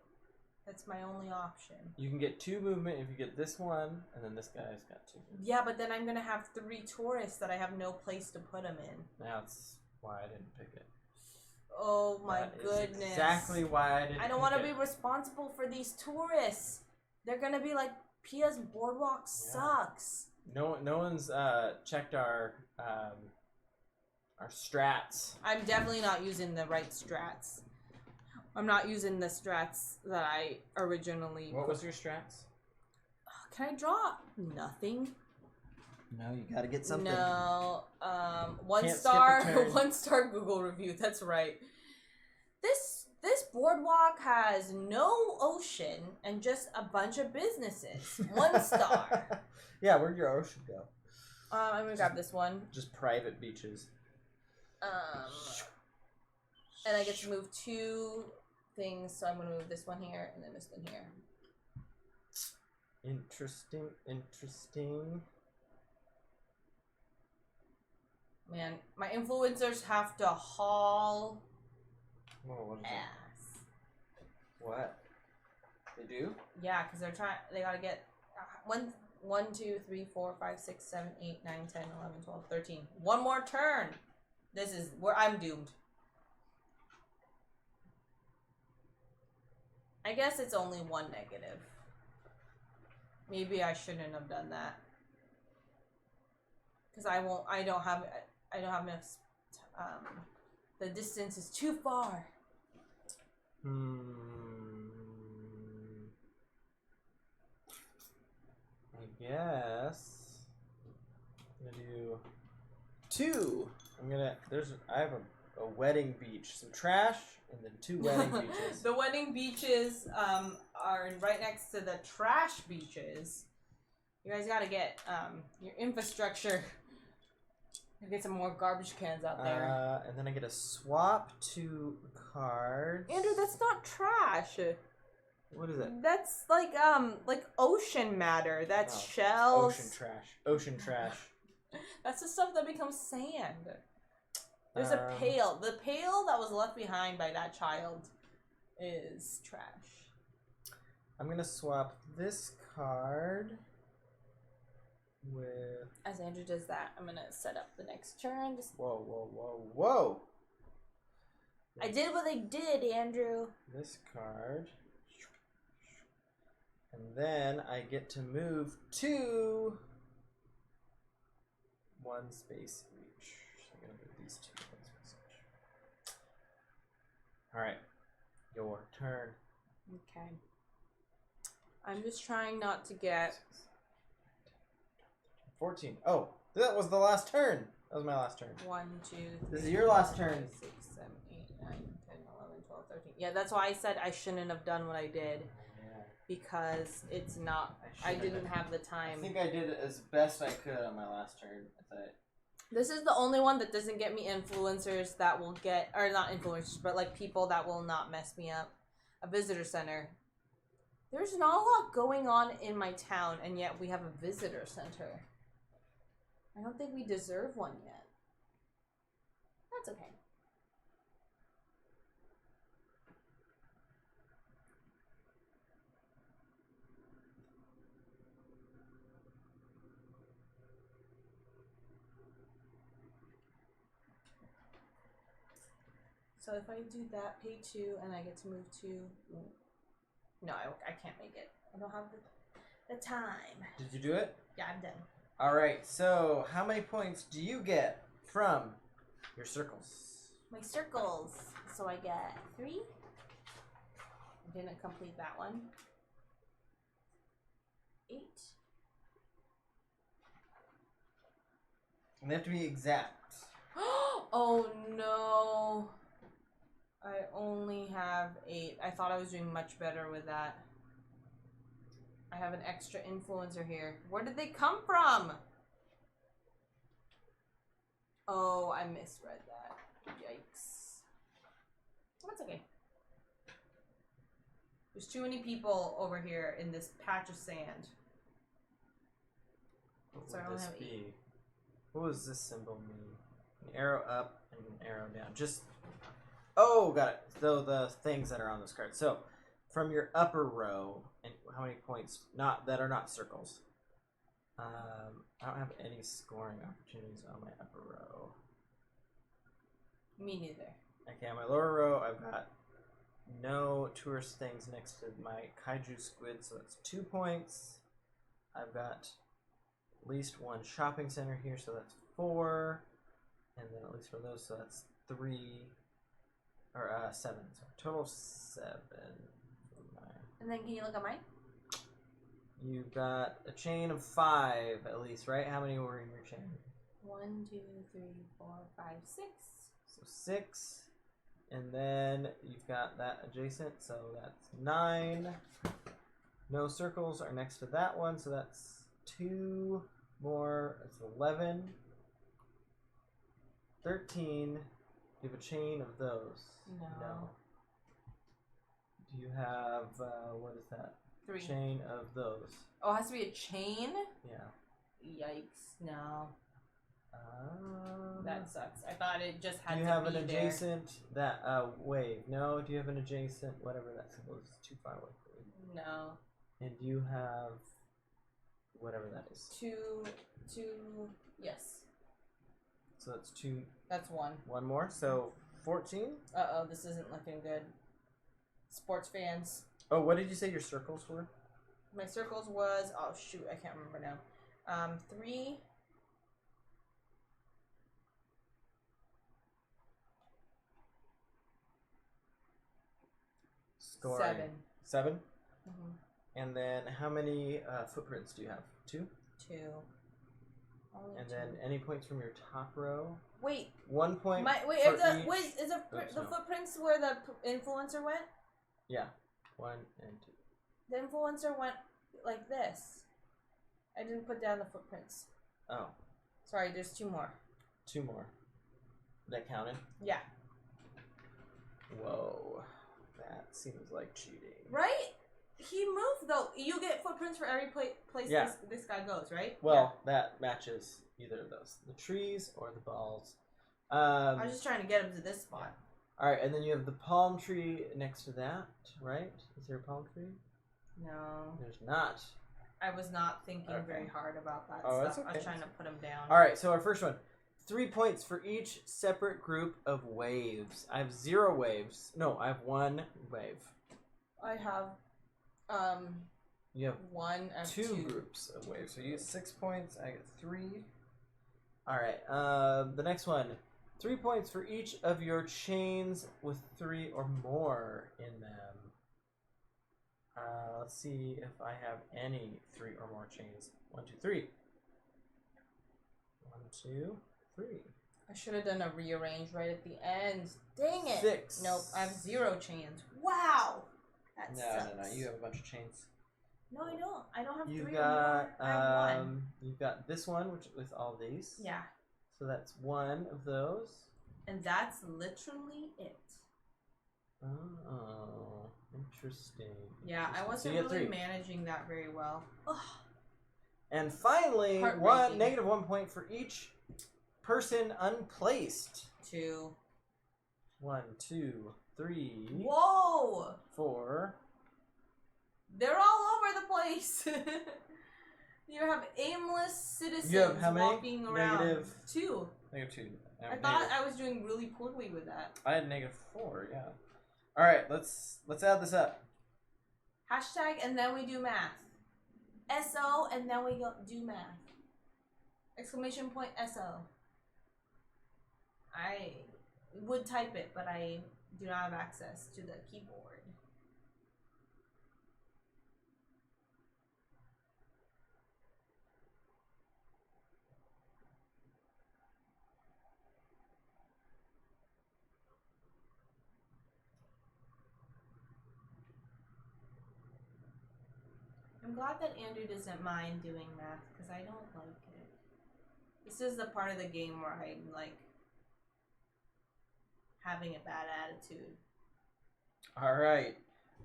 That's my only option. You can get 2 movement if you get this one, and then this guy's got 2 movement. Yeah, but then I'm gonna have 3 tourists that I have no place to put them in. That's why I didn't pick it. Oh my That is goodness. exactly why I didn't I don't want to be responsible for these tourists. They're gonna be like, Pia's boardwalk sucks. No one's checked our strats. I'm definitely not using the right strats. I'm not using the strats that I originally... What was your strats? Can I draw? Nothing. No, you gotta get something. No. One Can't star. skip a turn. 1 star Google review. That's right. This boardwalk has no ocean and just a bunch of businesses. 1 star. Yeah, where'd your ocean go? I'm gonna grab this one. Just private beaches. And I get to move 2 things, so I'm gonna move this one here and then this one here. Interesting. Man, my influencers have to haul Whoa, what is that? ass. What? They do? Yeah, because they gotta get 1, 2, 3, 4, 5, 6, 7, 8, 9, 10, 11, 12, 13. 1 more turn. This is where I'm doomed. I guess it's only 1 negative. Maybe I shouldn't have done that. Because I don't have enough, the distance is too far. I guess I'm gonna do 2. I have a wedding beach, some trash, and then 2 wedding beaches. The wedding beaches are right next to the trash beaches. You guys gotta get your infrastructure. Get some more garbage cans out there. And then I get a swap 2 cards. Andrew, that's not trash. What is it? That's like ocean matter. That's shells. Ocean trash. That's the stuff that becomes sand. There's a pail. The pail that was left behind by that child is trash. I'm gonna swap this card with... As Andrew does that, I'm gonna set up the next turn. Whoa. I did what I did, Andrew. This card. And then I get to move 2 1 space each. So I'm gonna move these 2 1 space each. Alright. Your turn. Okay. I'm just trying not to get... 14. Oh, that was the last turn. That was my last turn. 1, 2, 3, This is your last 4, 5, turn. 6, 7, 8, 9, 10, 11, 12, 13. Yeah, that's why I said I shouldn't have done what I did. Yeah. Because it's not... I didn't have the time. I think I did as best I could on my last turn. This is the only one that doesn't get me influencers that will get... Or not influencers, but like people that will not mess me up. A visitor center. There's not a lot going on in my town, and yet we have a visitor center. I don't think we deserve one yet. That's okay. So if I do that, pay 2, and I get to move 2. No, I can't make it. I don't have the time. Did you do it? Yeah, I'm done. Alright, so how many points do you get from your circles? My circles. So I get 3. I didn't complete that one. 8. And they have to be exact. Oh no. I only have 8. I thought I was doing much better with that. I have an extra influencer here. Where did they come from? Oh, I misread that. Yikes. That's okay. There's too many people over here in this patch of sand. What So I would only this have 8. be? What does this symbol mean? An arrow up and an arrow down. Just... Oh, got it. So the things that are on this card. So, from your upper row, and how many points that are not circles. I don't have any scoring opportunities on my upper row. Me neither. Okay, on my lower row, I've got no tourist things next to my kaiju squid, so that's 2 points. I've got at least one shopping center here, so that's 4. And then at least for those, so that's 3 or 7. So total of 7. And then can you look at mine? You've got a chain of 5 at least, right? How many were in your chain? 1, 2, 3, 4, 5, 6. So 6. And then you've got that adjacent, so that's 9. No circles are next to that one, so that's 2 more. That's 11. 13. You have a chain of those. No. Do you have, what is that? 3. Chain of those. Oh, it has to be a chain? Yeah. Yikes, no. That sucks. I thought it just had to be do you have an there. adjacent, that, wave? No? Do you have an adjacent, whatever that symbol is, too far away for you? No. And do you have, whatever that is? 2, yes. So that's 2. That's 1. One more, so 14? Uh-oh, this isn't looking good. Sports fans. Oh, what did you say your circles were? My circles was, oh shoot, I can't remember now. 3. Scoring. 7. 7? Mm-hmm. And then how many footprints do you have? 2? 2. Only And 2. then any points from your top row? Wait. 1 point. Wait, for is the each. the footprints where the influencer went? Yeah. 1 and 2. The influencer went like this. I didn't put down the footprints. Oh. Sorry, there's 2 more. 2 more. That counted? Yeah. Whoa. That seems like cheating. Right? He moved though. You get footprints for every place Yeah. this guy goes, right? Well, that matches either of those. The trees or the balls. I was just trying to get him to this spot. Alright, and then you have the palm tree next to that, right? Is there a palm tree? No. There's not. I was not thinking Okay. very hard about that Oh, stuff. that's okay. I was trying to put him down. Alright, so our first one. 3 points for each separate group of waves. I have 0 waves. No, I have 1 wave. I have You have 1 and 2 groups of waves. So you get 6 points. I get 3. Alright, the next one. 3 points for each of your chains with 3 or more in them. Let's see if I have any 3 or more chains. 1, 2, 3. 1, 2, 3. I should have done a rearrange right at the end. Dang it. 6. Nope, I have 0 chains. Wow. That sucks. No. You have a bunch of chains. No, I don't. I don't have You 3 got or more. I have 1. you've got this one, which with all these. Yeah. So that's 1 of those. And that's literally it. Oh, interesting. Yeah, I wasn't you get really 3. managing that very well. Ugh. And finally, Heartbreaking. -1 point for each person unplaced. 2. 1, 2, 3, Whoa! 4. They're all over the place. You have aimless citizens You have how many? walking around. -2. 2. -2. I thought I was doing really poorly with that. I had -4. Yeah. All right, let's add this up. Hashtag and then we do math. SO and then we go do math. Exclamation point SO. I would type it, but I do not have access to the keyboard. I'm glad that Andrew doesn't mind doing math because I don't like it. This is the part of the game where I'm like having a bad attitude. All right.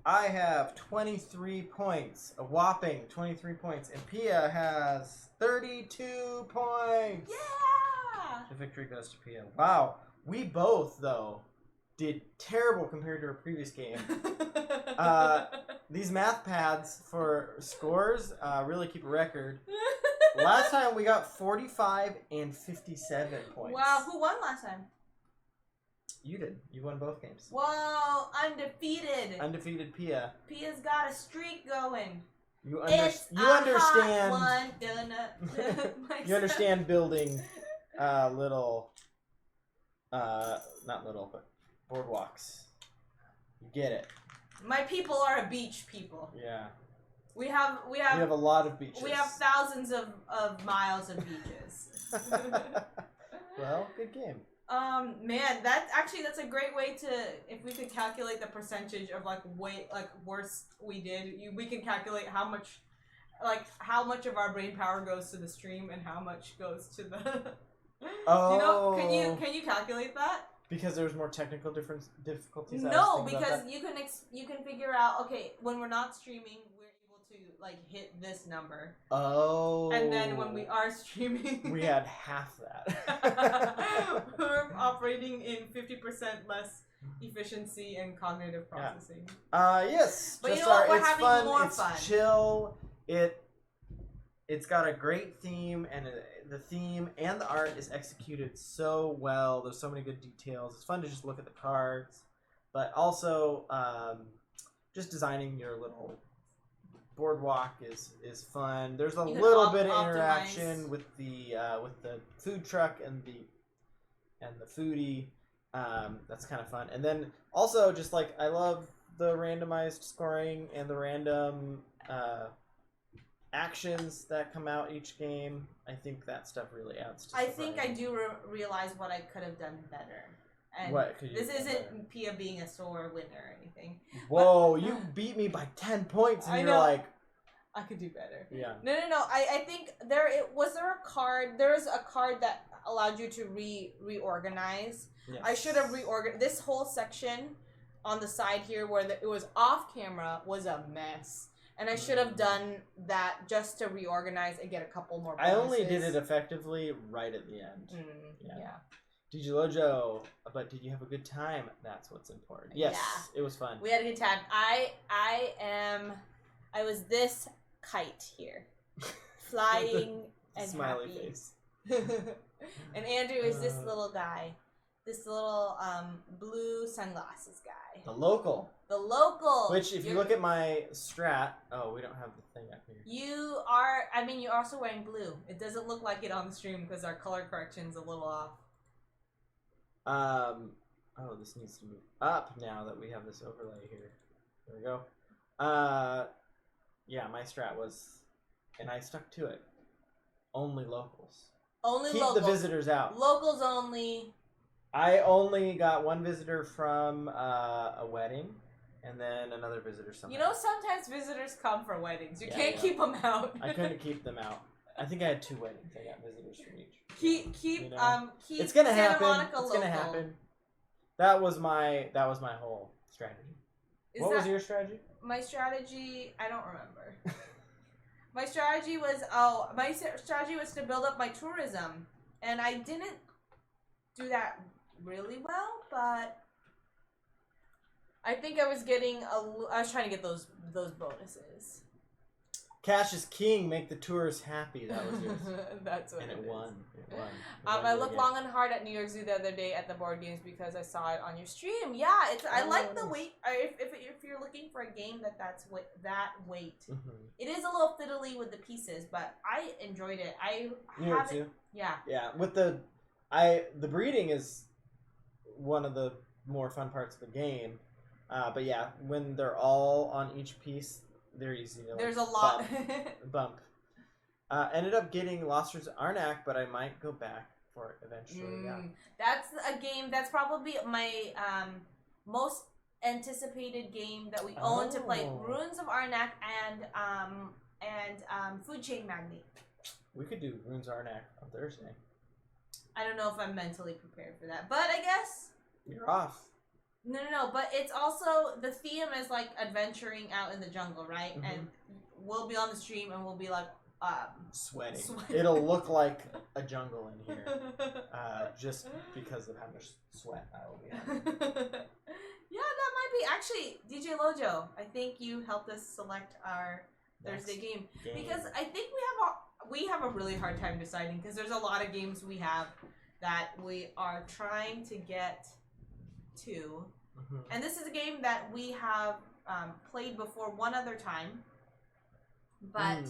I have 23 points, a whopping 23 points, and Pia has 32 points. Yeah! The victory goes to Pia. Wow. We both, though, did terrible compared to our previous game. These math pads for scores really keep a record. Last time we got 45 and 57 points. Wow, who won last time? You did. You won both games. Whoa, undefeated. Undefeated Pia. Pia's got a streak going. You It's understand. Hot one. You understand building little, not little, but boardwalks. You get it. My people are a beach people. Yeah. We have We have a lot of beaches. we have thousands of miles of beaches. Well, good game. Man, that's a great way to, if we could calculate the percentage of worse we did, we can calculate how much of our brain power goes to the stream and how much goes to the. Oh. Can you calculate that? Because there's more technical difficulties. No, because you can figure out, okay, when we're not streaming, we're able to hit this number. Oh. And then when we are streaming, we had half that. we're operating in 50% less efficiency and cognitive processing. Yes. But just you know what? We're it's having fun. more it's fun. Chill. It's got a great theme, and the theme and the art is executed so well. There's so many good details. It's fun to just look at the cards, but also just designing your little boardwalk is fun. There's a little bit of interaction with the food truck and the foodie. That's kind of fun. And then also just I love the randomized scoring and the random actions that come out each game. I think that stuff really adds to I think I do realize what I could have done better. And what could you this have done isn't better? Pia being a sore winner or anything. Whoa, you beat me by 10 points and I you're know. like, I could do better. yeah. No. I think there was a card that allowed you to reorganize. Yes. I should have reorganized this whole section on the side here where it was off camera was a mess. And I should have done that just to reorganize and get a couple more bonuses. I only did it effectively right at the end. Yeah. Did you Lojo? But did you have a good time? That's what's important. Yes, Yeah. it was fun. We had a good time. I was this kite here, flying and Smiley happy. face. And Andrew is this little guy, this little blue sunglasses guy. The local. The local. Which, if you look at my strat, oh, we don't have the thing up here. You're also wearing blue. It doesn't look like it on the stream because our color correction's a little off. Oh, this needs to move up now that we have this overlay here. There we go. Yeah, my strat was, and I stuck to it. Only locals. Only Keep locals. the visitors out. Locals only. I only got one visitor from a wedding, and then another visitor somewhere. You know, sometimes visitors come for weddings. You can't yeah. keep them out. I couldn't keep them out. I think I had 2 weddings. I got visitors from each. Keep you know? keep It's gonna Santa happen. Monica It's local. gonna happen. That was my whole strategy. What was your strategy? My strategy? I don't remember. My strategy was to build up my tourism, and I didn't do that really well, but I think I was trying to get those bonuses. Cash is king. Make the tourists happy. That was yours. That's what and it won. It won. I looked long and hard at New York Zoo the other day at the board games because I saw it on your stream. Yeah, I like the weight. If you're looking for a game that's that weight, Mm-hmm. it is a little fiddly with the pieces, but I enjoyed it. New York Zoo. Yeah. Yeah, with the breeding is one of the more fun parts of the game. But yeah, when they're all on each piece, they're easy to There's a lot. bump. Ended up getting Loster's Arnak, but I might go back for it eventually. Yeah. That's a game that's probably my most anticipated game that we own to play. Ruins of Arnak and Food Chain Magnate. We could do Ruins Arnak on Thursday. I don't know if I'm mentally prepared for that, but I guess you're off. No, but it's also, the theme is like adventuring out in the jungle, right? Mm-hmm. And we'll be on the stream and we'll be like sweating. It'll look like a jungle in here, just because of how much sweat I will be having. DJ Lojo, I think you helped us select our Thursday game. Because I think we have a really hard time deciding because there's a lot of games we have that we are trying to get to. Mm-hmm. And this is a game that we have played before one other time. But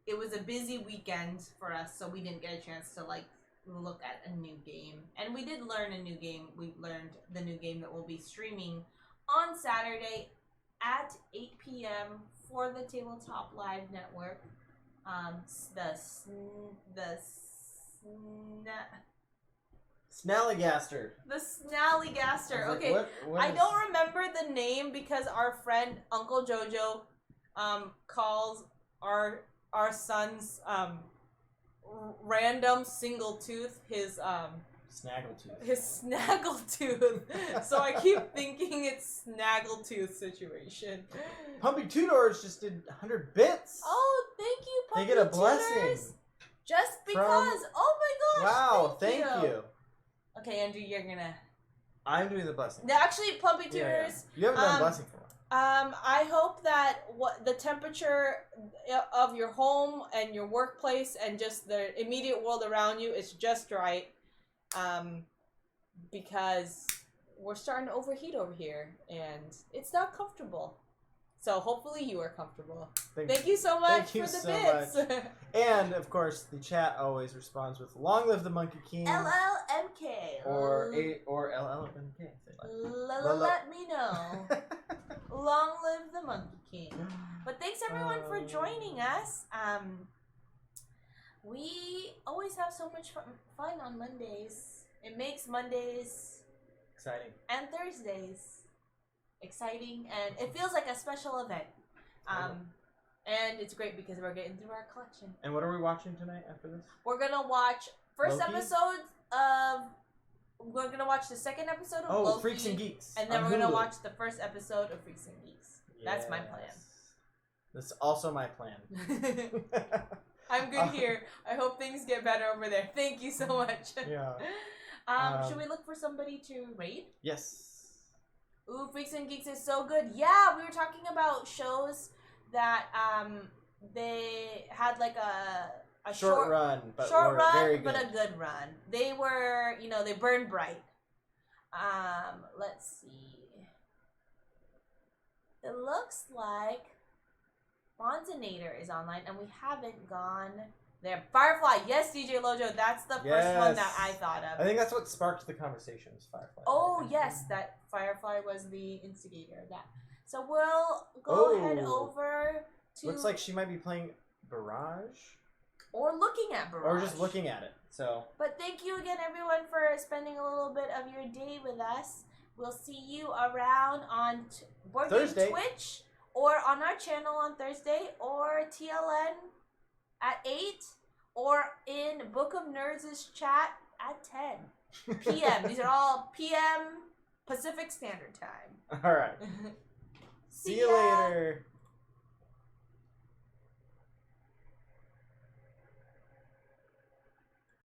it was a busy weekend for us, so we didn't get a chance to look at a new game. And we did learn a new game. We learned the new game that we'll be streaming on Saturday at 8 p.m. for the Tabletop Live Network. Snallygaster. The Snallygaster. Okay, what I don't remember the name because our friend Uncle Jojo calls our son's random single tooth his Snaggletooth. His snaggletooth. So I keep thinking it's snaggletooth situation. Pumpy Tudors just did 100 bits. Oh, thank you, Pumpy They get a Tutors. blessing. Just because. Oh my gosh. Wow, thank you. Okay, Andrew, you're gonna. I'm doing the blessing. No, actually, Pumpy Tutors. Yeah. You haven't done blessing for me. I hope that the temperature of your home and your workplace and just the immediate world around you is just right. Because we're starting to overheat over here and it's not comfortable. So hopefully you are comfortable. Thank you so much for the bits. And of course, the chat always responds with "Long live the Monkey King." LLMK. Or LLMK. Let me know. Long live the Monkey King. But thanks everyone for joining us. We always have so much fun on Mondays. It makes Mondays exciting and Thursdays exciting, and it feels like a special event. And it's great because we're getting through our collection. And what are we watching tonight after this? We're gonna watch first Loki? episode of. We're gonna watch the second episode of Loki. Freaks and Geeks. And then we're gonna watch the first episode of Freaks and Geeks. Yes. That's my plan. That's also my plan. I'm good here. I hope things get better over there. Thank you so much. Yeah. Should we look for somebody to raid? Yes. Ooh, Freaks and Geeks is so good. Yeah, we were talking about shows that they had like a short run, but very good. But a good run. They were, they burned bright. Let's see. It looks like Bonzinator is online, and we haven't gone there. Firefly, yes, DJ Lojo, that's the first one that I thought of. I think that's what sparked the conversation, was Firefly. Oh, yes, that Firefly was the instigator of that. So we'll go ahead over to... Looks like she might be playing Barrage. Or looking at Barrage. Or just looking at it, so... But thank you again, everyone, for spending a little bit of your day with us. We'll see you around on Board Game Twitch, or on our channel on Thursday, or TLN at 8, or in Book of Nerds' chat at 10 p.m. These are all p.m. Pacific Standard Time. All right. See you later.